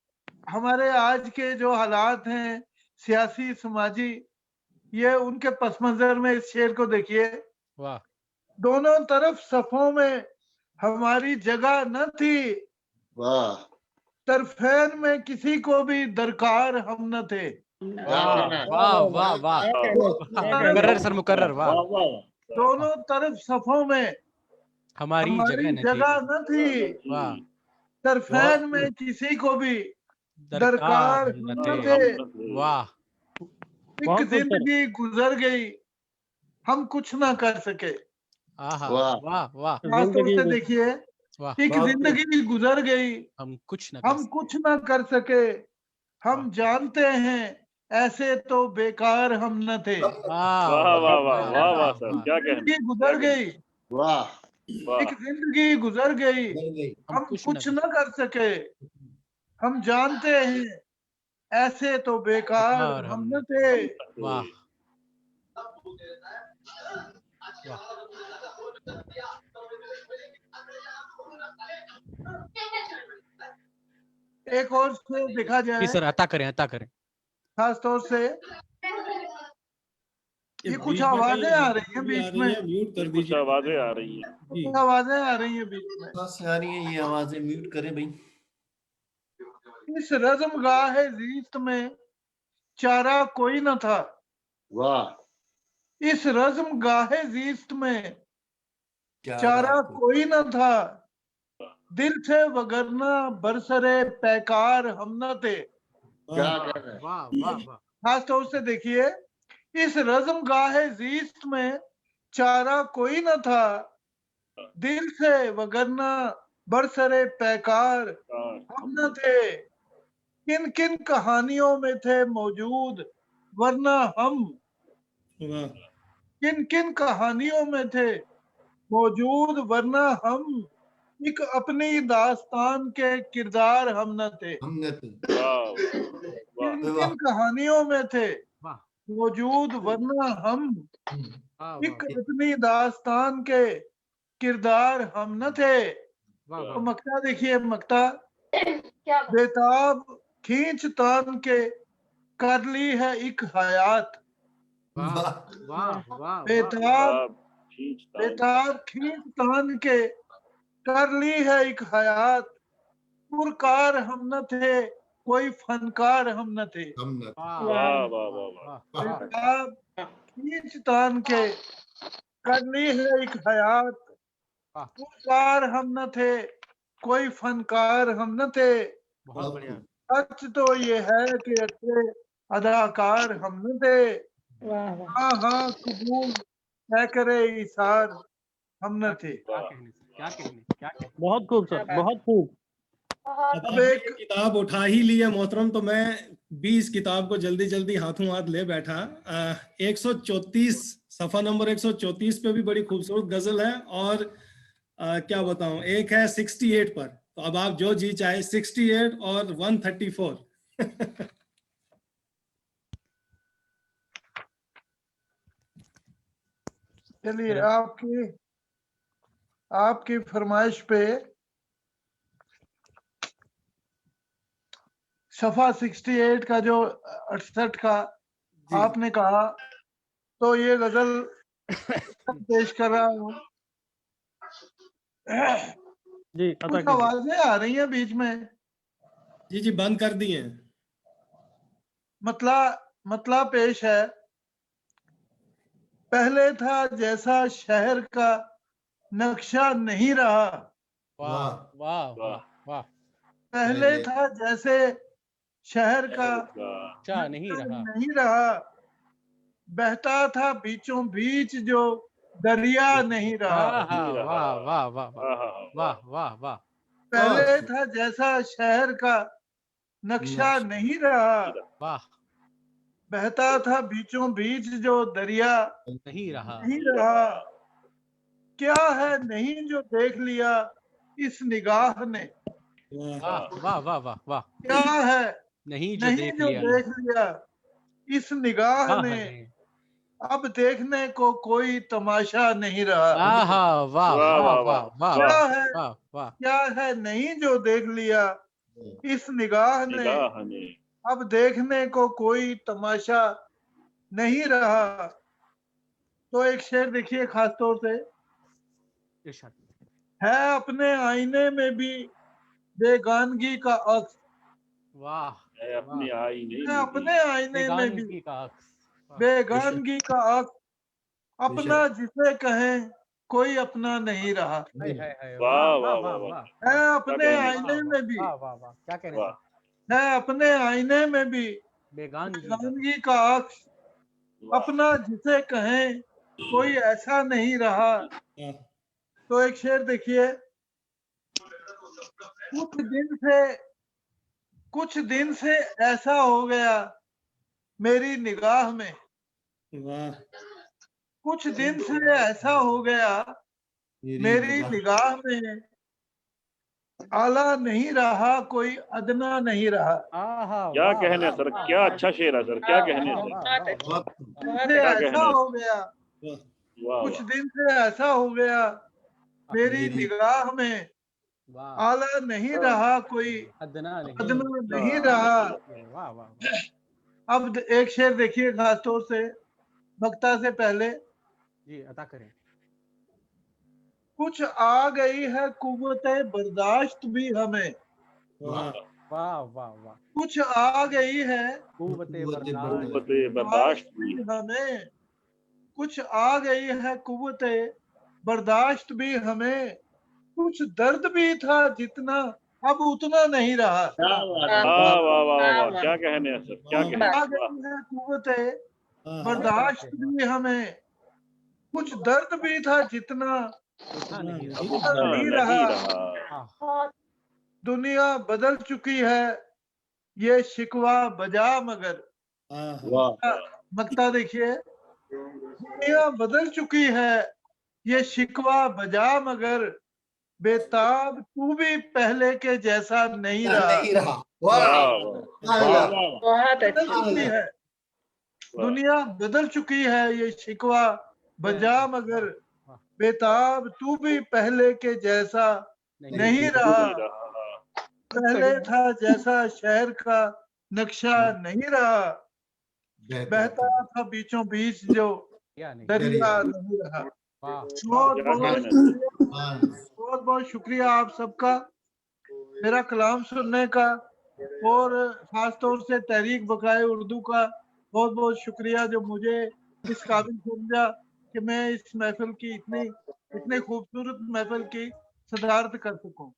Speaker 7: हमारे आज के जो हालात हैं सियासी समाजी, ये उनके पस मंजर में इस शेर को देखिए।
Speaker 12: वाह
Speaker 7: दोनों तरफ सफों में हमारी जगह न थी,
Speaker 15: वाह।
Speaker 7: तरफेन में किसी को भी दरकार हम न थे।
Speaker 15: क्या
Speaker 12: वाह
Speaker 15: कहना है?
Speaker 12: वाह वाह वाह।
Speaker 8: क्या कहने हैं सर, क्या कहने हैं।
Speaker 12: मुकर्रर सर, मुकर्रर। वाह
Speaker 15: वाह वाह।
Speaker 7: दोनों तरफ सफों में
Speaker 12: हमारी
Speaker 7: हमारी
Speaker 12: जगह न थी।
Speaker 7: जगह न थी,
Speaker 12: वाह
Speaker 7: तरफेन में किसी को भी
Speaker 12: दरकार
Speaker 7: दरकार
Speaker 12: हम न
Speaker 7: हम
Speaker 12: थे।
Speaker 7: न थे।
Speaker 11: हम न थे।
Speaker 12: वाह
Speaker 7: एक
Speaker 8: बहुत खूब सर।
Speaker 7: जिंदगी गुजर गई हम कुछ ना कर सके।
Speaker 12: आहा
Speaker 15: वाह
Speaker 12: वाह वाह
Speaker 7: खास तौर
Speaker 8: जिंदगी
Speaker 7: से देखिए,
Speaker 12: वाह।
Speaker 7: एक
Speaker 15: बहुत
Speaker 7: जिंदगी गुजर गई
Speaker 12: हम कुछ न कर
Speaker 7: हम कुछ ना कर सके, हम जानते हैं ऐसे तो बेकार हम न थे।
Speaker 12: वाह
Speaker 11: वाह वाह वाह
Speaker 12: वाह
Speaker 11: वाह वाह
Speaker 12: वाह
Speaker 11: सर।
Speaker 12: वाह।
Speaker 11: क्या कहने,
Speaker 7: जिंदगी
Speaker 11: क्या
Speaker 7: गुजर
Speaker 11: कहने।
Speaker 7: गई,
Speaker 15: वाह
Speaker 11: वाह
Speaker 7: एक जिंदगी गुजर गई
Speaker 12: हम
Speaker 7: हम
Speaker 12: कुछ
Speaker 7: कुछ
Speaker 12: न
Speaker 7: न कर सके, हम जानते हैं ऐसे तो बेकार
Speaker 12: बेकार
Speaker 7: हम
Speaker 12: हम
Speaker 7: न
Speaker 12: न
Speaker 7: थे।
Speaker 12: वाह वाह।
Speaker 7: एक और से देखा
Speaker 12: जी
Speaker 7: जाए,
Speaker 12: सर, अता करें, अता करें।
Speaker 7: खास तौर से ये कुछ
Speaker 3: बीच में
Speaker 7: आवाजें
Speaker 3: कहीं
Speaker 7: आ रही हैं
Speaker 3: भी आ
Speaker 7: बीच
Speaker 3: रही
Speaker 7: में,
Speaker 3: है, म्यूट कर
Speaker 11: कुछ
Speaker 3: दीजिए।
Speaker 11: आवाजें आ रही हैं।
Speaker 3: जी
Speaker 7: कुछ आवाजें आ रही हैं बीच में।
Speaker 13: कहाँ से आ रही है ये आवाजें, म्यूट करें भाई।
Speaker 7: इस रज़्म गाहे ज़ीस्त में चारा कोई न था।
Speaker 15: वाह।
Speaker 7: इस रज़्म गाहे ज़ीस्त में
Speaker 13: क्या
Speaker 7: चारा
Speaker 13: बात है।
Speaker 7: कोई न था, दिल थे वगरना बरसरे पैकार हम न थे।
Speaker 15: क्या
Speaker 12: वाह
Speaker 15: कहना है?
Speaker 12: वाह वाह वाह।
Speaker 7: खास तौर से देखिए, इस रज़्म गाहे ज़ीस्त में चारा कोई न था, दिल से वगरना बरसरे पैकार हम न थे। किन किन कहानियों में थे मौजूद वरना हम,
Speaker 3: वाह
Speaker 7: किन किन कहानियों में थे मौजूद वरना हम, एक अपनी दास्तान के किरदार हम न थे।
Speaker 13: हमने तो
Speaker 11: वाह वाह
Speaker 7: किन
Speaker 13: वाह
Speaker 7: किन कहानियों में थे
Speaker 12: वाह
Speaker 7: मौजूद वरना हम,
Speaker 12: वाह
Speaker 7: एक अपनी दास्तान के किरदार हम न थे।
Speaker 12: वाह
Speaker 7: तो मक्ता देखिए, मक्ता बेताब खींच तान के कर ली है एक हयात।
Speaker 12: वाह
Speaker 13: वाह
Speaker 12: वाह वाह।
Speaker 7: बेताब
Speaker 11: आप खींचता
Speaker 7: बेताब खींच तान के कर ली है एक हयात, पुरकार हम न थे कोई फनकार हम न थे।
Speaker 13: हमने तो
Speaker 12: वाह
Speaker 11: वाह वाह वाह वाह।
Speaker 12: वाह वाह।
Speaker 7: बेताब खींच तान के कर ली है एक हयात,
Speaker 12: वाह
Speaker 7: पुरकार हम न थे कोई फनकार हम न थे।
Speaker 12: बहुत बढ़िया।
Speaker 7: सच तो ये है कि अच्छे अदाकार हम न थे, हाँ हाँ कबूल तय करे इसार हम न थे।
Speaker 12: क्या कहने
Speaker 8: बहुत खूब सर, बहुत खूब।
Speaker 3: अब आपने ये किताब उठा ही ली है मोहतरम, तो मैं भी इस किताब को जल्दी जल्दी हाथों हाथ ले बैठा। 134 सफा नंबर 134 पे भी बड़ी खूबसूरत गजल है, और क्या बताऊं, एक है 68 पर। तो अब आप जो जी चाहे, 68 और 134।
Speaker 7: चलिए आपकी फरमाइश पे सफा 68 का जो 68 का आपने कहा, तो ये गजल पेश कर रहा हूँ।
Speaker 8: जी,
Speaker 7: कुछ आवाजें आ रही हैं बीच में।
Speaker 3: जी जी, बंद कर दिए।
Speaker 7: मतला पेश है। पहले था जैसा शहर का नक्शा नहीं रहा।
Speaker 12: वाह वाह वाह वाह।
Speaker 7: पहले था जैसे शहर का
Speaker 12: नक्शा नहीं रहा।
Speaker 7: नहीं रहा। बहता था बीचों बीच जो दरिया नहीं रहा।
Speaker 12: वाह वाह वाह वाह वाह वाह वाह।
Speaker 7: पहले था जैसा शहर का नक्शा नहीं रहा।
Speaker 12: वाह।
Speaker 7: बहता था बीचों बीच जो दरिया
Speaker 12: नहीं रहा।
Speaker 7: नहीं रहा। क्या है नहीं जो देख लिया इस निगाह ने।
Speaker 12: वाह वाह वाह वाह वाह।
Speaker 7: क्या है
Speaker 12: नहीं जो
Speaker 7: नहीं
Speaker 12: देख
Speaker 7: जो
Speaker 12: लिया
Speaker 7: देख लिया इस निगाह
Speaker 12: वाह
Speaker 7: ने।
Speaker 12: ने।
Speaker 7: अब देखने को कोई तमाशा नहीं रहा।
Speaker 12: आहा वाह वाह वाह वाह
Speaker 7: क्या है
Speaker 12: वाह वाह।
Speaker 7: क्या है नहीं जो देख लिया इस निगाह ने। अब देखने को कोई तमाशा नहीं रहा। तो एक शेर देखिए खास तौर से,
Speaker 12: इरशाद।
Speaker 7: है अपने आईने में भी बेगानगी का अक्स।
Speaker 12: वाह।
Speaker 11: अपने आईने
Speaker 7: है अपने आईने में भी
Speaker 12: बेगानगी का अक्स।
Speaker 7: बेगानगी का अक्स। अपना जिसे कहें कोई अपना नहीं रहा।
Speaker 12: हाय हाय हाय।
Speaker 11: वाह
Speaker 12: वाह
Speaker 11: वाह
Speaker 12: वाह
Speaker 11: वाह
Speaker 12: वाह।
Speaker 7: है अपने आईने में भी
Speaker 12: वाह वाह वाह। क्या कह रहे हैं?
Speaker 7: है अपने आईने में भी बेगानगी का अक्स। अपना जिसे कहें कोई ऐसा नहीं रहा। तो एक शेर देखिए, कुछ दिन से ऐसा हो गया मेरी निगाह में। कुछ दिन से ऐसा हो गया मेरी निगाह में। आला नहीं रहा कोई अदना नहीं रहा।
Speaker 11: क्या कहने सर, क्या अच्छा शेर है सर, क्या कहने सर।
Speaker 7: से ऐसा हो गया कुछ दिन से ऐसा हो गया मेरी निगाह में। आला नहीं रहा कोई
Speaker 12: अदना
Speaker 7: नहीं रहा।
Speaker 12: वाह वाह।
Speaker 7: अब एक शेर देखिए खास तौर से वक्ता से पहले।
Speaker 12: जी अता करें।
Speaker 7: कुछ आ गई है कुव्वते बर्दाश्त भी हमें।
Speaker 12: वाह वाह वाह वाह।
Speaker 7: कुछ आ गई है
Speaker 12: कुव्वते
Speaker 11: बर्दाश्त भी
Speaker 7: हमें। कुछ आ गई है कुव्वते बर्दाश्त भी हमें। कुछ दर्द भी था जितना अब उतना नहीं रहा।
Speaker 11: वाह वाह वाह वाह, क्या कहने हैं सर, क्या कहने
Speaker 7: आ
Speaker 11: हैं।
Speaker 7: गई है कुव्वते बर्दाश्त भी हमें। कुछ दर्द भी था जितना नहीं रहा। दुनिया बदल चुकी है ये शिकवा बजा मगर। मक्ता देखिए, दुनिया बदल चुकी है ये शिकवा बजा मगर। बेताब तू भी पहले के जैसा नहीं रहा। बदल चुकी है दुनिया बदल चुकी है ये शिकवा बजा मगर। बेताब तू भी पहले के जैसा नहीं रहा। पहले था जैसा शहर का नक्शा नहीं रहा। बहता था बीचों बीच जो दरिया नहीं रहा। बहुत बहुत शुक्रिया आप सबका मेरा कलाम सुनने का, और खास तौर से तहरीक बकाए उर्दू का बहुत बहुत शुक्रिया जो मुझे इस काबिल समझा कि मैं इस महफिल की इतनी खूबसूरत महफिल की सदारत कर सकूं।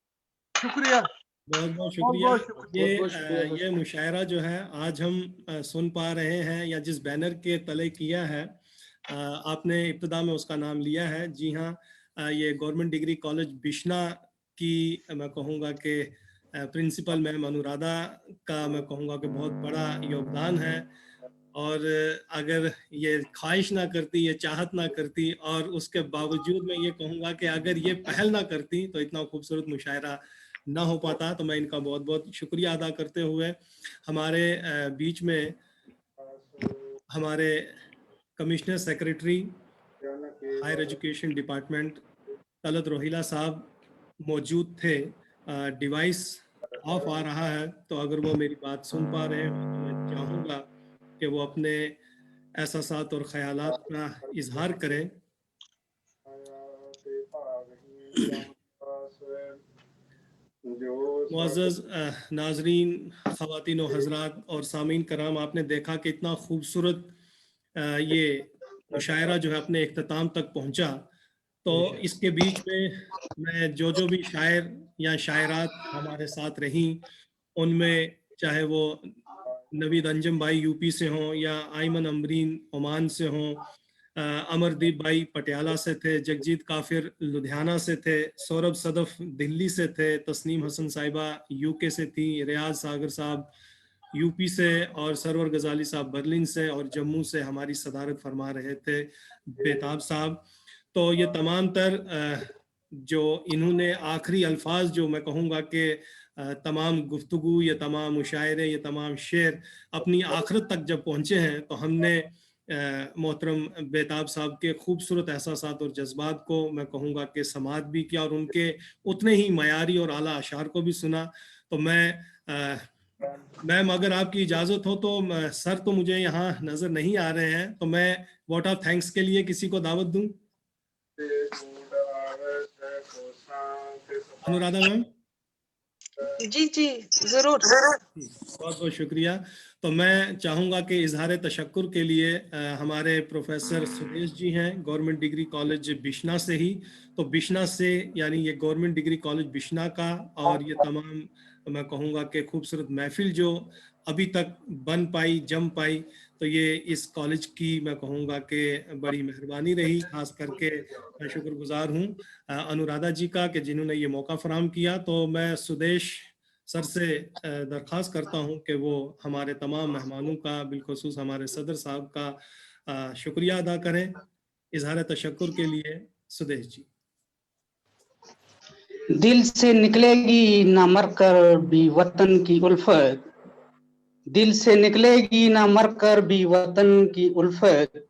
Speaker 7: शुक्रिया।
Speaker 3: बहुत बहुत
Speaker 7: बहुत
Speaker 3: शुक्रिया। ये मुशायरा जो है आज हम सुन पा रहे हैं या जिस बैनर के तले किया है, आपने इब्तिदा में उसका नाम लिया है। जी हाँ, ये गवर्नमेंट डिग्री कॉलेज बिश्ना की मैं कहूँगा कि प्रिंसिपल मैम अनुराधा का मैं कहूँगा कि बहुत बड़ा योगदान है। और अगर ये ख्वाहिश ना करती, ये चाहत ना करती, और उसके बावजूद मैं ये कहूँगा कि अगर ये पहल ना करती तो इतना खूबसूरत मुशायरा ना हो पाता। तो मैं इनका बहुत बहुत शुक्रिया अदा करते हुए हमारे बीच में हमारे commissioner secretary higher education department Talat Rohila साहब मौजूद थे। डिवाइस ऑफ आ रहा है, तो अगर वो मेरी बात सुन पा रहे हो तो मैं चाहूँगा कि वो अपने एहसासात और ख़यालात का इजहार करें। मुअज़्ज़ज़ नाज़रीन, ख़वातीन व हज़रात और सामीन कराम, आपने देखा कि इतना खूबसूरत ये मुशायरा जो है अपने इख्तिताम तक पहुंचा। तो इसके बीच में मैं जो भी शायर या शायरात हमारे साथ रहीं, उनमें चाहे वो नवीद अंजम भाई यूपी से हों या आयमन अमरीन ओमान से हों, अमरदीप भाई पटियाला से थे, जगजीत काफिर लुधियाना से थे, सौरभ सदफ दिल्ली से थे, तस्नीम हसन साहिबा यूके से थी, रियाज सागर साहब यूपी से, और सरवर गजाली साहब बर्लिन से, और जम्मू से हमारी सदारत फरमा रहे थे बेताब साहब। तो ये तमाम तर जो इन्होंने आखिरी अल्फाज जो मैं कहूँगा कि तमाम गुफ्तगू, ये तमाम मुशायरे, ये तमाम शेर अपनी आखिरत तक जब पहुँचे हैं, तो हमने मोहतरम बेताब साहब के खूबसूरत एहसासात और जज्बात को मैं कहूँगा कि समाअत भी किया, और उनके उतने ही मयारी और आला अशार को भी सुना। तो मैम अगर आपकी इजाज़त हो तो सर तो मुझे यहाँ नज़र नहीं आ रहे हैं, तो मैं वोट ऑफ थैंक्स के लिए किसी को दावत दूं। अनुराधा मैम।
Speaker 4: जी जी जरूर।
Speaker 3: बहुत बहुत शुक्रिया। तो मैं चाहूँगा कि इजहार तशक्कुर के लिए हमारे प्रोफेसर सुदेश जी हैं, गवर्नमेंट डिग्री कॉलेज बिश्ना से ही, तो बिश्ना से यानी ये गवर्नमेंट डिग्री कॉलेज बिश्ना का, और ये तमाम मैं कहूँगा कि खूबसूरत महफिल जो अभी तक बन पाई, जम पाई, तो ये इस कॉलेज की मैं कहूँगा कि बड़ी मेहरबानी रही। खास करके मैं शुक्रगुजार हूँ अनुराधा जी का कि जिन्होंने ये मौका फराहम किया। तो मैं सुदेश सर से दरख्वास्त करता हूँ कि वो हमारे तमाम मेहमानों का, बिलखुसूस हमारे सदर साहब का शुक्रिया अदा करें इजहार तशक्कुर के लिए। सुदेश जी।
Speaker 16: दिल से निकलेगी ना मरकर भी वतन की उल्फत, दिल से निकलेगी ना मरकर भी वतन की उल्फत,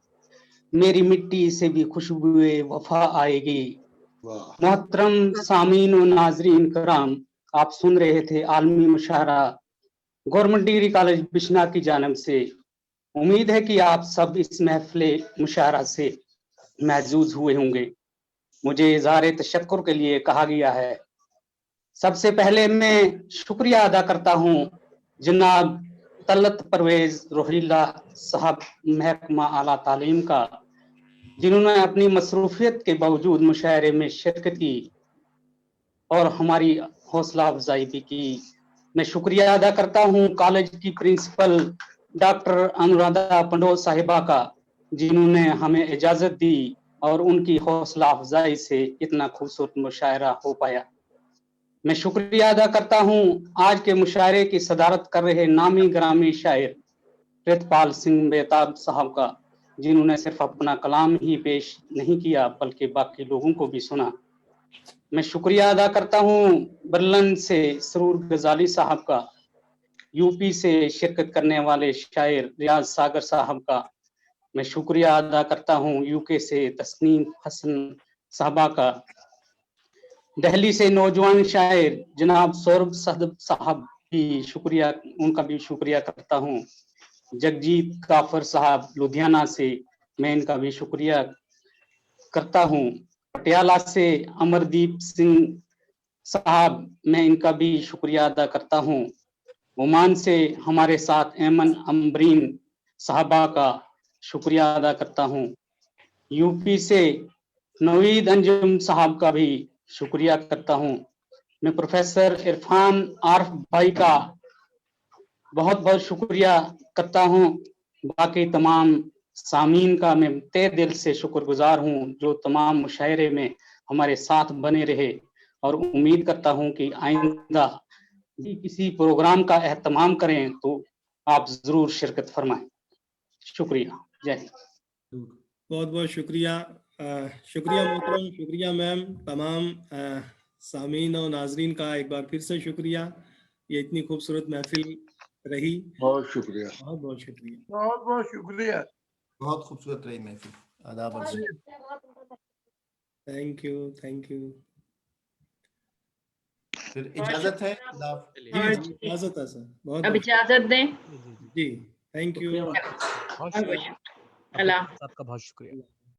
Speaker 16: मेरी मिट्टी से भी खुशबुए वफा आएगी। मोहतरम सामीन और नाजरीन कराम, आप सुन रहे थे आलमी मुशायरा गवर्नमेंट डिग्री कॉलेज बिश्ना की जानिब से। उम्मीद है कि आप सब इस महफिल मुशायरा से महजूज हुए होंगे। मुझे इज़हार तशक्कुर के लिए कहा गया है। सबसे पहले मैं शुक्रिया अदा करता हूँ जनाब तलत परवेज रोहिला साहब महकमा आला तालीम का, जिन्होंने अपनी मसरूफियत के बावजूद मुशायरे में शिरकत की और हमारी हौसला अफजाई भी की। मैं शुक्रिया अदा करता हूँ कॉलेज की प्रिंसिपल डॉक्टर अनुराधा पंडोल साहिबा का, जिन्होंने हमें इजाज़त दी और उनकी हौसला अफजाई से इतना खूबसूरत मुशायरा हो पाया। मैं शुक्रिया अदा करता हूँ आज के मुशायरे की सदारत कर रहे नामी ग्रामी शायर प्रितपाल सिंह बेताब साहब का, जिन्होंने सिर्फ अपना कलाम ही पेश नहीं किया बल्कि बाकी लोगों को भी सुना। मैं शुक्रिया अदा करता हूँ बर्लिन से सरूर गजाली साहब का, यूपी से शिरकत करने वाले शायर रियाज सागर साहब का। मैं शुक्रिया अदा करता हूँ यूके से तस्नीम हसन साहबा का, दिल्ली से नौजवान शायर जनाब सौरभ सदफ साहब की शुक्रिया, उनका भी शुक्रिया करता हूँ। जगजीत काफर साहब लुधियाना से, मैं इनका भी शुक्रिया करता हूँ। पटियाला से अमरदीप सिंह साहब, मैं इनका भी शुक्रिया अदा करता हूँ। ओमान से हमारे साथ ऐमन अमरीन साहबा का शुक्रिया अदा करता हूँ। यूपी से नवीद अंजुम साहब का भी शुक्रिया करता हूँ। मैं प्रोफेसर इरफान आरिफ भाई का बहुत बहुत शुक्रिया करता हूँ। बाकी तमाम सामीन का मैं तहे दिल से शुक्रगुजार हूँ जो तमाम मुशायरे में हमारे साथ बने रहे, और उम्मीद करता हूँ कि आइंदा किसी प्रोग्राम का एहतमाम करें तो आप जरूर शिरकत फरमाएं। शुक्रिया, जय हिंद।
Speaker 3: बहुत बहुत शुक्रिया। शुक्रिया मोहतरम, शुक्रिया मैम। तमाम सामीन और नाजरीन का एक बार फिर से शुक्रिया। ये इतनी खूबसूरत महफिल रही।
Speaker 15: बहुत शुक्रिया,
Speaker 3: बहुत बहुत शुक्रिया,
Speaker 7: बहुत बहुत शुक्रिया।
Speaker 13: बहुत खूबसूरत रही महफिल। आदाब अर्ज़।
Speaker 3: Thank you, thank you.
Speaker 13: फिर इजाजत है।
Speaker 3: जी जी, इजाजत है सर। बहुत
Speaker 10: अब इजाजत दें।
Speaker 3: जी, थैंक यू।
Speaker 12: बहुत शुक्रिया।
Speaker 10: अल्लाह।
Speaker 12: आपका बहुत शुक्रिया।